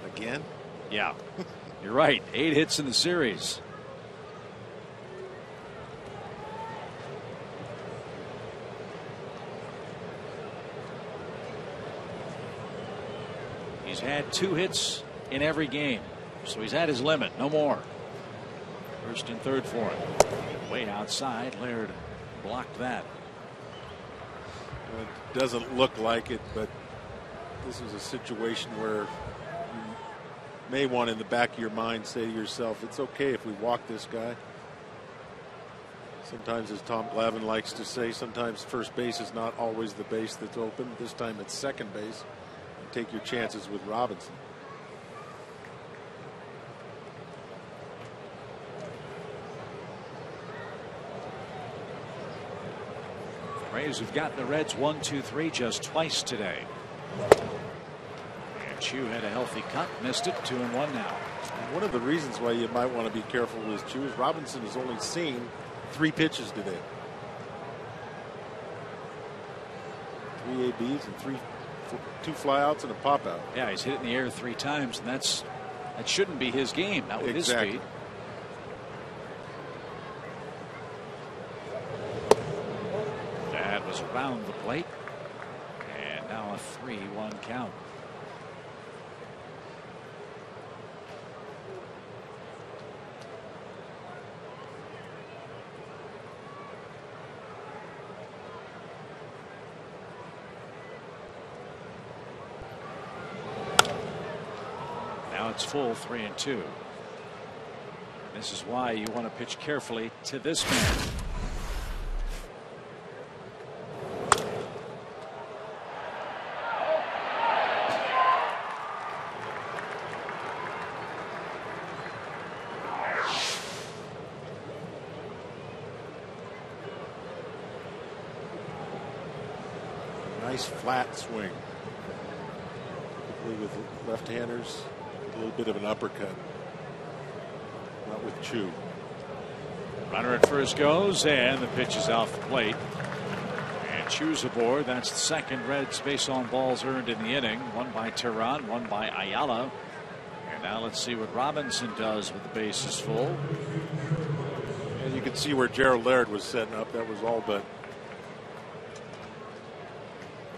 Again? Yeah, you're right. 8 hits in the series. He's had 2 hits in every game, so he's at his limit. No more. First and third for him. Way outside. Laird blocked that. It doesn't look like it, but this is a situation where you may want in the back of your mind say to yourself, it's okay if we walk this guy. Sometimes, as Tom Glavine likes to say, sometimes first base is not always the base that's open. This time it's second base. And take your chances with Robinson. Braves have gotten the Reds 1-2-3 just twice today. And Chu had a healthy cut, missed it. 2-1 now. And one of the reasons why you might want to be careful with Chu is Robinson has only seen 3 pitches today. 3 ABs and 2 flyouts and a pop out. Yeah, he's hit it in the air 3 times, and that shouldn't be his game. Not with his speed. That was around the plate, and now a 3-1 count. Now it's full 3-2. This is why you want to pitch carefully to this man. Nice flat swing. With left-handers, a little bit of an uppercut. Not with Chu. Runner at first goes, and the pitch is off the plate. And Chu's aboard. That's the second Reds base on balls earned in the inning. One by Tehran, one by Ayala. And now let's see what Robinson does with the bases full. And you can see where Gerald Laird was setting up. That was all but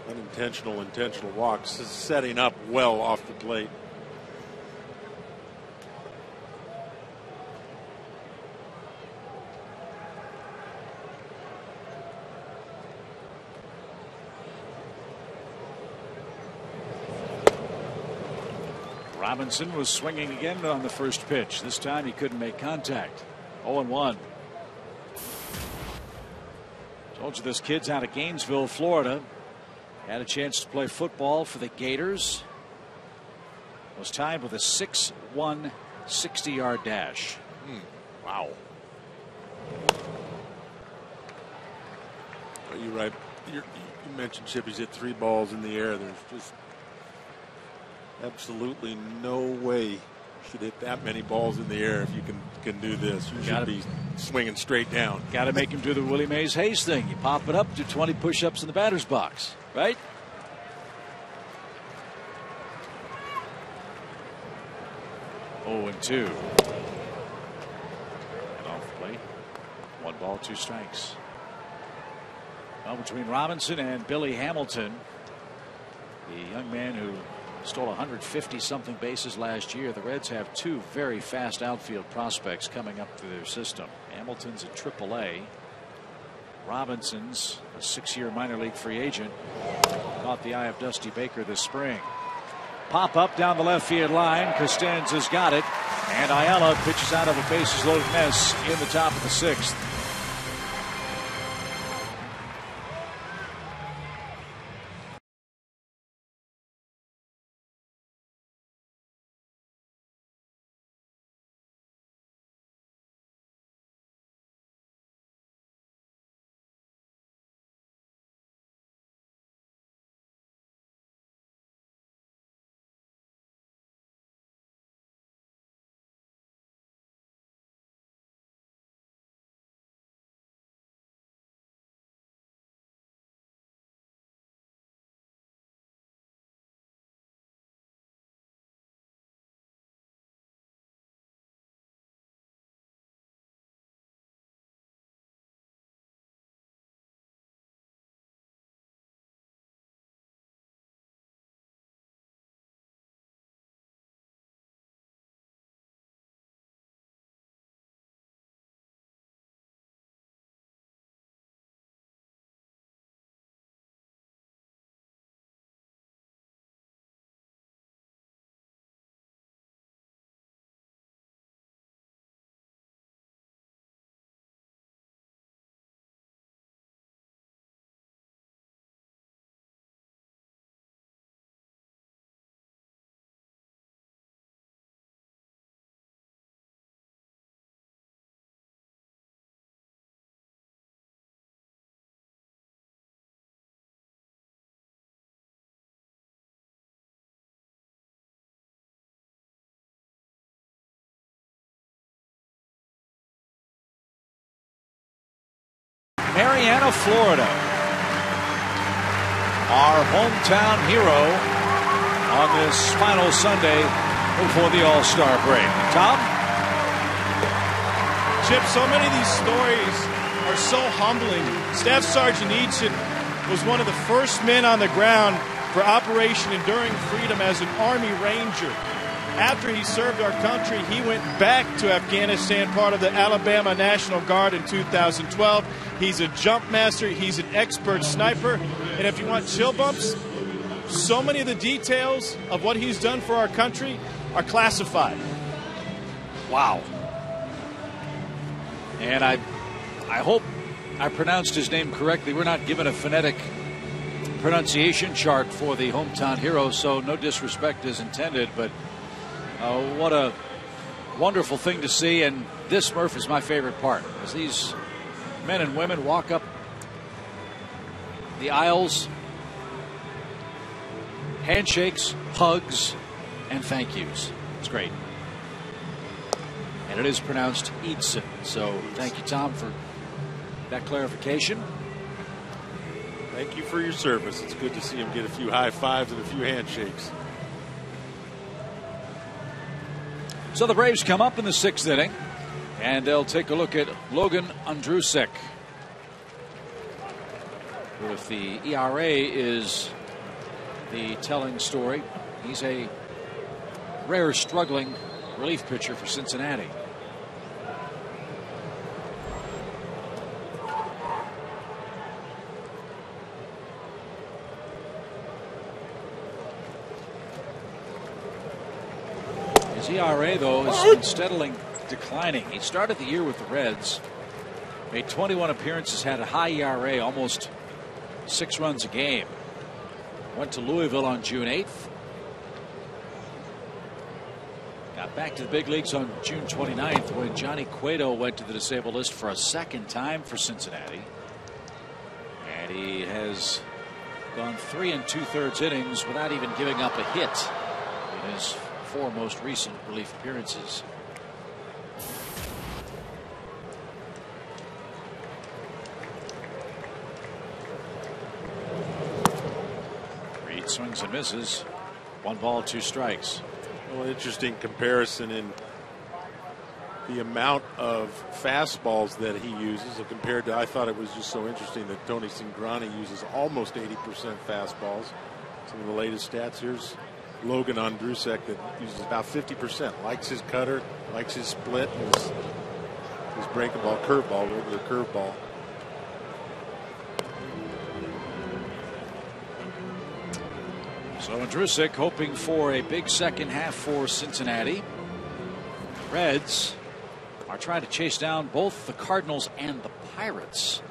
unintentional, intentional walks, setting up well off the plate. Robinson was swinging again on the first pitch. This time he couldn't make contact. 0-1. Told you this kid's out of Gainesville, Florida. Had a chance to play football for the Gators. Was tied with a 6'1", 60-yard dash. Wow. Well, you're right. You mentioned Chip. He's hit 3 balls in the air. There's just absolutely no way you should hit that many balls in the air if you can do this. You should be swinging straight down. Got to make him do the Willie Mays Hayes thing. You pop it up, do 20 push-ups in the batter's box, right? Oh, and 2. And off the plate. 1 ball, 2 strikes. Well, between Robinson and Billy Hamilton, the young man who stole 150 something bases last year, the Reds have 2 very fast outfield prospects coming up through their system. Hamilton's at AAA. Robinson's a 6-year minor league free agent. Caught the eye of Dusty Baker this spring. Pop up down the left field line. Costanza's got it, and Ayala pitches out of a bases loaded mess in the top of the 6th. Marianna, Florida. Our hometown hero on this final Sunday before the All-Star break. Tom? Chip, so many of these stories are so humbling. Staff Sergeant Eadson was one of the first men on the ground for Operation Enduring Freedom as an Army Ranger. After he served our country, he went back to Afghanistan, part of the Alabama National Guard in 2012. He's a jump master. He's an expert sniper. And if you want chill bumps, so many of the details of what he's done for our country are classified. Wow. And I hope I pronounced his name correctly. We're not given a phonetic pronunciation chart for the hometown hero, so no disrespect is intended, but what a wonderful thing to see. And this, Murph, is my favorite part, as these men and women walk up the aisles, handshakes, hugs, and thank yous. It's great. And it is pronounced Eadson. So thank you, Tom, for that clarification. Thank you for your service. It's good to see him get a few high fives and a few handshakes. So the Braves come up in the 6th inning, and they'll take a look at Logan Andrusek. If the ERA is the telling story, he's a rare struggling relief pitcher for Cincinnati. His ERA, though, has been steadily declining. He started the year with the Reds, made 21 appearances, had a high ERA, almost 6 runs a game. Went to Louisville on June 8th. Got back to the big leagues on June 29th when Johnny Cueto went to the disabled list for a second time for Cincinnati. And he has gone 3 2/3 innings without even giving up a hit in his 4 most recent relief appearances. Reed swings and misses. 1 ball, 2 strikes. Well, interesting comparison in the amount of fastballs that he uses compared to, I thought it was just so interesting that Tony Cingrani uses almost 80% fastballs. Some of the latest stats. Here's Logan Andrusek that uses about 50%. Likes his cutter, likes his split, and his breaking ball, curveball, regular curveball. So Andrusek hoping for a big second half for Cincinnati. Reds are trying to chase down both the Cardinals and the Pirates.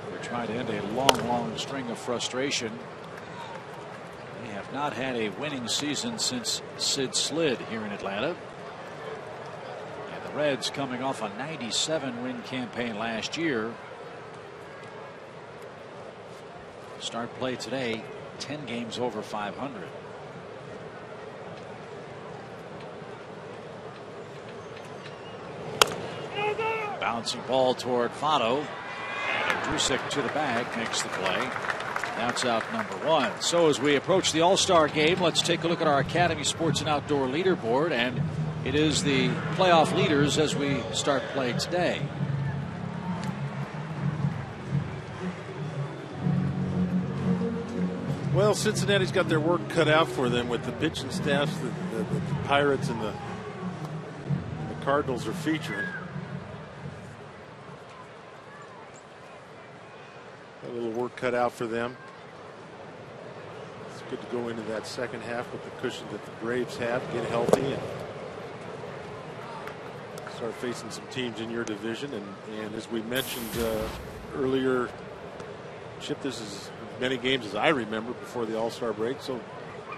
They're trying to end a long string of frustration. They have not had a winning season since Sid slid here in Atlanta. And the Reds coming off a 97-win campaign last year. Start play today, 10 games over 500. Bouncing ball toward Votto. And Andrusek to the bag makes the play. That's out number 1. So as we approach the All-Star game, let's take a look at our Academy Sports and Outdoor leaderboard. And it is the playoff leaders as we start play today. Well, Cincinnati's got their work cut out for them with the pitching staffs that the Pirates and the Cardinals are featuring. Got a little work cut out for them. It's good to go into that second half with the cushion that the Braves have, get healthy, and start facing some teams in your division. And as we mentioned earlier, Chip, this is many games as I remember before the All-Star break, so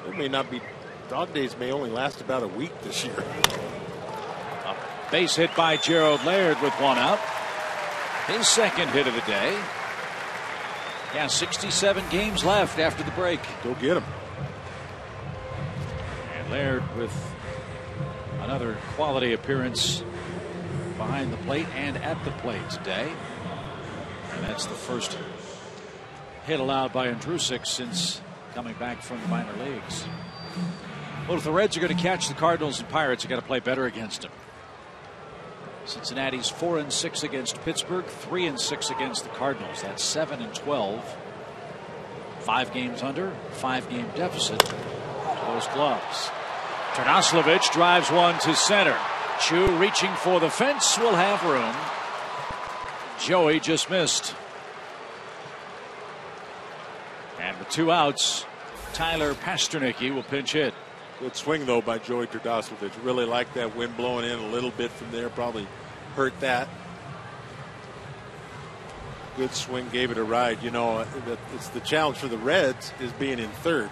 it may not be, dog days may only last about a week this year. A base hit by Gerald Laird with 1 out. His second hit of the day. Yeah, 67 games left after the break. Go get him. And Laird with another quality appearance behind the plate and at the plate today. And that's the first hit allowed by Andrusik since coming back from the minor leagues. Well, if the Reds are going to catch the Cardinals and Pirates, you got to play better against them. Cincinnati's 4-6 against Pittsburgh, 3-6 against the Cardinals. That's 7-12. 5 games under, 5-game deficit to those gloves. Ternaslovich drives one to center. Chu reaching for the fence will have room. Joey just missed. And with 2 outs, Tyler Pasternicki will pinch hit. Good swing, though, by Joey Terdoslavich. Really like that wind blowing in a little bit from there. Probably hurt that. Good swing, gave it a ride. You know, it's the challenge for the Reds is being in third.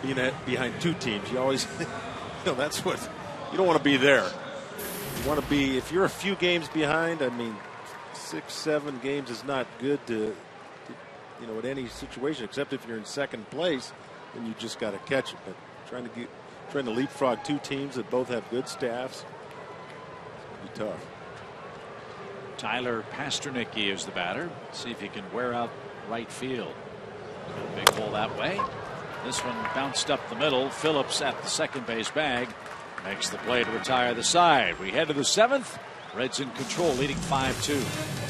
Being behind 2 teams. You always, that's what, you don't want to be there. You want to be, if you're a few games behind, I mean, 6, 7 games is not good to at any situation, except if you're in second place, then you just got to catch it. But trying to leapfrog 2 teams that both have good staffs, it's going to be tough. Tyler Pasternicki is the batter. See if he can wear out right field. A big hole that way. This one bounced up the middle. Phillips at the second base bag makes the play to retire the side. We head to the 7th. Reds in control, leading 5-2.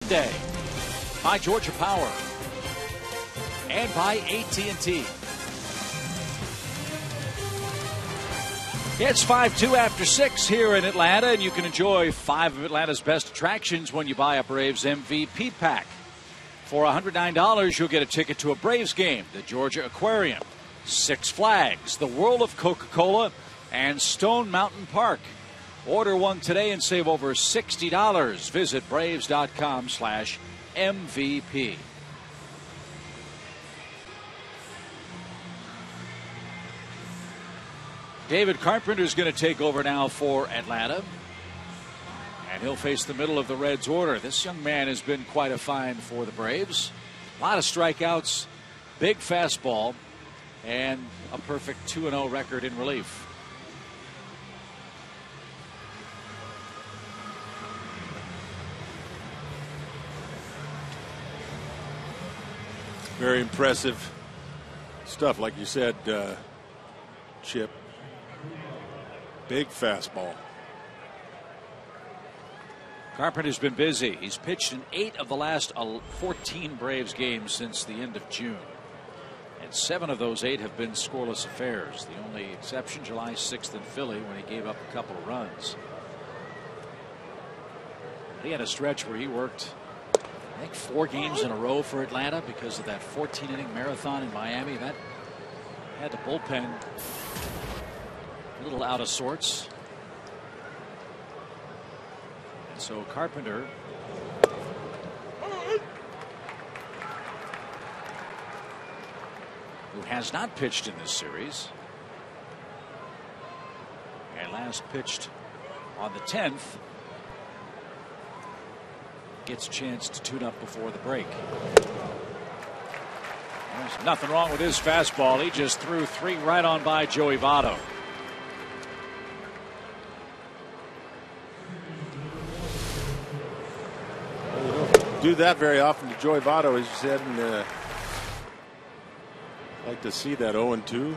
Day by Georgia Power and by AT&T. It's 5-2 after 6 here in Atlanta, and you can enjoy 5 of Atlanta's best attractions when you buy a Braves MVP pack. For $109, you'll get a ticket to a Braves game, the Georgia Aquarium, Six Flags, the World of Coca-Cola, and Stone Mountain Park. Order one today and save over $60. Visit Braves.com/MVP. David Carpenter is going to take over now for Atlanta. And he'll face the middle of the Reds order. This young man has been quite a find for the Braves. A lot of strikeouts, big fastball, and a perfect 2-0 record in relief. Very impressive stuff, like you said, Chip. Big fastball. Carpenter's been busy. He's pitched in 8 of the last 14 Braves games since the end of June. And 7 of those 8 have been scoreless affairs. The only exception, July 6th in Philly, when he gave up a couple of runs. He had a stretch where he worked, I think, 4 games in a row for Atlanta because of that 14-inning marathon in Miami. That had the bullpen a little out of sorts. So Carpenter, who has not pitched in this series, and last pitched on the 10th, gets a chance to tune up before the break. There's nothing wrong with his fastball. He just threw 3 right on by Joey Votto. Well, you don't do that very often to Joey Votto, as you said, and like to see that 0-2.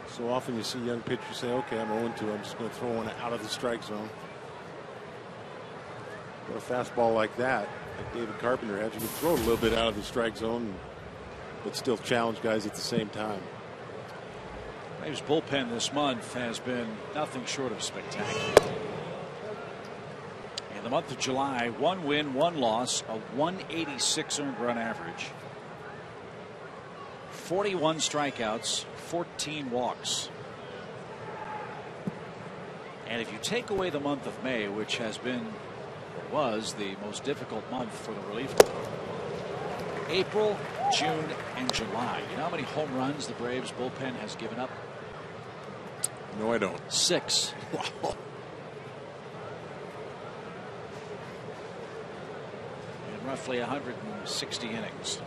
So often you see young pitchers say, okay, I'm 0-2. I'm just going to throw one out of the strike zone. But a fastball like that, like David Carpenter has, you can throw it a little bit out of the strike zone, but still challenge guys at the same time. Braves bullpen this month has been nothing short of spectacular. In the month of July, 1 win, 1 loss, a 186 earned run average, 41 strikeouts, 14 walks. And if you take away the month of May, which has been, or was, the most difficult month for the relief, April, June, and July. You know how many home runs the Braves bullpen has given up? No, I don't. 6. Wow. In roughly 160 innings.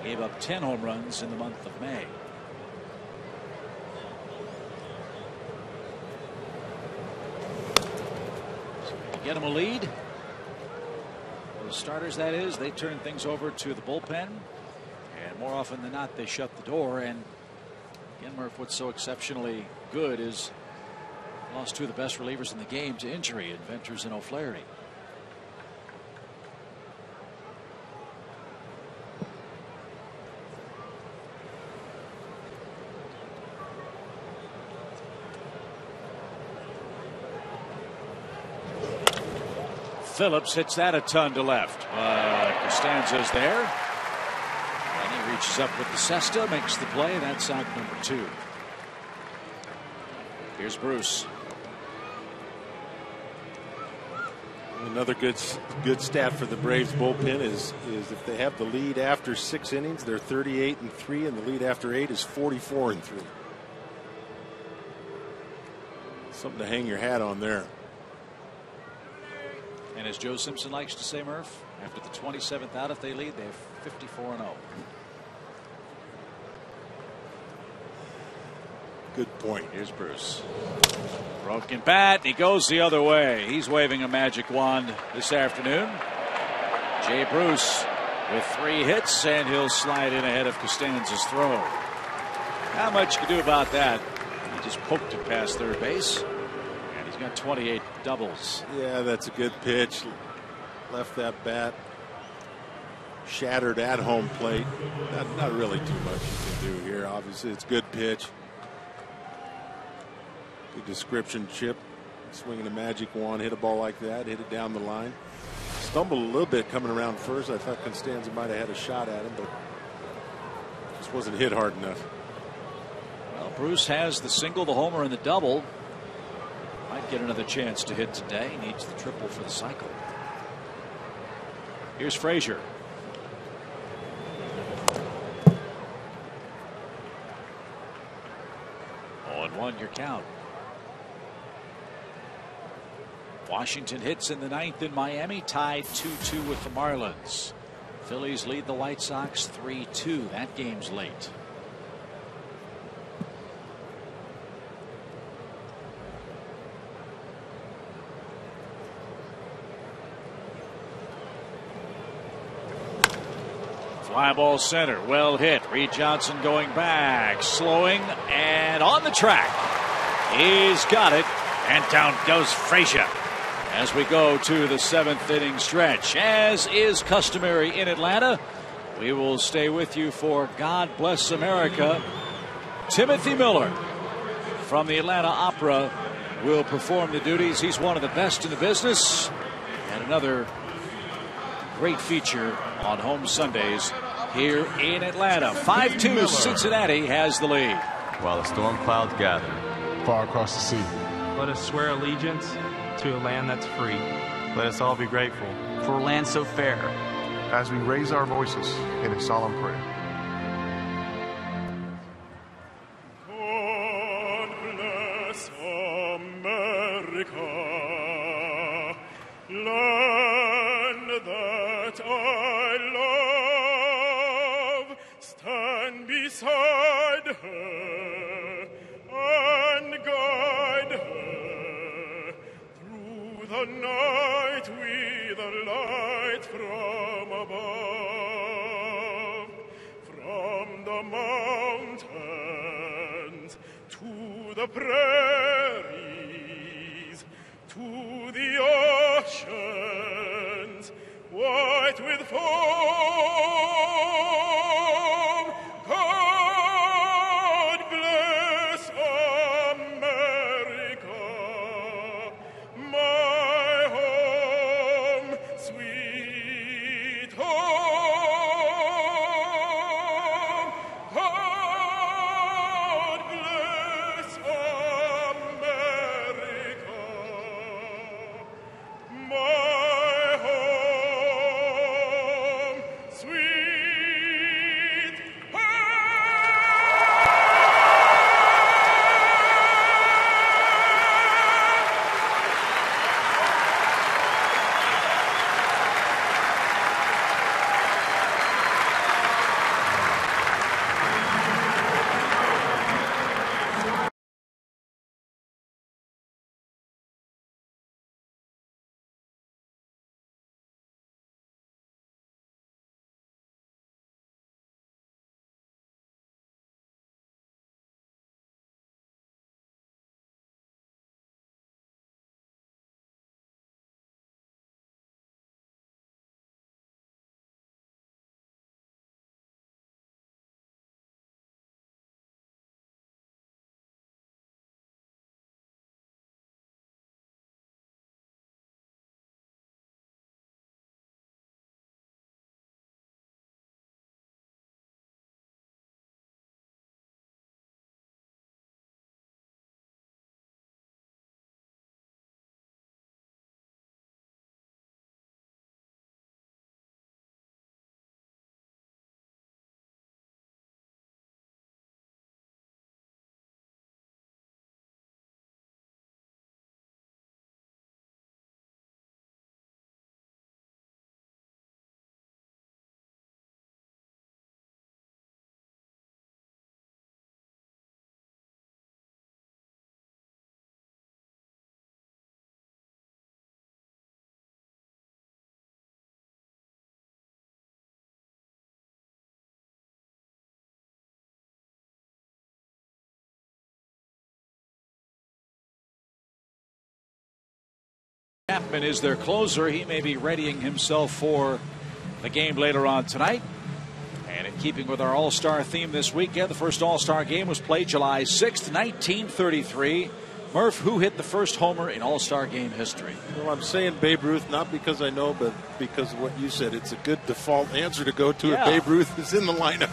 Gave up 10 home runs in the month of May. So you get them a lead. The starters, that is, they turn things over to the bullpen, and more often than not they shut the door. And again, Murph, what's so exceptionally good is lost 2 of the best relievers in the game to injury in Venters and O'Flaherty. Phillips hits that a ton to left. Costanza's there. And he reaches up with the cesta, makes the play. That's out number 2. Here's Bruce. Another good stat for the Braves bullpen is if they have the lead after 6 innings, they're 38-3, and the lead after 8 is 44-3. Something to hang your hat on there. And as Joe Simpson likes to say, Murph, after the 27th out, if they lead, they have 54-0. Good point. Here's Bruce. Broken bat. He goes the other way. He's waving a magic wand this afternoon. Jay Bruce with 3 hits, and he'll slide in ahead of Costanza's throw. Not much you can do about that. He just poked it past third base. He's got 28 doubles. Yeah, that's a good pitch. Left that bat shattered at home plate. Not really too much you can do here. Obviously, it's a good pitch. Good description, Chip. Swinging a magic wand, hit a ball like that, hit it down the line. Stumbled a little bit coming around first. I thought Costanza might have had a shot at him, but just wasn't hit hard enough. Well, Bruce has the single, the homer, and the double. Might get another chance to hit today. Needs the triple for the cycle. Here's Frazier. Oh, 1 your count. Washington hits in the 9th in Miami, tied 2-2 with the Marlins. Phillies lead the White Sox 3-2. That game's late. Fly ball center, well hit. Reed Johnson going back, slowing, and on the track. He's got it, and down goes Frazier. As we go to the 7th inning stretch, as is customary in Atlanta, we will stay with you for God Bless America. Timothy Miller from the Atlanta Opera will perform the duties. He's one of the best in the business, and another great feature on home Sundays here in Atlanta. 5-2, Cincinnati has the lead. While the storm clouds gather far across the sea, Let us swear allegiance to a land that's free. Let us all be grateful for a land so fair. As we raise our voices in a solemn prayer. God bless America, land that I love. Stand beside her and guide her through the night with a light from above, from the mountains to the prairies, to the oceans, white with foam. God bless America, my home, sweet home. God bless America, my home, sweet home. Chapman is their closer. He may be readying himself for the game later on tonight. And in keeping with our All-Star theme this weekend, the first All-Star game was played July 6th, 1933. Murph, who hit the first homer in All-Star game history? Well, I'm saying Babe Ruth, not because I know, but because of what you said. It's a good default answer to go to if Babe Ruth is in the lineup.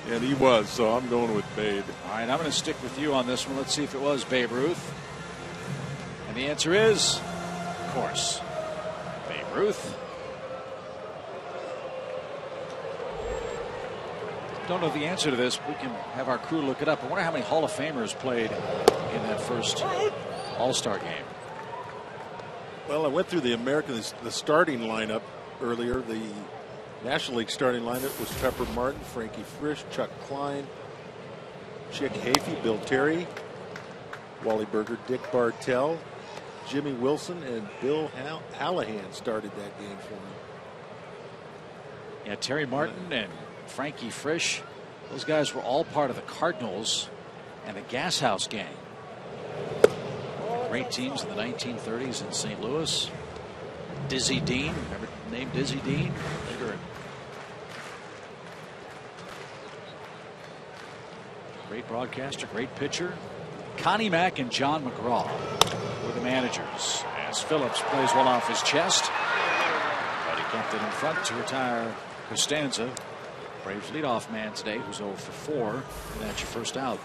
And he was, so I'm going with Babe. All right, I'm going to stick with you on this one. Let's see if it was Babe Ruth. And the answer is, of course, Babe Ruth. Don't know the answer to this. We can have our crew look it up. I wonder how many Hall of Famers played in that first All-Star game. Well, I went through the starting lineup earlier. The National League starting lineup was Pepper Martin, Frankie Frisch, Chuck Klein, Chick Hafey, Bill Terry, Wally Berger, Dick Bartell, Jimmy Wilson, and Bill Hallahan started that game for him. Yeah, Terry Martin and Frankie Frisch, those guys were all part of the Cardinals and the Gas House Gang. Great teams in the 1930s in St. Louis. Dizzy Dean, remember the name Dizzy Dean? Later, great broadcaster, great pitcher. Connie Mack and John McGraw were the managers as Phillips plays one off his chest, but he kept it in front to retire Costanza. Braves leadoff man today, who's 0 for 4, and that's your first out.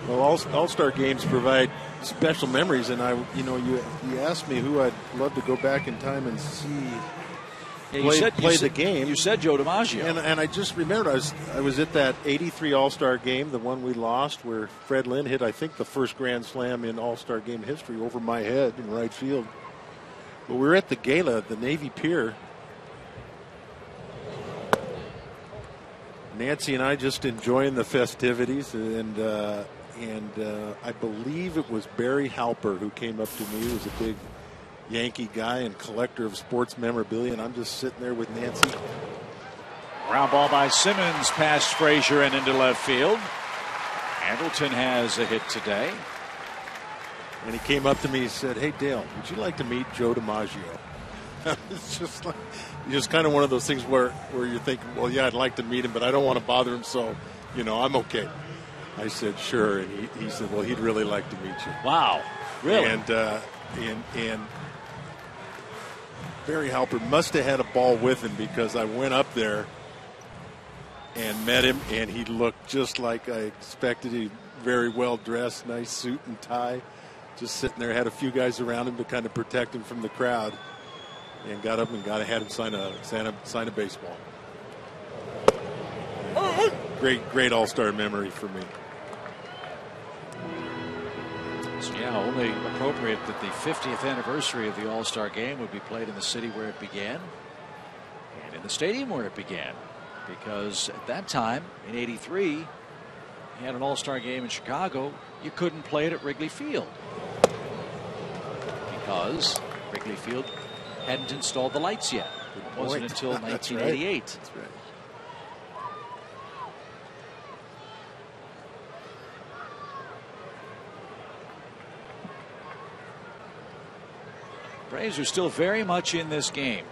Well, all-star games provide special memories, and you asked me who I'd love to go back in time and see play the game. You said Joe DiMaggio, and I just remembered I was at that '83 All-Star game, the one we lost, where Fred Lynn hit, I think, the first grand slam in All-Star game history over my head in right field. But we were at the gala at the Navy Pier. Nancy and I just enjoying the festivities, and I believe it was Barry Halper who came up to me. He was a big Yankee guy and collector of sports memorabilia, and I'm just sitting there with Nancy. Ground ball by Simmons past Frazier and into left field. Hamilton has a hit today. And he came up to me and said, "Hey, Dale, would you like to meet Joe DiMaggio?" It's just kind of one of those things where you're thinking, well, yeah, I'd like to meet him, but I don't want to bother him, so, I'm okay. I said, sure. And he said, well, he'd really like to meet you. Wow. Really? And Barry Halper must have had a ball with him, because I went up there and met him, and he looked just like I expected. He very well dressed, nice suit and tie, just sitting there, had a few guys around him to kind of protect him from the crowd, and got up and had him sign a baseball. Great all-star memory for me. So, yeah, only appropriate that the 50th anniversary of the All-Star game would be played in the city where it began and in the stadium where it began, because at that time in '83 you had an All-Star game in Chicago. You couldn't play it at Wrigley Field because Wrigley Field hadn't installed the lights yet. It wasn't until 1988. That's right. Braves are still very much in this game,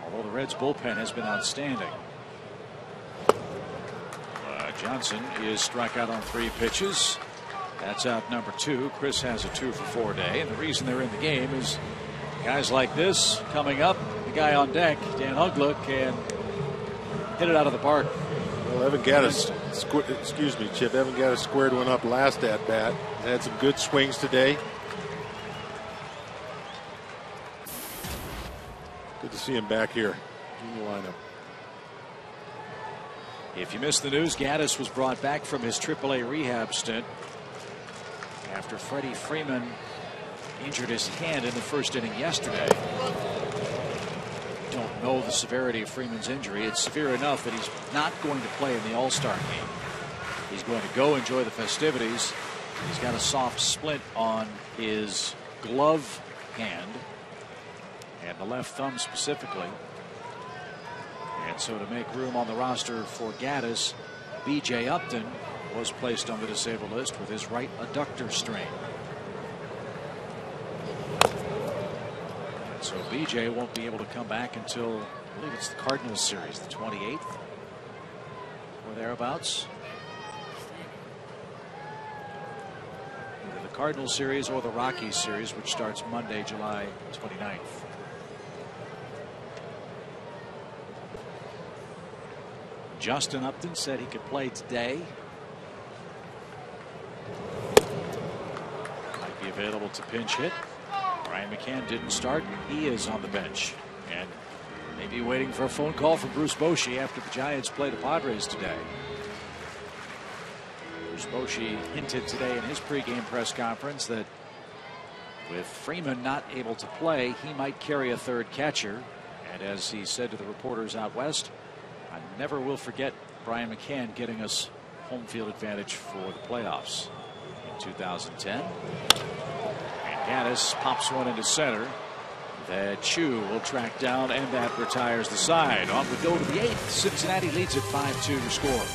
although the Reds bullpen has been outstanding. Johnson is struck out on 3 pitches. That's out number 2. Chris has a 2 for 4 day, and the reason they're in the game is guys like this coming up. The guy on deck, Dan Uggla, can hit it out of the park. Well, Evan Gattis, Chip. Evan Gattis squared one up last at bat. Had some good swings today. Good to see him back here in the lineup. If you missed the news, Gattis was brought back from his AAA rehab stint after Freddie Freeman injured his hand in the first inning yesterday. Don't know the severity of Freeman's injury. It's severe enough that he's not going to play in the All-Star game. He's going to go enjoy the festivities. He's got a soft splint on his glove hand and the left thumb specifically. And so to make room on the roster for Gattis, B.J. Upton was placed on the disabled list with his right adductor strain. And so B.J. won't be able to come back until, I believe it's the Cardinals series, the 28th or thereabouts. Either the Cardinals series or the Rockies series, which starts Monday, July 29th. Justin Upton said he could play today. Might be available to pinch hit. Brian McCann didn't start. He is on the bench and maybe waiting for a phone call from Bruce Bochy after the Giants play the Padres today. Bruce Bochy hinted today in his pregame press conference that with Freeman not able to play, he might carry a third catcher. And as he said to the reporters out west, I never will forget Brian McCann getting us home field advantage for the playoffs in 2010. And Gattis pops one into center that Chu will track down, and that retires the side. On we go to the 8th. Cincinnati leads at 5-2 to score.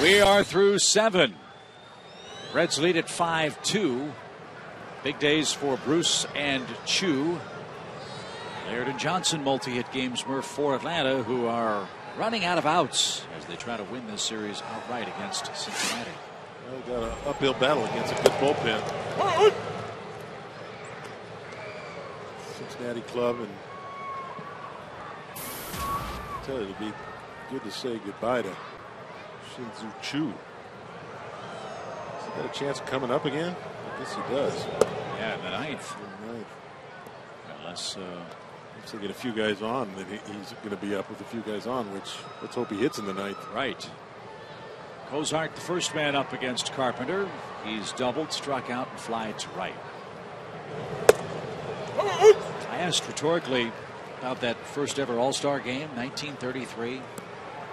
We are through 7. Reds lead at 5-2. Big days for Bruce and Chu. Laird and Johnson multi-hit games, Murph, for Atlanta, who are running out of outs as they try to win this series outright against Cincinnati. Well, they got an uphill battle against a good bullpen. Cincinnati club, and I tell you, it'll be good to say goodbye to Shin-Soo Choo. Has he got a chance of coming up again? I guess he does. Yeah, in the ninth. Unless looks like a few guys on, then he's going to be up with a few guys on, which let's hope he hits in the ninth. Right. Cozart, the first man up against Carpenter. He's doubled, struck out, and fly to right. I asked rhetorically about that first ever All-Star game, 1933. I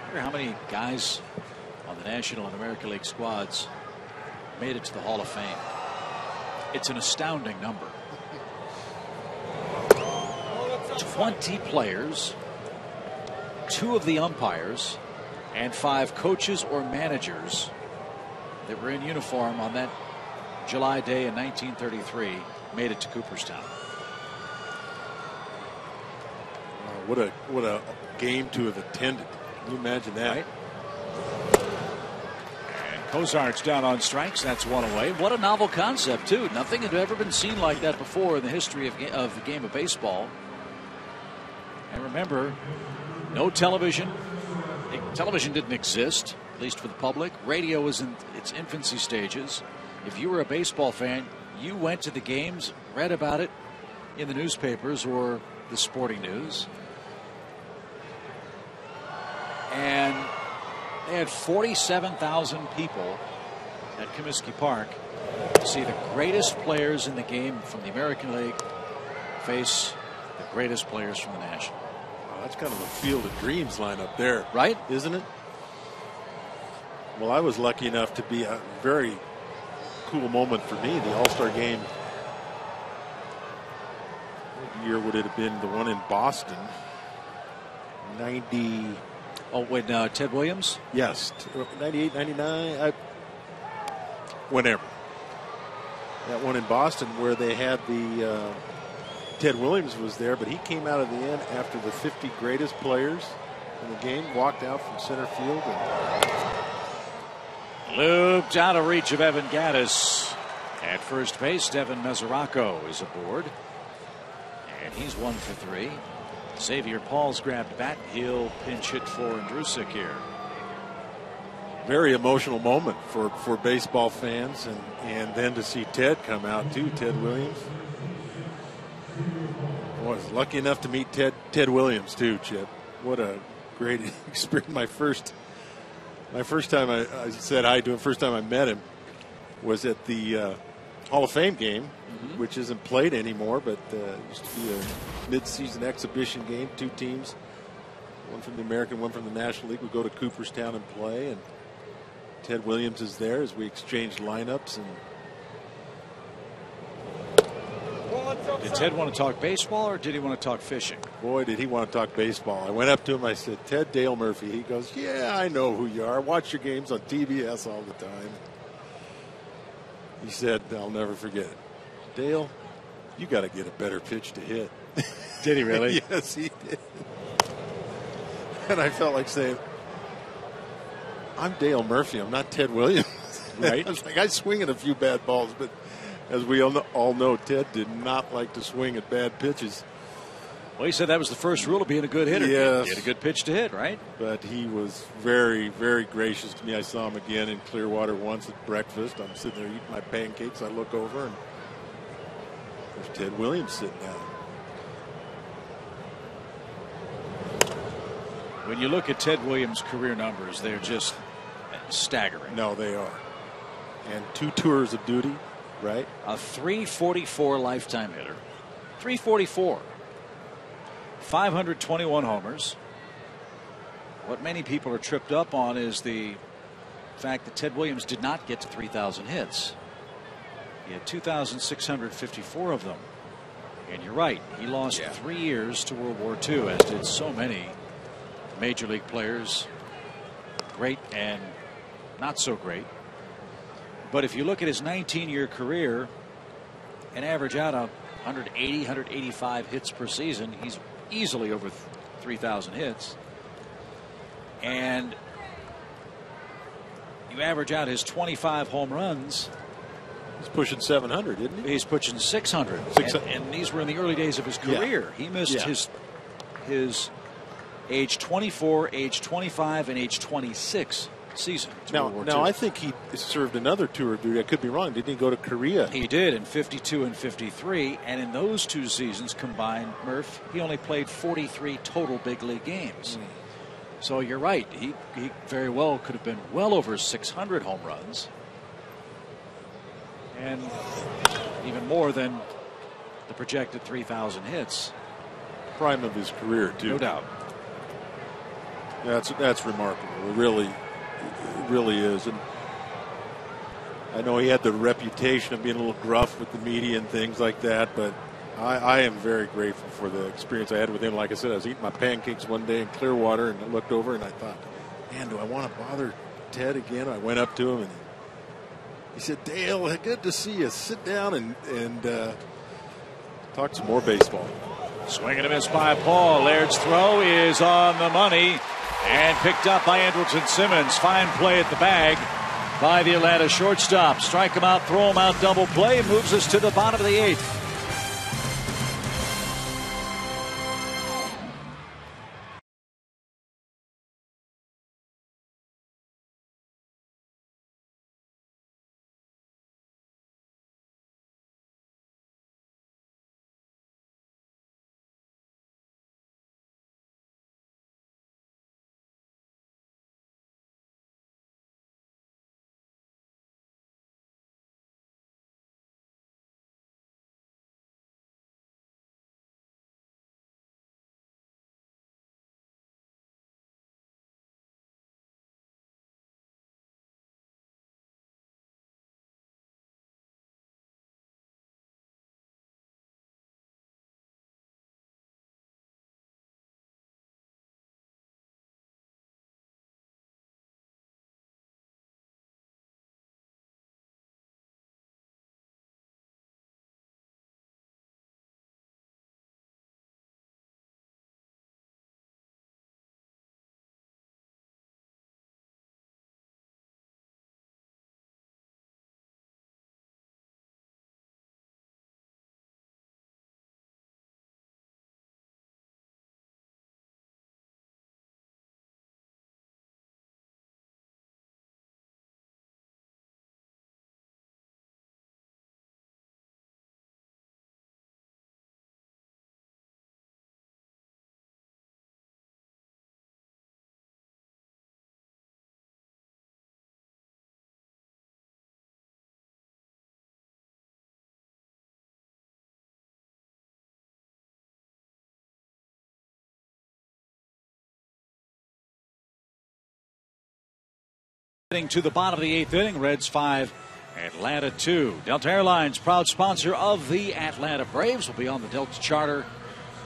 wonder how many guys on the National and American League squads made it to the Hall of Fame. It's an astounding number. 20 players, 2 of the umpires, and 5 coaches or managers that were in uniform on that July day in 1933 made it to Cooperstown. What a game to have attended. Can you imagine that? Right. And Cozart's down on strikes. That's one away. What a novel concept, too. Nothing had ever been seen like that before in the history of the game of baseball. And remember, no television. Television didn't exist, at least for the public. Radio was in its infancy stages. If you were a baseball fan, you went to the games, read about it in the newspapers or the sporting news. And they had 47,000 people at Comiskey Park to see the greatest players in the game from the American League face the greatest players from the National. Wow, that's kind of a field of dreams lineup there. Right? Isn't it? Well, I was lucky enough to be a very cool moment for me, the All-Star game. What year would it have been? The one in Boston. 90. Oh, when Ted Williams? Yes. 98, 99. Whenever. That one in Boston where they had the Ted Williams was there, but he came out of the end after the 50 greatest players in the game, walked out from center field. Looped out of reach of Evan Gaddis. At first base, Devin Mesoraco is aboard. And he's 1 for 3. Xavier Paul's grabbed bat. He'll pinch hit for Andrusik here. Very emotional moment for baseball fans, and then to see Ted come out too, Ted Williams. I was lucky enough to meet Ted Williams too, Chip. What a great experience. My first time I said hi to him, first time I met him was at the Hall of Fame game, which isn't played anymore, but used to be a mid-season exhibition game. 2 teams, one from the American, one from the National League, would go to Cooperstown and play, and Ted Williams is there as we exchange lineups. And did Ted want to talk baseball or did he want to talk fishing? Boy, did he want to talk baseball. I went up to him, I said, Ted, Dale Murphy. He goes, yeah, I know who you are. I watch your games on TBS all the time. He said, I'll never forget it. Dale, you got to get a better pitch to hit. Did he really? Yes, he did. And I felt like saying, I'm Dale Murphy. I'm not Ted Williams. Right. I was like, I swing at a few bad balls, but as we all know, Ted did not like to swing at bad pitches. Well, he said that was the first rule of being a good hitter. Yes. Get a good pitch to hit, right? But he was very, very gracious to me. I saw him again in Clearwater once at breakfast. I'm sitting there eating my pancakes. I look over, and there's Ted Williams sitting down. When you look at Ted Williams' career numbers, they're just staggering. No, they are. And 2 tours of duty, right? A 344 lifetime hitter. 344. 521 homers. What many people are tripped up on is the fact that Ted Williams did not get to 3,000 hits. He had 2,654 of them. And you're right, he lost 3 years to World War II, as did so many Major League players, great and not so great. But if you look at his 19-year career and average out 180, 185 hits per season, he's easily over 3,000 hits. And you average out his 25 home runs. He's pushing 700, isn't he? He's pushing 600. And these were in the early days of his career. Yeah. He missed his age 24, age 25, and age 26 season. Now I think he served another tour of duty. I could be wrong. Didn't he go to Korea? He did in 52 and 53. And in those 2 seasons combined, Murph, he only played 43 total big league games. So you're right. He very well could have been well over 600 home runs. And even more than the projected 3,000 hits. Prime of his career, too. No doubt. That's remarkable. It really is. And I know he had the reputation of being a little gruff with the media and things like that, but I am very grateful for the experience I had with him. Like I said, I was eating my pancakes one day in Clearwater, and I looked over and I thought, man, do I want to bother Ted again? I went up to him and he said, Dale, good to see you. Sit down and talk some more baseball. Swing and a miss by Paul. Laird's throw is on the money and picked up by Andrelton Simmons. Fine play at the bag by the Atlanta shortstop. Strike him out, throw him out, double play. Moves us to the bottom of the 8th. To the bottom of the 8th inning, Reds 5, Atlanta 2. Delta Airlines, proud sponsor of the Atlanta Braves, will be on the Delta Charter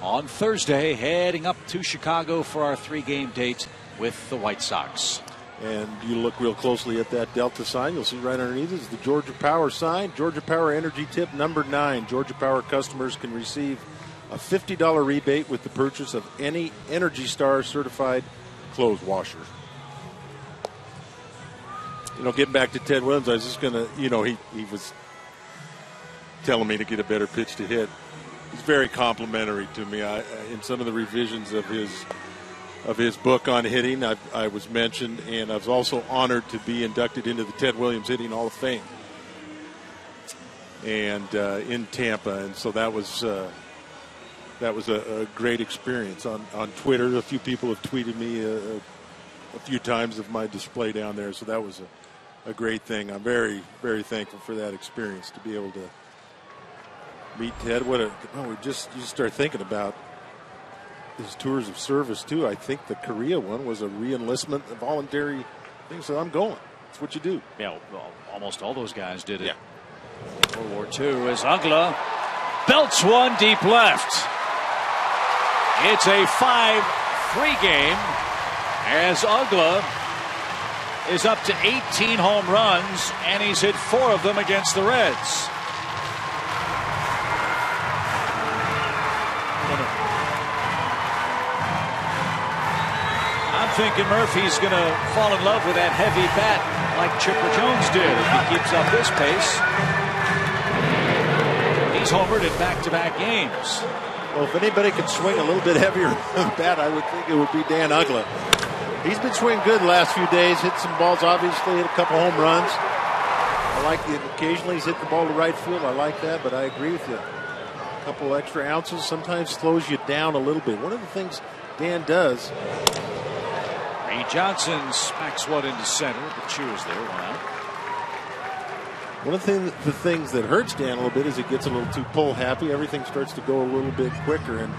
on Thursday, heading up to Chicago for our 3-game date with the White Sox. And you look real closely at that Delta sign, you'll see right underneath is the Georgia Power sign. Georgia Power Energy Tip number 9. Georgia Power customers can receive a $50 rebate with the purchase of any Energy Star certified clothes washer. Getting back to Ted Williams, I was just going to, he was telling me to get a better pitch to hit. He's very complimentary to me. In some of the revisions of his book on hitting, I was mentioned, and I was also honored to be inducted into the Ted Williams Hitting Hall of Fame, and in Tampa, and so that was a great experience. On Twitter, a few people have tweeted me a few times of my display down there, so that was a great thing. I'm very, very thankful for that experience to be able to meet Ted. You just start thinking about his tours of service too. I think the Korea one was a re-enlistment, a voluntary thing. So I'm going. That's what you do. Yeah, well, almost all those guys did it. Yeah. World War II as Uggla belts one deep left. It's a 5-3 game as Uggla is up to 18 home runs, and he's hit 4 of them against the Reds. I'm thinking Murphy's going to fall in love with that heavy bat like Chipper Jones did if he keeps up this pace. He's homered in back-to-back games. Well, if anybody could swing a little bit heavier than bat, I would think it would be Dan Uggla. He's been swinging good the last few days, hit some balls, obviously, hit a couple home runs. I like it. Occasionally he's hit the ball to right field. I like that, but I agree with you. A couple extra ounces sometimes slows you down a little bit. One of the things Dan does. Reed Johnson smacks one into center, but Chu is there, 1 out. One of the things that hurts Dan a little bit is he gets a little too pull happy. Everything starts to go a little bit quicker, and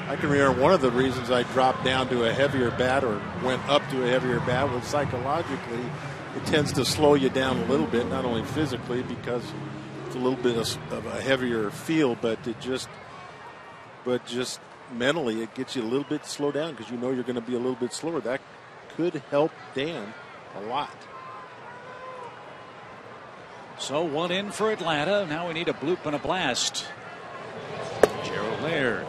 I can remember one of the reasons I dropped down to a heavier bat or went up to a heavier bat was psychologically it tends to slow you down a little bit, not only physically because it's a little bit of a heavier feel, but just mentally it gets you a little bit slowed down because you know you're going to be a little bit slower. That could help Dan a lot. So 1 in for Atlanta. Now we need a bloop and a blast. Gerald Laird.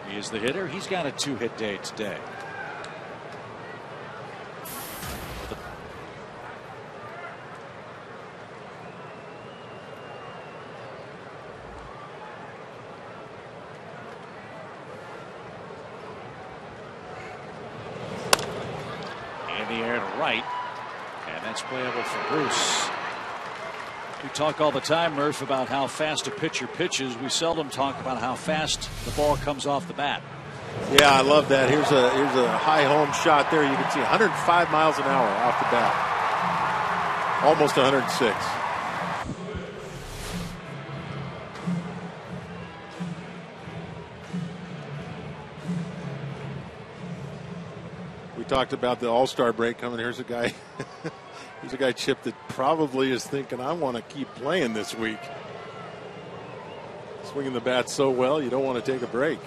He is the hitter. He's got a 2-hit day today. In the air to right. And that's playable for Bruce. We talk all the time, Murph, about how fast a pitcher pitches. We seldom talk about how fast the ball comes off the bat. Yeah, I love that. Here's a high home shot there. You can see 105 miles an hour off the bat. Almost 106. We talked about the All-Star break coming. Here's a guy. Here's a guy, Chip, that probably is thinking, I want to keep playing this week. Swinging the bat so well, you don't want to take a break.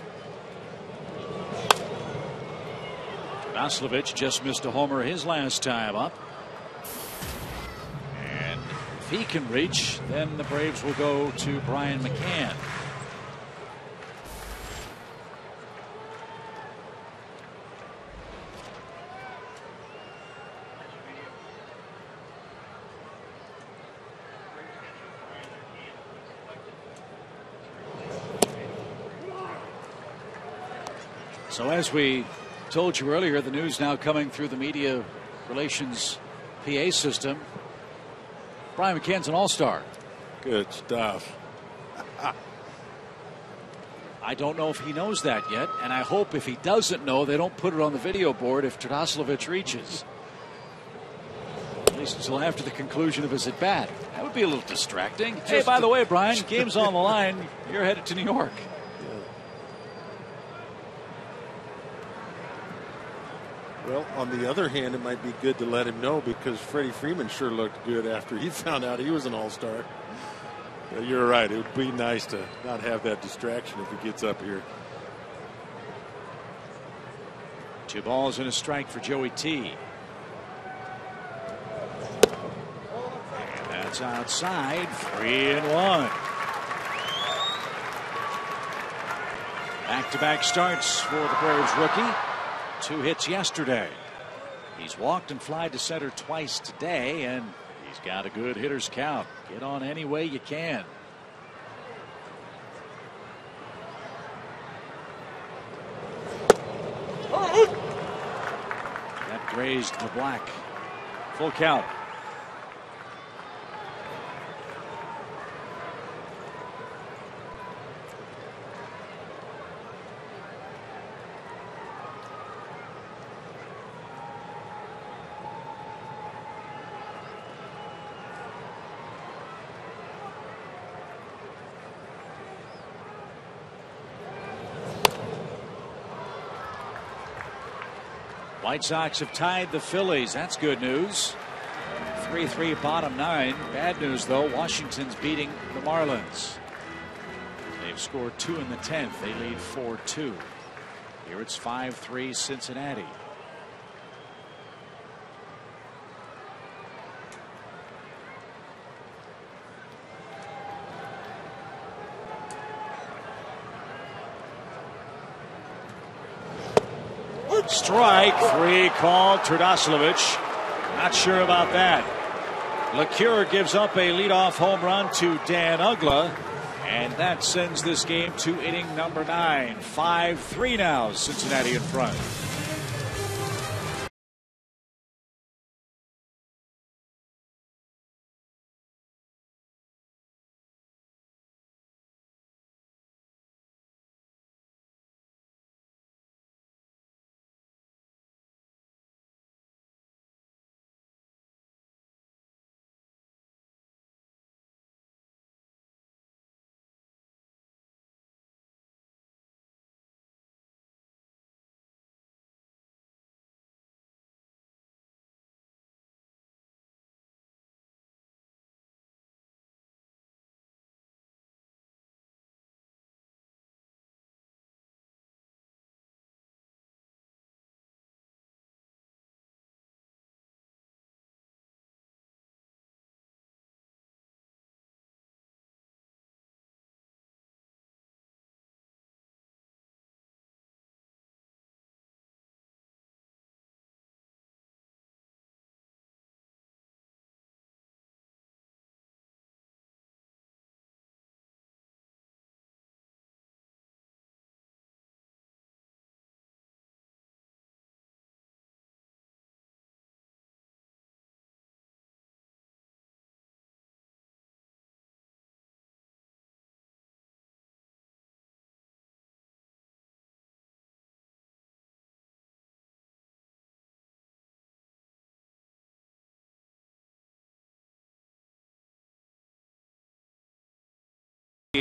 Vasilevich just missed a homer his last time up. And if he can reach, then the Braves will go to Brian McCann. So as we told you earlier, the news now coming through the media relations PA system. Brian McCann's an all-star. Good stuff. I don't know if he knows that yet, and I hope if he doesn't know, they don't put it on the video board if Tarasovich reaches. At least until after the conclusion of his at-bat. That would be a little distracting. Hey, by the way, Brian, game's on the line. You're headed to New York. Well, on the other hand, it might be good to let him know because Freddie Freeman sure looked good after he found out he was an all-star. You're right. It would be nice to not have that distraction if he gets up here. 2 balls and a strike for Joey T. And that's outside. 3-1. Back-to-back starts for the Braves rookie. 2 hits yesterday. He's walked and flied to center twice today, and he's got a good hitter's count. Get on any way you can. That grazed the black. Full count. White Sox have tied the Phillies. That's good news. 3-3 bottom 9. Bad news, though. Washington's beating the Marlins. They've scored 2 in the 10th. They lead 4-2. Here it's 5-3 Cincinnati. Strike 3 called. Turdoslavich. Not sure about that. LeCure gives up a leadoff home run to Dan Ugla, and that sends this game to inning number 9. 5-3 now, Cincinnati in front.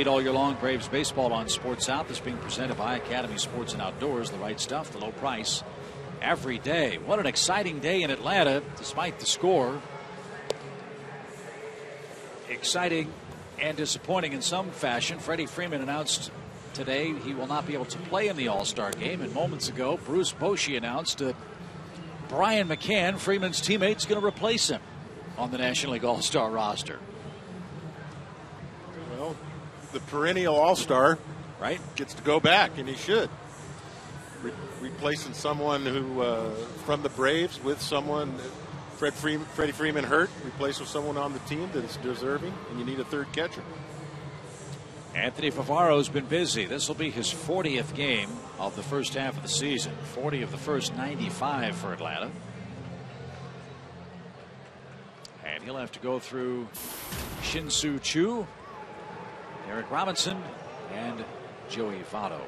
All year long, Braves baseball on Sports South is being presented by Academy Sports and Outdoors. The right stuff, the low price, every day. What an exciting day in Atlanta, despite the score. Exciting and disappointing in some fashion. Freddie Freeman announced today he will not be able to play in the All-Star game. And moments ago, Bruce Bochy announced that Brian McCann, Freeman's teammate, is going to replace him on the National League All-Star roster. Well, the perennial All-Star, right, gets to go back, and he should. Replacing someone who from the Braves with someone, Freddie Freeman hurt, replaced with someone on the team that's deserving, and you need a third catcher. Anthony Favaro's been busy. This will be his 40th game of the first half of the season. 40 of the first 95 for Atlanta. And he'll have to go through Shin-Soo Choo, Eric Robinson, and Joey Votto.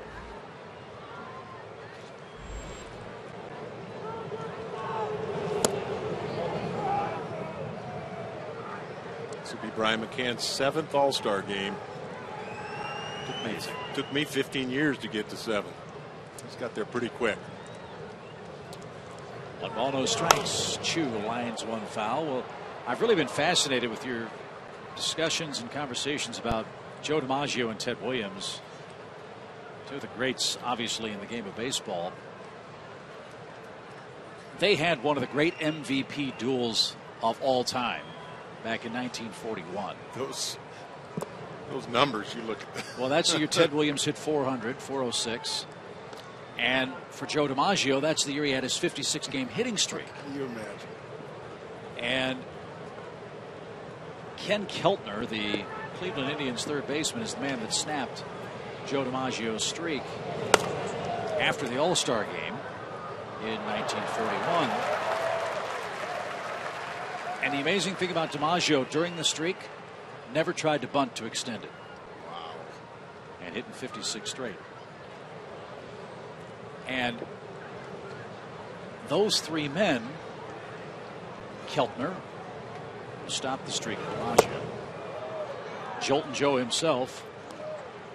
This will be Brian McCann's 7th All-Star game. Took me 15 years to get to 7. He's got there pretty quick. 1 ball, no strikes. Choo lines one foul. Well, I've really been fascinated with your discussions and conversations about Joe DiMaggio and Ted Williams, two of the greats, obviously, in the game of baseball. They had one of the great MVP duels of all time back in 1941. Those numbers you look at. Well, that's the year Ted Williams hit 400, 406. And for Joe DiMaggio, that's the year he had his 56-game hitting streak. Can you imagine? And Ken Keltner, the Cleveland Indians third baseman, is the man that snapped Joe DiMaggio's streak after the All-Star game in 1941. And the amazing thing about DiMaggio during the streak, never tried to bunt to extend it. Wow. And hitting 56 straight. And those three men, Keltner, who stopped the streak of DiMaggio, Jolton Joe himself,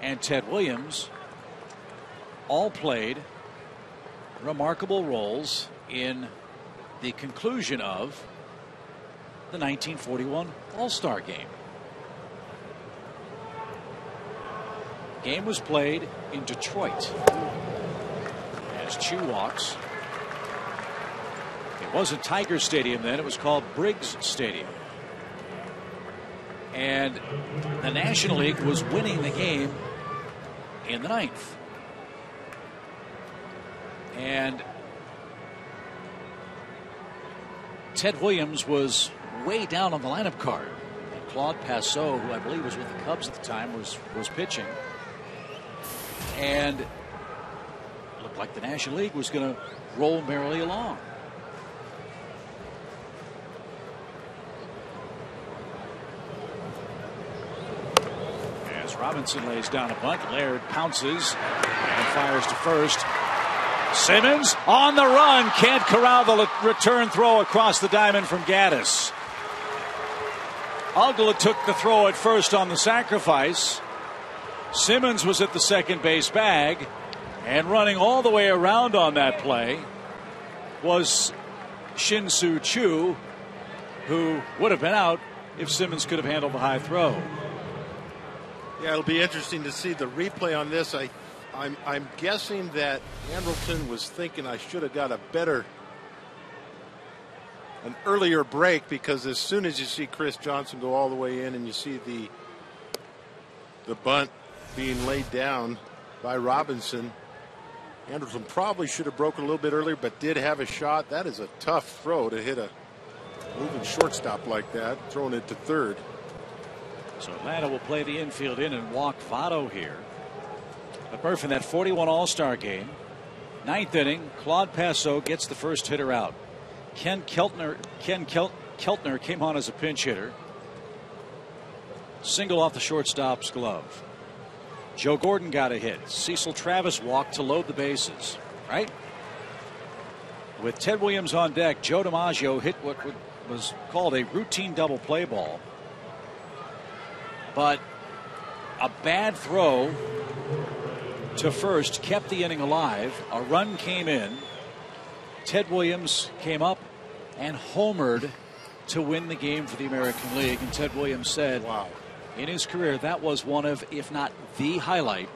and Ted Williams, all played remarkable roles in the conclusion of the 1941 All-Star game. Game was played in Detroit. As Choo walks, it wasn't Tiger Stadium then, it was called Briggs Stadium. And the National League was winning the game in the 9th. And Ted Williams was way down on the lineup card. And Claude Passeau, who I believe was with the Cubs at the time, was pitching. And it looked like the National League was going to roll merrily along. As Robinson lays down a bunt, Laird pounces and fires to first. Simmons on the run, can't corral the return throw across the diamond from Gaddis. Uggla took the throw at first on the sacrifice. Simmons was at the second base bag, and running all the way around on that play was Shin-Soo Choo, who would have been out if Simmons could have handled the high throw. Yeah, it'll be interesting to see the replay on this. I'm guessing that Andrelton was thinking I should have got an earlier break, because as soon as you see Chris Johnson go all the way in and you see the bunt being laid down by Robinson, Andrelton probably should have broken a little bit earlier, but did have a shot. That is a tough throw to hit a moving shortstop like that, throwing it to third. So Atlanta will play the infield in and walk Votto here. But Murph, in that 41 All-Star game, ninth inning, Claude Passeau gets the first hitter out. Ken Keltner came on as a pinch hitter. Single off the shortstop's glove. Joe Gordon got a hit. Cecil Travis walked to load the bases. Right? With Ted Williams on deck, Joe DiMaggio hit what was called a routine double play ball. But a bad throw to first kept the inning alive. A run came in. Ted Williams came up and homered to win the game for the American League. And Ted Williams said, wow, in his career, that was one of, if not the highlight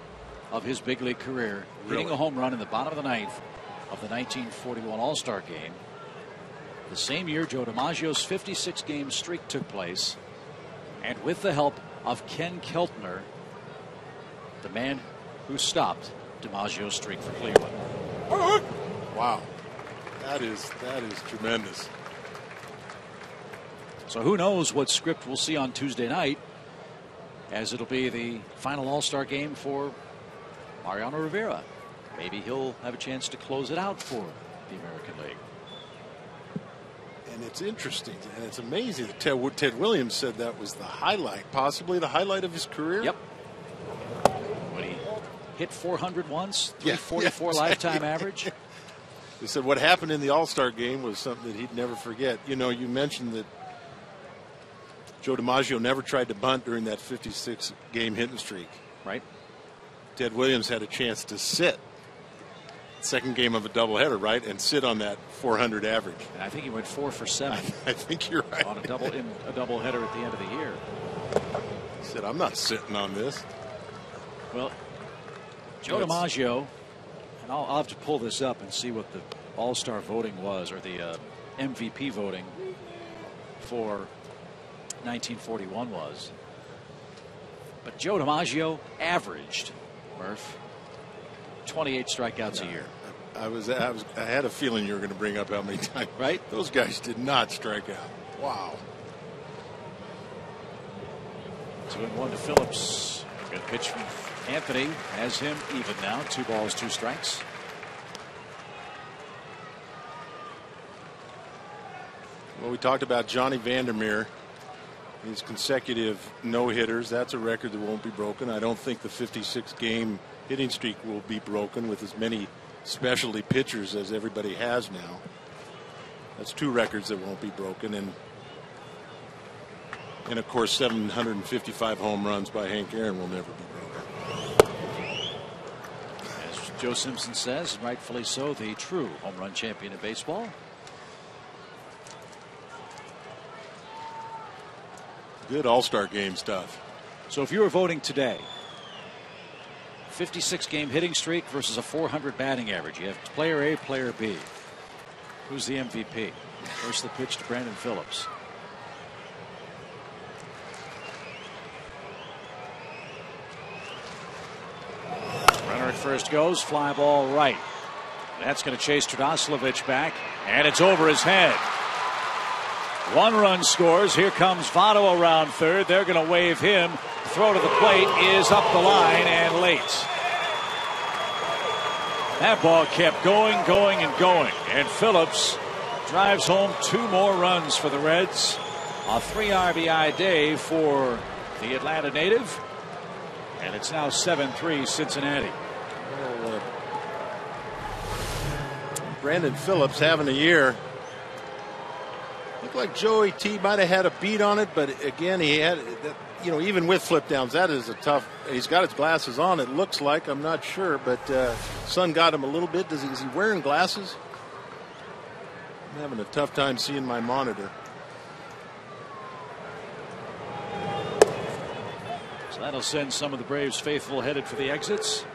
of his big league career. Hitting a home run in the bottom of the ninth of the 1941 All-Star game. The same year Joe DiMaggio's 56-game streak took place. And with the help of Ken Keltner, the man who stopped DiMaggio's streak for Cleveland. Wow. That is tremendous. So who knows what script we'll see on Tuesday night, as it'll be the final All-Star game for Mariano Rivera. Maybe he'll have a chance to close it out for the American League. And it's interesting and it's amazing that Ted Williams said that was the highlight, possibly the highlight of his career. Yep. When he hit 400 once, 344 lifetime average. He said what happened in the All-Star game was something that he'd never forget. You know, you mentioned that Joe DiMaggio never tried to bunt during that 56-game hitting streak. Right. Ted Williams had a chance to sit. Second game of a doubleheader, right, and sit on that 400 average. And I think he went 4 for 7. I think you're right. On a doubleheader at the end of the year. He said, "I'm not sitting on this." Well, Joe DiMaggio, and I'll have to pull this up and see what the All-Star voting was, or the MVP voting for 1941 was. But Joe DiMaggio averaged, Murph, 28 strikeouts a year. I had a feeling you were going to bring up how many times. Right? Those guys did not strike out. Wow. 2-1 to Phillips. Good pitch from Anthony. Has him even now. 2 balls, 2 strikes. Well, we talked about Johnny Vandermeer. His consecutive no-hitters. That's a record that won't be broken. I don't think the 56-game hitting streak will be broken with as many specialty pitchers as everybody has now. That's 2 records that won't be broken. And of course, 755 home runs by Hank Aaron will never be broken. As Joe Simpson says, rightfully so, the true home run champion of baseball. Good All-Star game stuff. So if you were voting today, 56-game hitting streak versus a 400 batting average. You have player A, player B. Who's the MVP? First the pitch to Brandon Phillips. Runner at first goes, fly ball right. That's going to chase Tradoslavich back, and it's over his head. 1 run scores. Here comes Votto around third. They're going to wave him. Throw to the plate is up the line and late. That ball kept going, and going. And Phillips drives home 2 more runs for the Reds. A 3 RBI day for the Atlanta native. And it's now 7-3 Cincinnati. Well, Brandon Phillips having a year. Looked like Joey T might have had a beat on it, but again, he had, even with flip downs, that is a tough. He's got his glasses on. It looks like, I'm not sure, but sun got him a little bit. Is he wearing glasses? I'm having a tough time seeing my monitor. So that'll send some of the Braves faithful headed for the exits.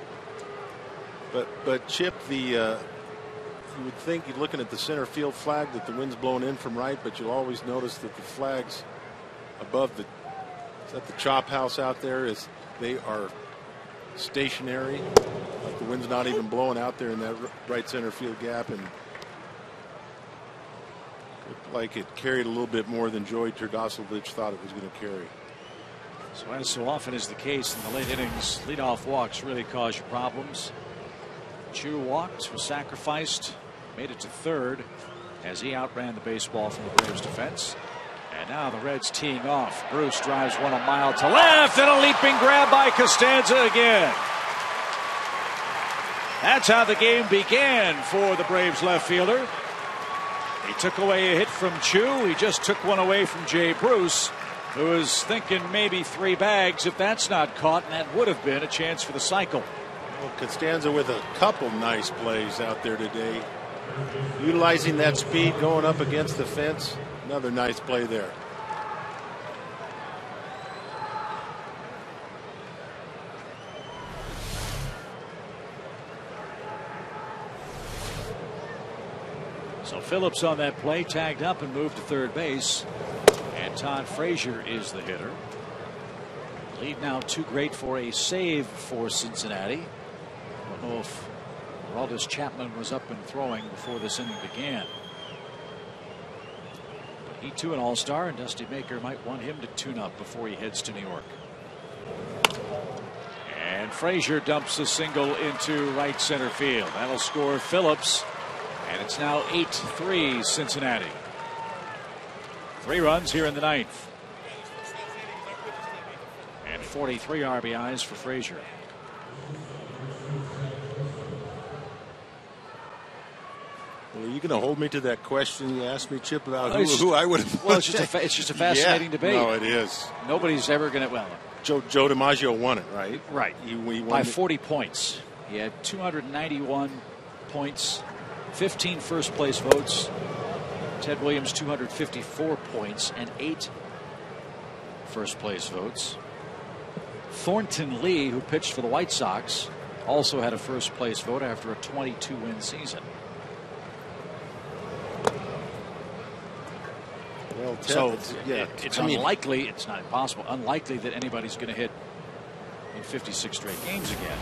But Chip, you would think, you're looking at the center field flag, that the wind's blowing in from right, but you'll always notice that the flags above the chop house out there they are stationary. Like the wind's not even blowing out there in that right center field gap, and looked like it carried a little bit more than Joey Turdosovich thought it was going to carry. So as so often is the case in the late innings, leadoff walks really cause you problems. Chu walked, was sacrificed, made it to third as he outran the baseball from the Braves defense. And now the Reds teeing off. Bruce drives one a mile to left, and a leaping grab by Costanza again. That's how the game began for the Braves left fielder. He took away a hit from Chu. He just took one away from Jay Bruce, who was thinking maybe 3 bags if that's not caught, and that would have been a chance for the cycle. Well, Costanza with a couple nice plays out there today. Utilizing that speed, going up against the fence. Another nice play there. So Phillips on that play tagged up and moved to third base. And Todd Frazier is the hitter. Lead now too great for a save for Cincinnati. I don't know if Aroldis Chapman was up and throwing before this inning began. But he too an all-star, and Dusty Baker might want him to tune up before he heads to New York. And Frazier dumps a single into right center field. That'll score Phillips. And it's now 8-3 Cincinnati. 3 runs here in the 9th. And 43 RBIs for Frazier. Well, are you going to hold me to that question you asked me, Chip, about who I would have? Well, it's just a fascinating debate. No, it is. Nobody's ever going to. Well, Joe DiMaggio won it, right? Right. He won by 40 points. He had 291 points, 15 first place votes. Ted Williams 254 points and 8 first place votes. Thornton Lee, who pitched for the White Sox, also had a first place vote after a 22-win season. Well, so it's unlikely, it's not impossible, unlikely that anybody's going to hit in 56 straight games again.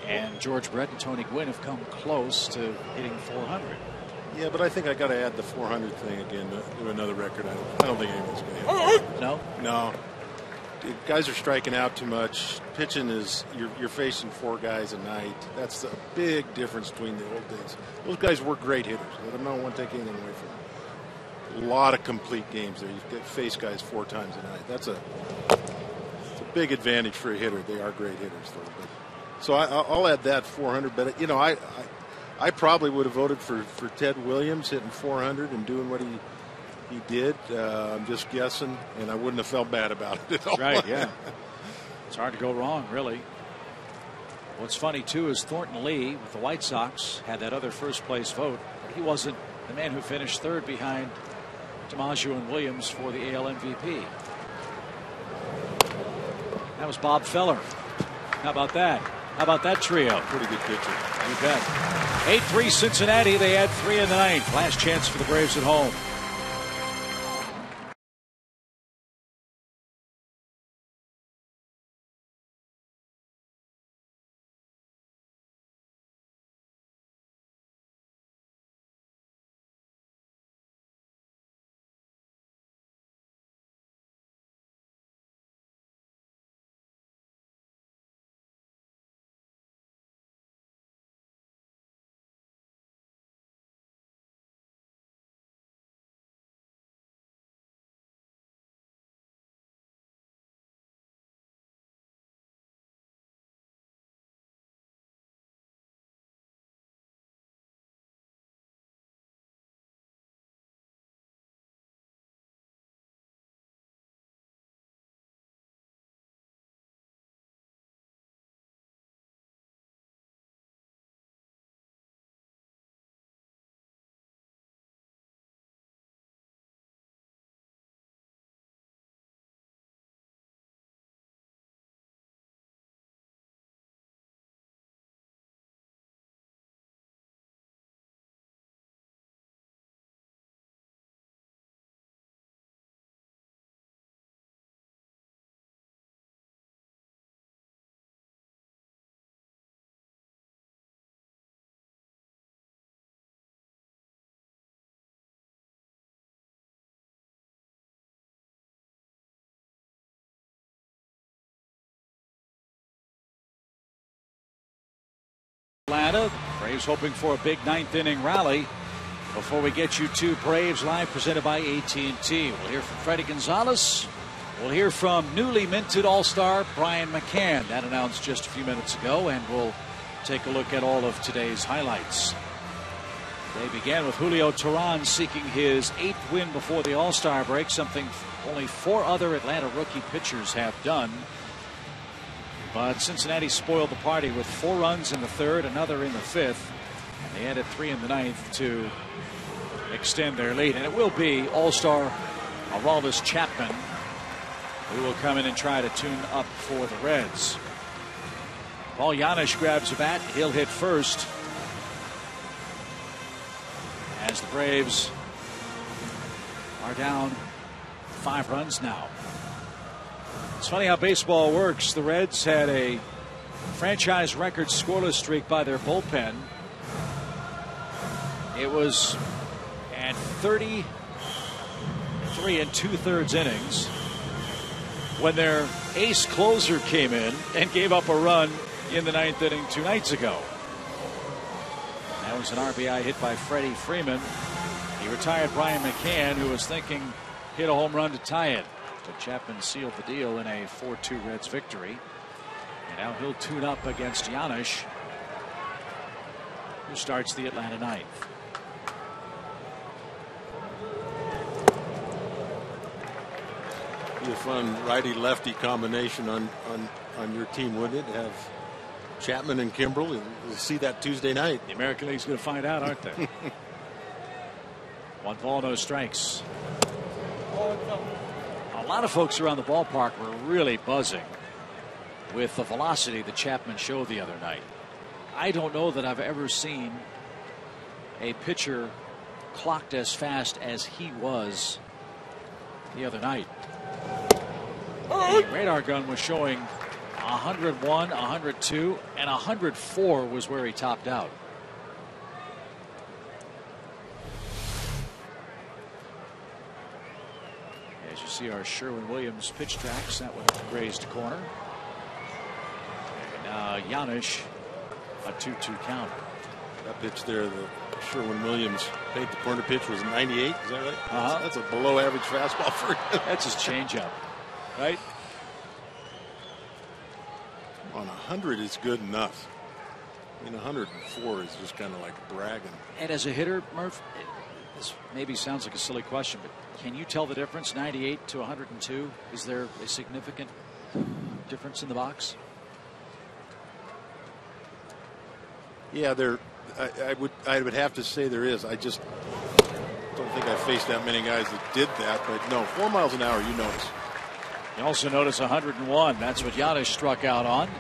And George Brett and Tony Gwynn have come close to hitting 400. Yeah, but I think I got to add the 400 thing again to another record. I don't think anyone's going to hit it. No. Guys are striking out too much. Pitching is you're facing 4 guys a night. That's a big difference between the old days. Those guys were great hitters. I don't want to take anything away from them. A lot of complete games there. You've faced guys 4 times a night. It's a big advantage for a hitter. They are great hitters, though. But, so I'll add that 400. But I probably would have voted for Ted Williams hitting 400 and doing what he did. I'm just guessing, and I wouldn't have felt bad about it at all. Right, yeah. It's hard to go wrong, really. What's funny, too, is Thornton Lee with the White Sox had that other first place vote, but he wasn't the man who finished third behind DiMaggio and Williams for the AL MVP. That was Bob Feller. How about that? How about that trio? Pretty good pitcher. You bet. 8-3 Cincinnati. They had 3 in the 9th. Last chance for the Braves at home. Atlanta. Braves hoping for a big ninth inning rally. Before we get you to Braves Live, presented by AT&T, we'll hear from Freddie Gonzalez. We'll hear from newly minted All-Star Brian McCann. That announced just a few minutes ago, and we'll take a look at all of today's highlights. They began with Julio Teheran seeking his 8th win before the All-Star break, something only 4 other Atlanta rookie pitchers have done. But Cincinnati spoiled the party with 4 runs in the 3rd, another in the 5th, and they added 3 in the 9th to extend their lead. And it will be All-Star Aroldis Chapman who will come in and try to tune up for the Reds. Paul Janisch grabs a bat. He'll hit first as the Braves are down 5 runs now. It's funny how baseball works. The Reds had a franchise record scoreless streak by their bullpen. It was at 33 2/3 innings when their ace closer came in and gave up a run in the 9th inning 2 nights ago. That was an RBI hit by Freddie Freeman. He retired Brian McCann, who was thinking hit a home run to tie it. But Chapman sealed the deal in a 4-2 Reds victory. And now he'll tune up against Janisch, who starts the Atlanta ninth. Be a fun righty-lefty combination on your team, wouldn't it? Have Chapman and Kimbrel. We'll see that Tuesday night. The American League's going to find out, aren't they? 1 ball, no strikes. A lot of folks around the ballpark were really buzzing with the velocity that Chapman showed the other night. I don't know that I've ever seen a pitcher clocked as fast as he was the other night. The radar gun was showing 101, 102, and 104 was where he topped out. As you see our Sherwin-Williams pitch tracks, that one grazed a corner. And Janisch, a 2-2 count. That pitch there, the Sherwin-Williams paid the corner pitch was 98. Is that right? That's a below average fastball for him. That's his changeup, right? On 100, it's good enough. I mean, 104 is just kind of like bragging. And as a hitter, Murph, this maybe sounds like a silly question, but can you tell the difference, 98 to 102? Is there a significant difference in the box? Yeah, I would have to say there is. I just don't think I've faced that many guys that did that. But no, 4 miles an hour, you notice. You also notice 101. That's what Janisch struck out on,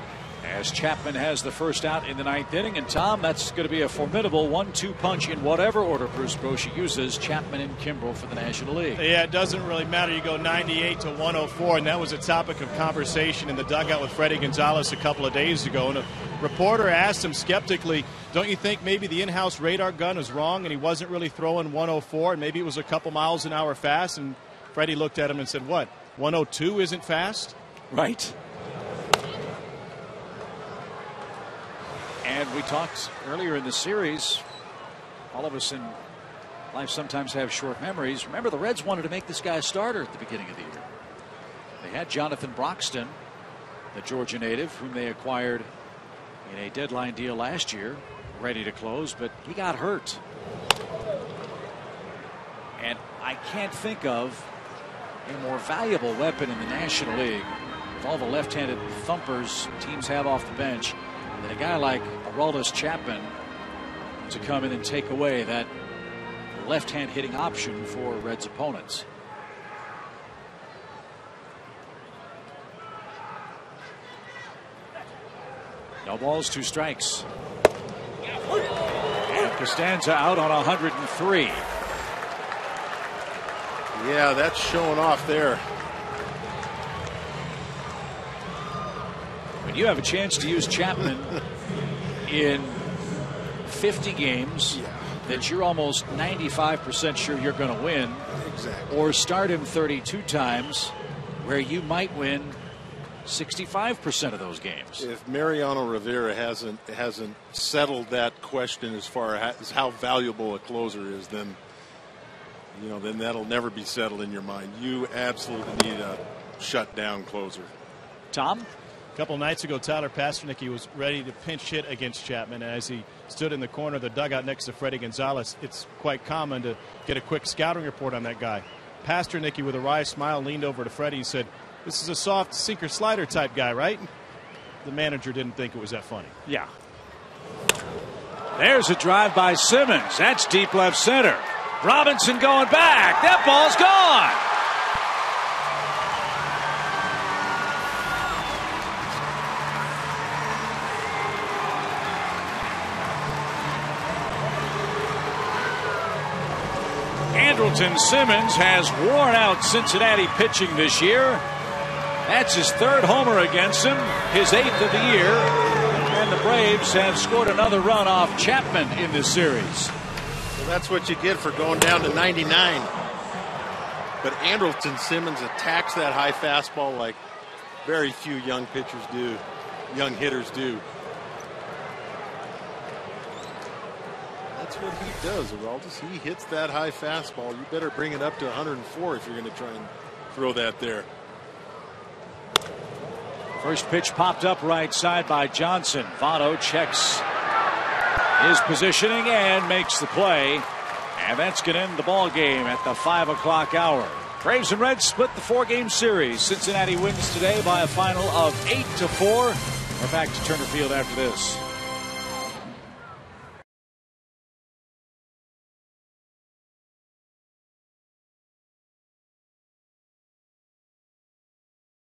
as Chapman has the first out in the 9th inning. And Tom, that's going to be a formidable 1-2 punch in whatever order Bruce Bochy uses, Chapman and Kimbrel for the National League. Yeah, it doesn't really matter. You go 98 to 104, and that was a topic of conversation in the dugout with Freddie Gonzalez a couple of days ago. And a reporter asked him skeptically, don't you think maybe the in-house radar gun was wrong and he wasn't really throwing 104 and maybe it was a couple miles an hour fast? And Freddie looked at him and said, what, 102 isn't fast? Right. And we talked earlier in the series, all of us in life sometimes have short memories. Remember, the Reds wanted to make this guy a starter at the beginning of the year. They had Jonathan Broxton, the Georgia native, whom they acquired in a deadline deal last year, ready to close, but he got hurt. And I can't think of a more valuable weapon in the National League, with all the left-handed thumpers teams have off the bench, than a guy like Aroldis Chapman to come in and take away that left-hand hitting option for Reds opponents. No balls, 2 strikes. And Costanza out on 103. Yeah, that's showing off there. When you have a chance to use Chapman in 50 games that you're almost 95% sure you're going to win, exactly, or start him 32 times where you might win 65% of those games. If Mariano Rivera hasn't settled that question as far as how valuable a closer is, then then that'll never be settled in your mind. You absolutely need a shutdown closer. Tom? A couple nights ago, Tyler Pasternak was ready to pinch hit against Chapman. And as he stood in the corner of the dugout next to Freddie Gonzalez, it's quite common to get a quick scouting report on that guy. Pasternak, with a wry smile, leaned over to Freddie and said, "This is a soft sinker slider type guy, right?" The manager didn't think it was that funny. Yeah. There's a drive by Simmons. That's deep left center. Robinson going back. That ball's gone. Andrelton Simmons has worn out Cincinnati pitching this year. That's his third homer against him, his 8th of the year. And the Braves have scored another run off Chapman in this series. Well, that's what you get for going down to 99. But Andrelton Simmons attacks that high fastball like very few young pitchers do, young hitters do. That's what he does, Aroldis. He hits that high fastball. You better bring it up to 104 if you're going to try and throw that there. First pitch popped up right side by Johnson. Votto checks his positioning and makes the play. And that's going to end the ball game at the 5 o'clock hour. Braves and Reds split the 4-game series. Cincinnati wins today by a final of 8-4. We're back to Turner Field after this.